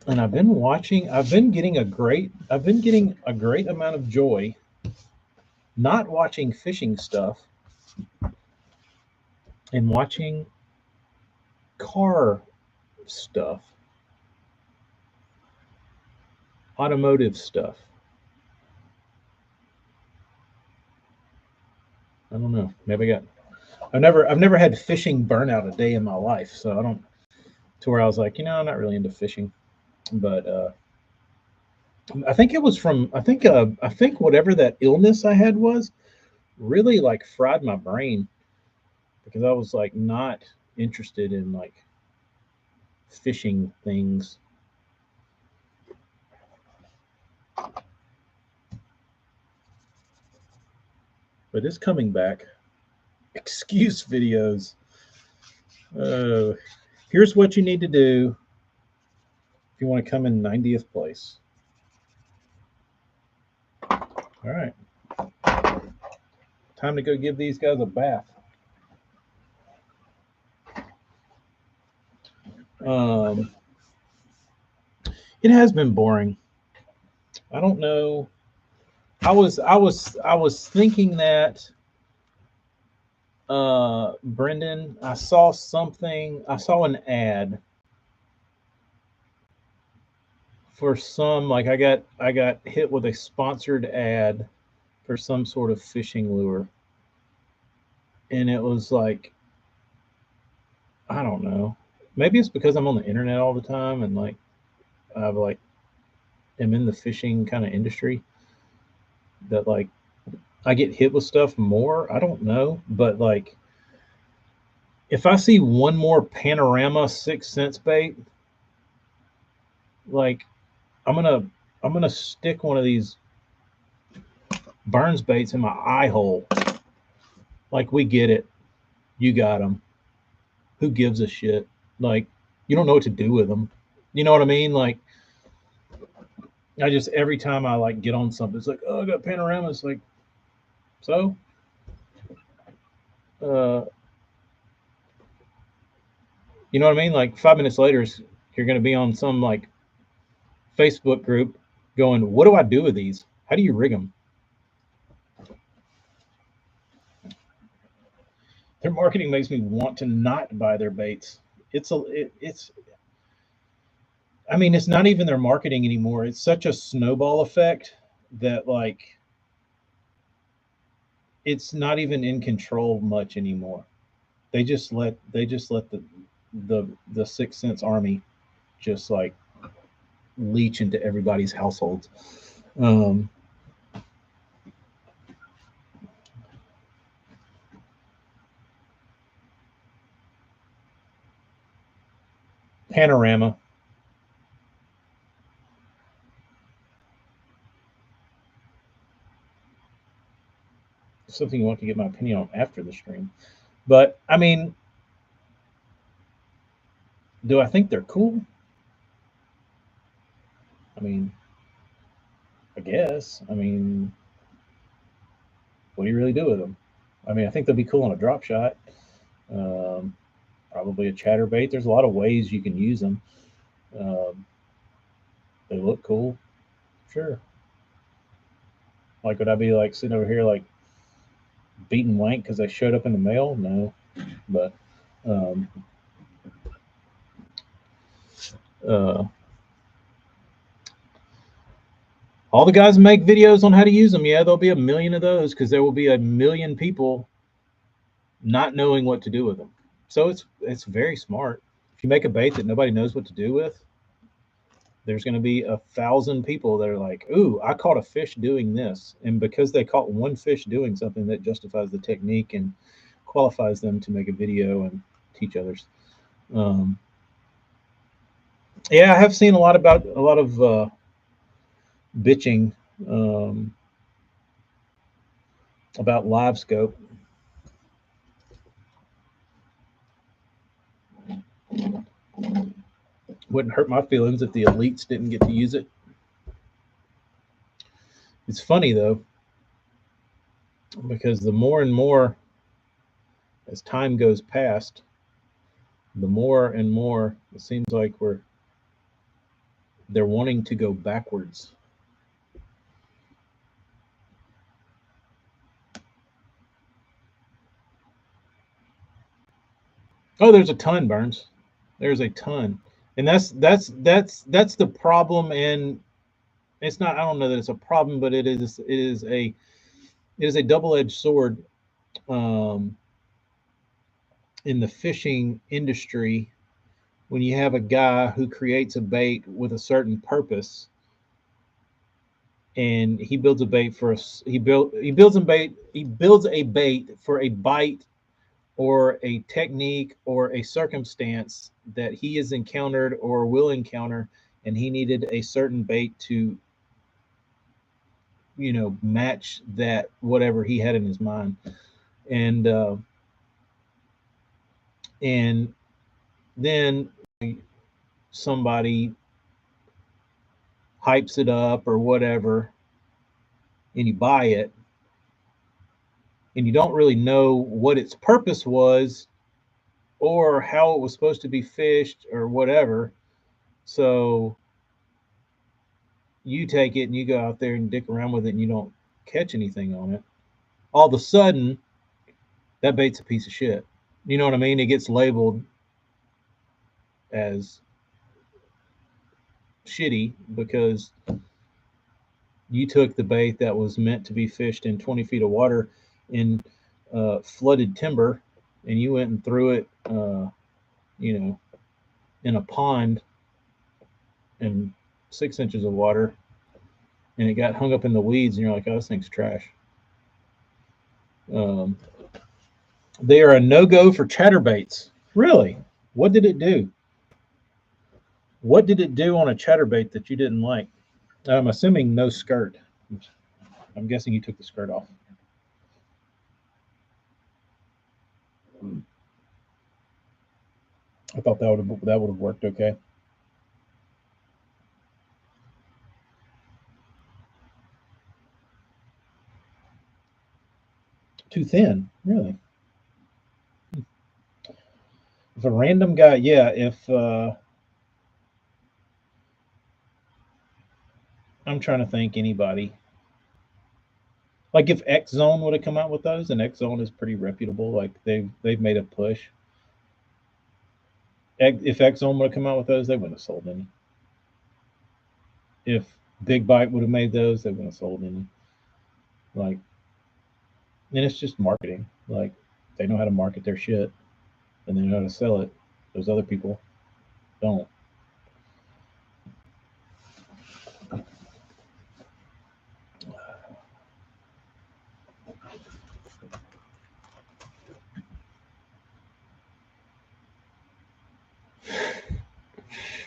And I've been watching, I've been getting a great amount of joy not watching fishing stuff and watching car stuff, automotive stuff. I don't know. I've never had fishing burnout a day in my life, so I don't to where I was like, I'm not really into fishing. But I think it was from I think whatever that illness I had was really like fried my brain because I was like not interested in like fishing things. But it's coming back. Excuse videos. Uh, Here's what you need to do if you want to come in 90th place. All right. Time to go give these guys a bath. It has been boring. I don't know. I was thinking that Brendan, I saw an ad for some like I got hit with a sponsored ad for some sort of fishing lure. And it was like I don't know. Maybe it's because I'm on the internet all the time and like I've like am in the fishing kind of industry that like I get hit with stuff more. I don't know, but like if I see one more panorama 6 cents bait, like I'm gonna I'm gonna stick one of these Burns baits in my eye hole. Like we get it, you got them. Who gives a shit? Like you don't know what to do with them. You know what I mean? Like I just every time I like get on something, it's like oh I got panorama. It's like so. Uh, you know what I mean? Like 5 minutes later, you're gonna be on some like Facebook group going, what do I do with these? How do you rig them? Their marketing makes me want to not buy their baits. It's I mean it's not even their marketing anymore. It's such a snowball effect that like it's not even in control much anymore. They just let the 6 cents army just like leech into everybody's households. Um, Panorama. Something you want to get my opinion on after the stream. But I mean, do I think they're cool? I mean, I guess. I mean, what do you really do with them? I mean, I think they'll be cool on a drop shot. Um, Probably a chatterbait. There's a lot of ways you can use them. Um, they look cool, sure. Like, would I be like sitting over here like beating wank because they showed up in the mail? No, but um, Uh, all the guys make videos on how to use them. Yeah, there'll be a million of those because there will be a million people not knowing what to do with them. So it's very smart. If you make a bait that nobody knows what to do with, there's going to be 1,000 people that are like, "Ooh, I caught a fish doing this," and because they caught one fish doing something, that justifies the technique and qualifies them to make a video and teach others. Um, yeah, I have seen a lot of bitching um, about live scope. Wouldn't hurt my feelings if the elites didn't get to use it. It's funny though, because the more and more as time goes past, the more and more it seems like they're wanting to go backwards. Oh, there's a ton, Burns. There's a ton, and that's the problem. And it's not. I don't know that it's a problem, but it is a double edged sword um, in the fishing industry. When you have a guy who creates a bait with a certain purpose, and he builds a bait for us, he builds a bait for a bite or a technique or a circumstance that he has encountered or will encounter, and he needed a certain bait to match that whatever he had in his mind. And uh, and then somebody hypes it up or whatever, and you buy it, and you don't really know what its purpose was or how it was supposed to be fished or whatever. So you take it and you go out there and dick around with it and you don't catch anything on it. All of a sudden, that bait's a piece of shit. You know what I mean? It gets labeled as shitty because you took the bait that was meant to be fished in 20 feet of water in flooded timber, and you went and threw it, you know, in a pond in 6 inches of water, and it got hung up in the weeds, and you're like, "Oh, this thing's trash." Um, they are a no-go for chatterbaits. Really? What did it do? What did it do on a chatterbait that you didn't like? I'm assuming no skirt. I'm guessing you took the skirt off. I thought that would have worked okay. Too thin, really. If a random guy, yeah. If I'm trying to think anybody, like if X Zone would have come out with those, and X Zone is pretty reputable. Like they've made a push. If X Zone would have come out with those, they wouldn't have sold any. If Big Bite would have made those, they wouldn't have sold any. Like, and it's just marketing. Like they know how to market their shit, and they know how to sell it. Those other people don't.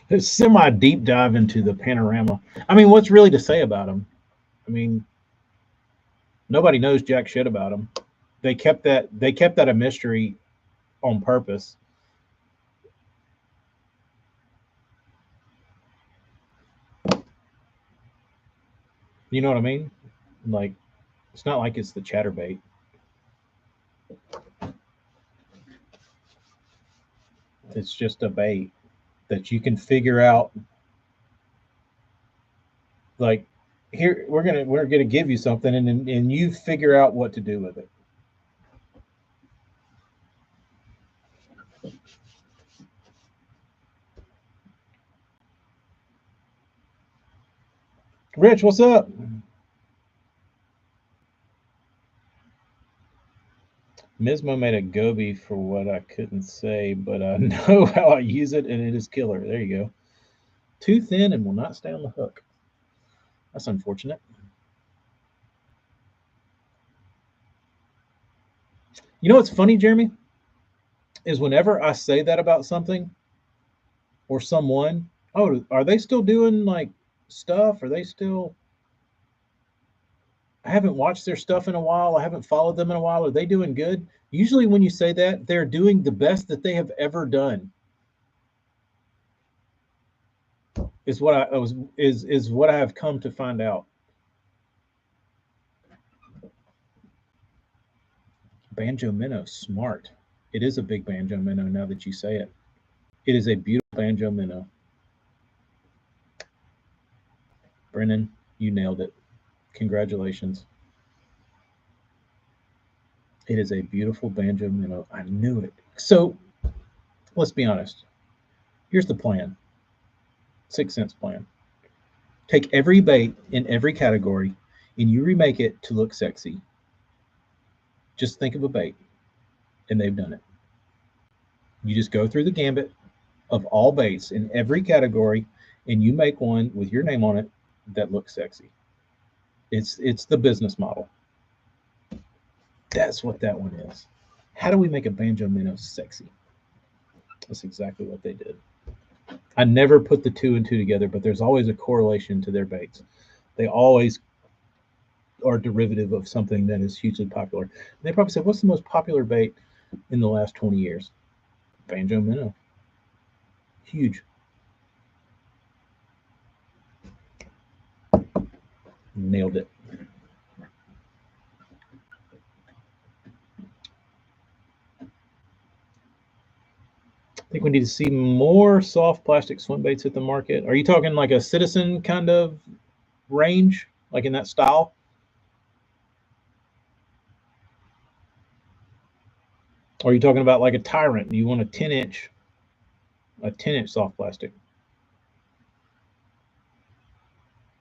It's semi deep dive into the panorama. I mean, what's really to say about them? I mean, nobody knows jack shit about them. They kept that a mystery on purpose. You know what I mean? Like, it's not like it's the chatterbait. It's just a bait that you can figure out. Like, here we're gonna give you something, and you figure out what to do with it. Rich, what's up? Mismo made a goby for what I couldn't say, but I know how I use it, and it is killer. There you go. Too thin and will not stay on the hook. That's unfortunate. You know what's funny, Jeremy? Is whenever I say that about something or someone, oh, are they still doing like stuff? Are they still? I haven't watched their stuff in a while. I haven't followed them in a while. Are they doing good? Usually, when you say that, they're doing the best that they have ever done. Is what I was is what I have come to find out. Banjo minnow, smart. It is a big banjo minnow now that you say it. It is a beautiful banjo minnow. Brennan, you nailed it. Congratulations. It is a beautiful banjo minnow. I knew it. So let's be honest. Here's the plan. 6 cents plan. Take every bait in every category and you remake it to look sexy. Just think of a bait, and they've done it. You just go through the gambit of all baits in every category and you make one with your name on it that looks sexy. It's the business model. That's what that one is. How do we make a banjo minnow sexy? That's exactly what they did. I never put the two and two together, but there's always a correlation to their baits. They always are derivative of something that is hugely popular. And they probably said, what's the most popular bait in the last 20 years? Banjo minnow. Huge. Nailed it. I think we need to see more soft plastic swim baits hit the market. Are you talking like a Citizen kind of range, like in that style? Or are you talking about like a Tyrant? Do you want a 10-inch soft plastic?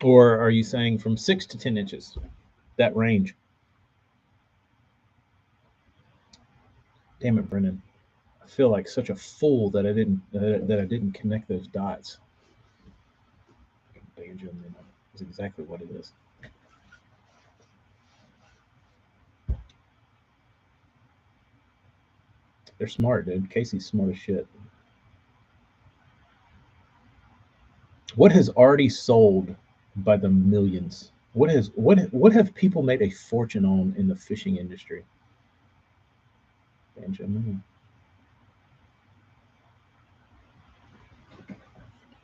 Or are you saying from 6 to 10 inches, that range? Damn it, Brennan. I feel like such a fool that I didn't connect those dots. Banjo minnow is exactly what it is. They're smart, dude. Casey's smart as shit. What has already sold by the millions? What have people made a fortune on in the fishing industry? Banjo minnow.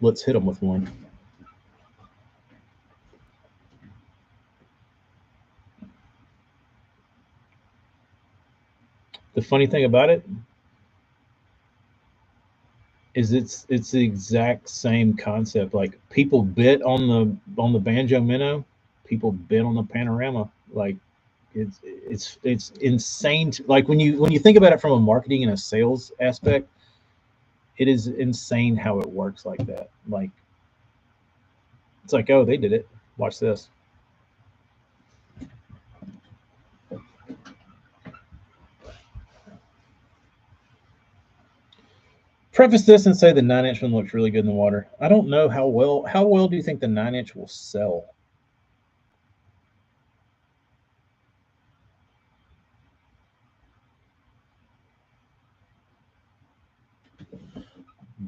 Let's hit them with one. The funny thing about it is it's the exact same concept. Like people bit on the banjo minnow, people bit on the panorama. Like it's insane. Like when you think about it from a marketing and a sales aspect, it is insane how it works like that. Like it's like, oh, they did it. Watch this. Preface this and say the 9-inch one looks really good in the water. I don't know how well do you think the 9-inch will sell?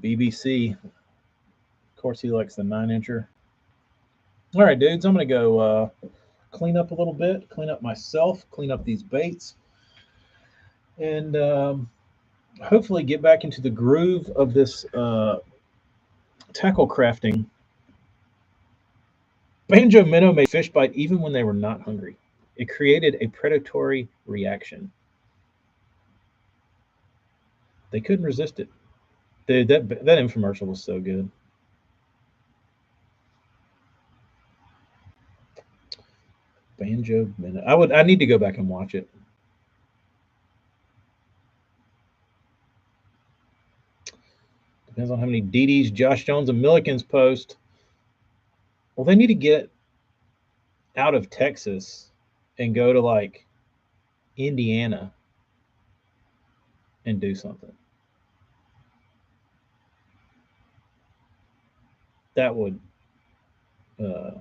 BBC. Of course he likes the 9-incher. All right, dudes, I'm gonna go clean up a little bit, clean up myself, clean up these baits, and hopefully get back into the groove of this tackle crafting. Banjo minnow made fish bite even when they were not hungry. It created a predatory reaction. They couldn't resist it. Dude, that infomercial was so good. Banjo minnow. I need to go back and watch it. Depends on how many DDs Josh Jones and Millikins post. Well, they need to get out of Texas and go to like Indiana and do something. That would, uh,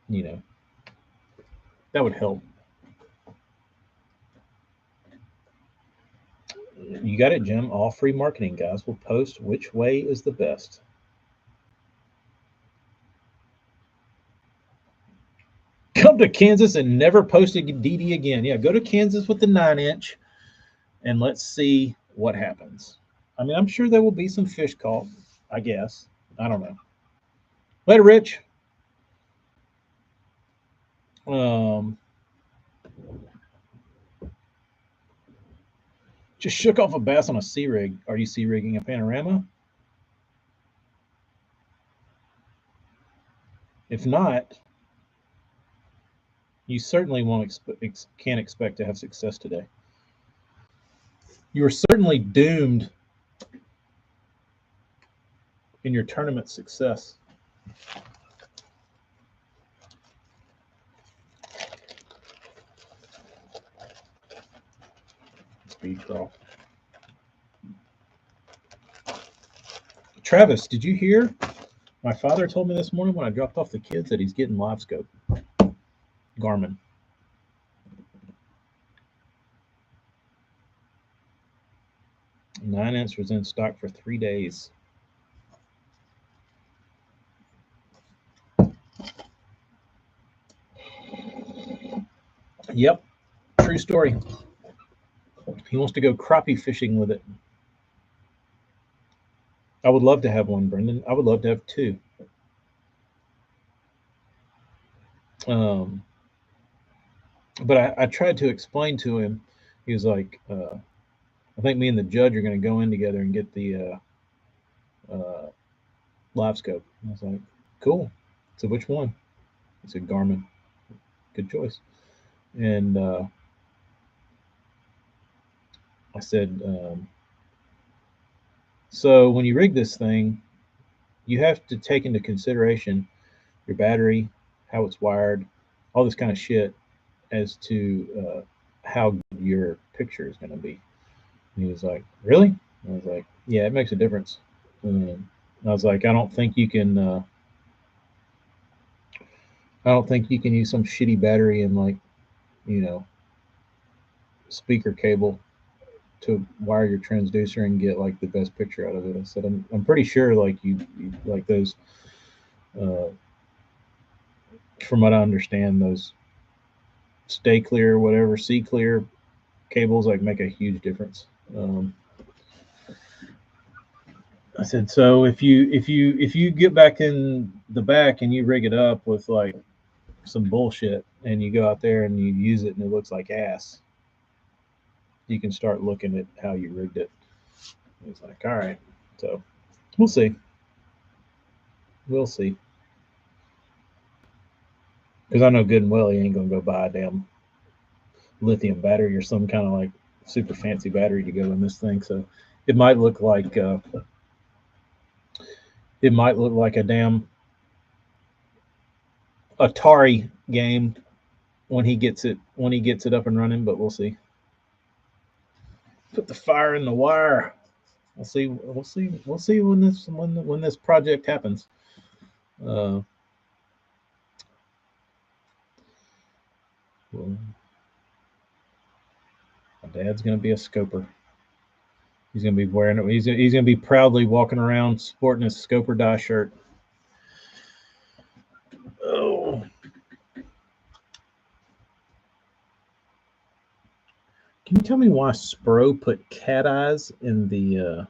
you know, that would help. You got it, Jim. All free marketing guys will post which way is the best. Come to Kansas and never post a DD again. Yeah, go to Kansas with the 9-inch and let's see what happens. I mean, I'm sure there will be some fish caught, I guess. I don't know. Later, Rich. Just shook off a bass on a sea rig. Are you sea rigging a panorama? If not, you certainly can't expect to have success today. You are certainly doomed in your tournament success. Speed crawl. Travis, did you hear? My father told me this morning when I dropped off the kids that he's getting LiveScope. Garmin. Nine-inch was in stock for 3 days. Yep, true story. He wants to go crappie fishing with it. I would love to have one, Brendan. I would love to have two. But I tried to explain to him. He was like, I think me and the judge are going to go in together and get the LiveScope. I was like, cool. So which one? He said Garmin. Good choice. And I said, so when you rig this thing, you have to take into consideration your battery, how it's wired, all this kind of shit as to how your picture is going to be. And he was like, really? I was like, yeah, it makes a difference. And I was like, I don't think you can use some shitty battery and like, you know, speaker cable to wire your transducer and get like the best picture out of it. I said, I'm pretty sure like you like those, from what I understand, those stay clear, whatever, see clear cables like make a huge difference. I said, so if you get back in the back and you rig it up with like some bullshit and you go out there and you use it and it looks like ass, you can start looking at how you rigged it. He's like, all right, so we'll see. We'll see. Because I know good and well he ain't gonna go buy a damn lithium battery or some kind of like super fancy battery to go in this thing. So it might look like a damn Atari game when he gets it up and running, but we'll see. Put the fire in the wire. We'll see when this project happens. Well, my dad's gonna be a scoper. He's gonna be wearing it. He's gonna be proudly walking around sporting his Scoper Die shirt. Oh. Can you tell me why Spro put cat eyes in the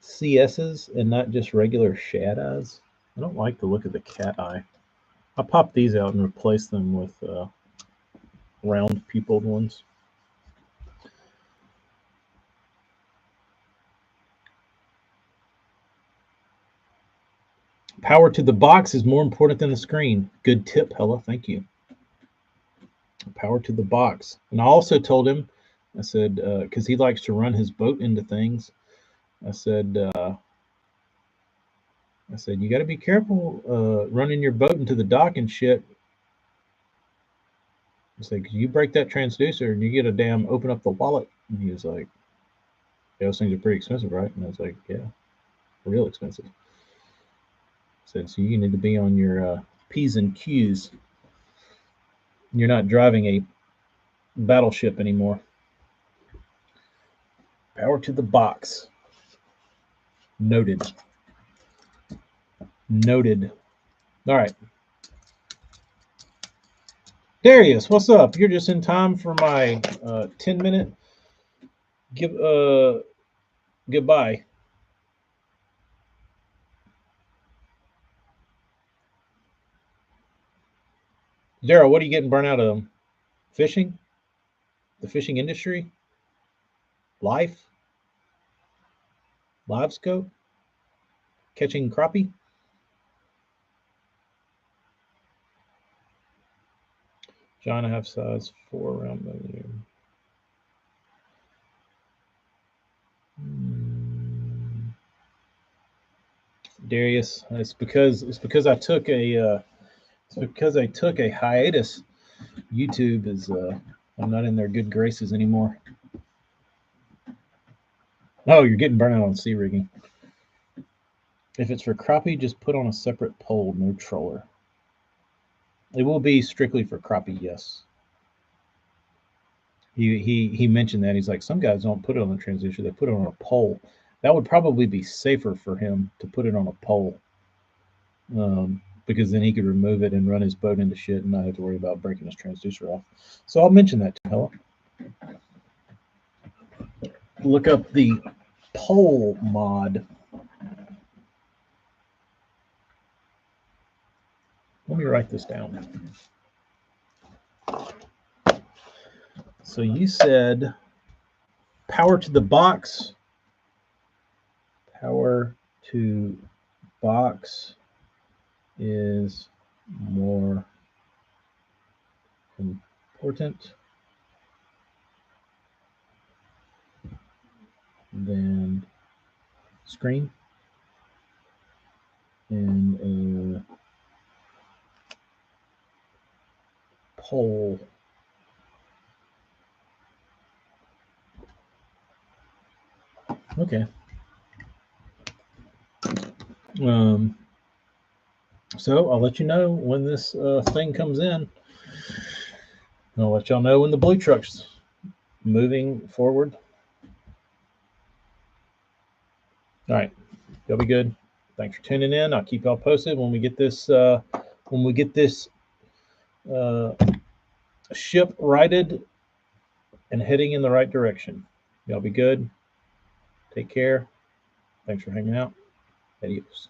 CSs and not just regular shad eyes? I don't like the look of the cat eye. I'll pop these out and replace them with round pupiled ones. Power to the box is more important than the screen. Good tip, Hella. Thank you. Power to the box. And I also told him, I said, because he likes to run his boat into things, I said, I said, you got to be careful running your boat into the dock and shit. I said, 'cause you break that transducer and you get a damn open up the wallet. And he was like, yeah, those things are pretty expensive, right? And I was like, yeah, real expensive. I said, so you need to be on your P's and Q's. You're not driving a battleship anymore. Power to the box. Noted. Noted. All right. Darius, what's up? You're just in time for my 10-minute goodbye. Daryl, what are you getting burnt out of? Fishing? The fishing industry? Life? Live scope? Catching crappie? John, I have size 4 around million. Darius, it's because I took a hiatus. YouTube is I'm not in their good graces anymore. Oh, you're getting burnt out on sea rigging. If it's for crappie, just put on a separate pole, no troller. It will be strictly for crappie, yes. He mentioned that. He's like, some guys don't put it on the transducer, they put it on a pole. That would probably be safer for him to put it on a pole. Because then he could remove it and run his boat into shit and not have to worry about breaking his transducer off. So I'll mention that to him. Look up the pole mod. Let me write this down. So you said power to the box. Power to box is more important than screen and a pole. Okay. So I'll let you know when this thing comes in. I'll let y'all know when the blue truck's moving forward. All right, y'all be good. Thanks for tuning in. I'll keep y'all posted when we get this ship righted and heading in the right direction. Y'all be good. Take care. Thanks for hanging out. Adios.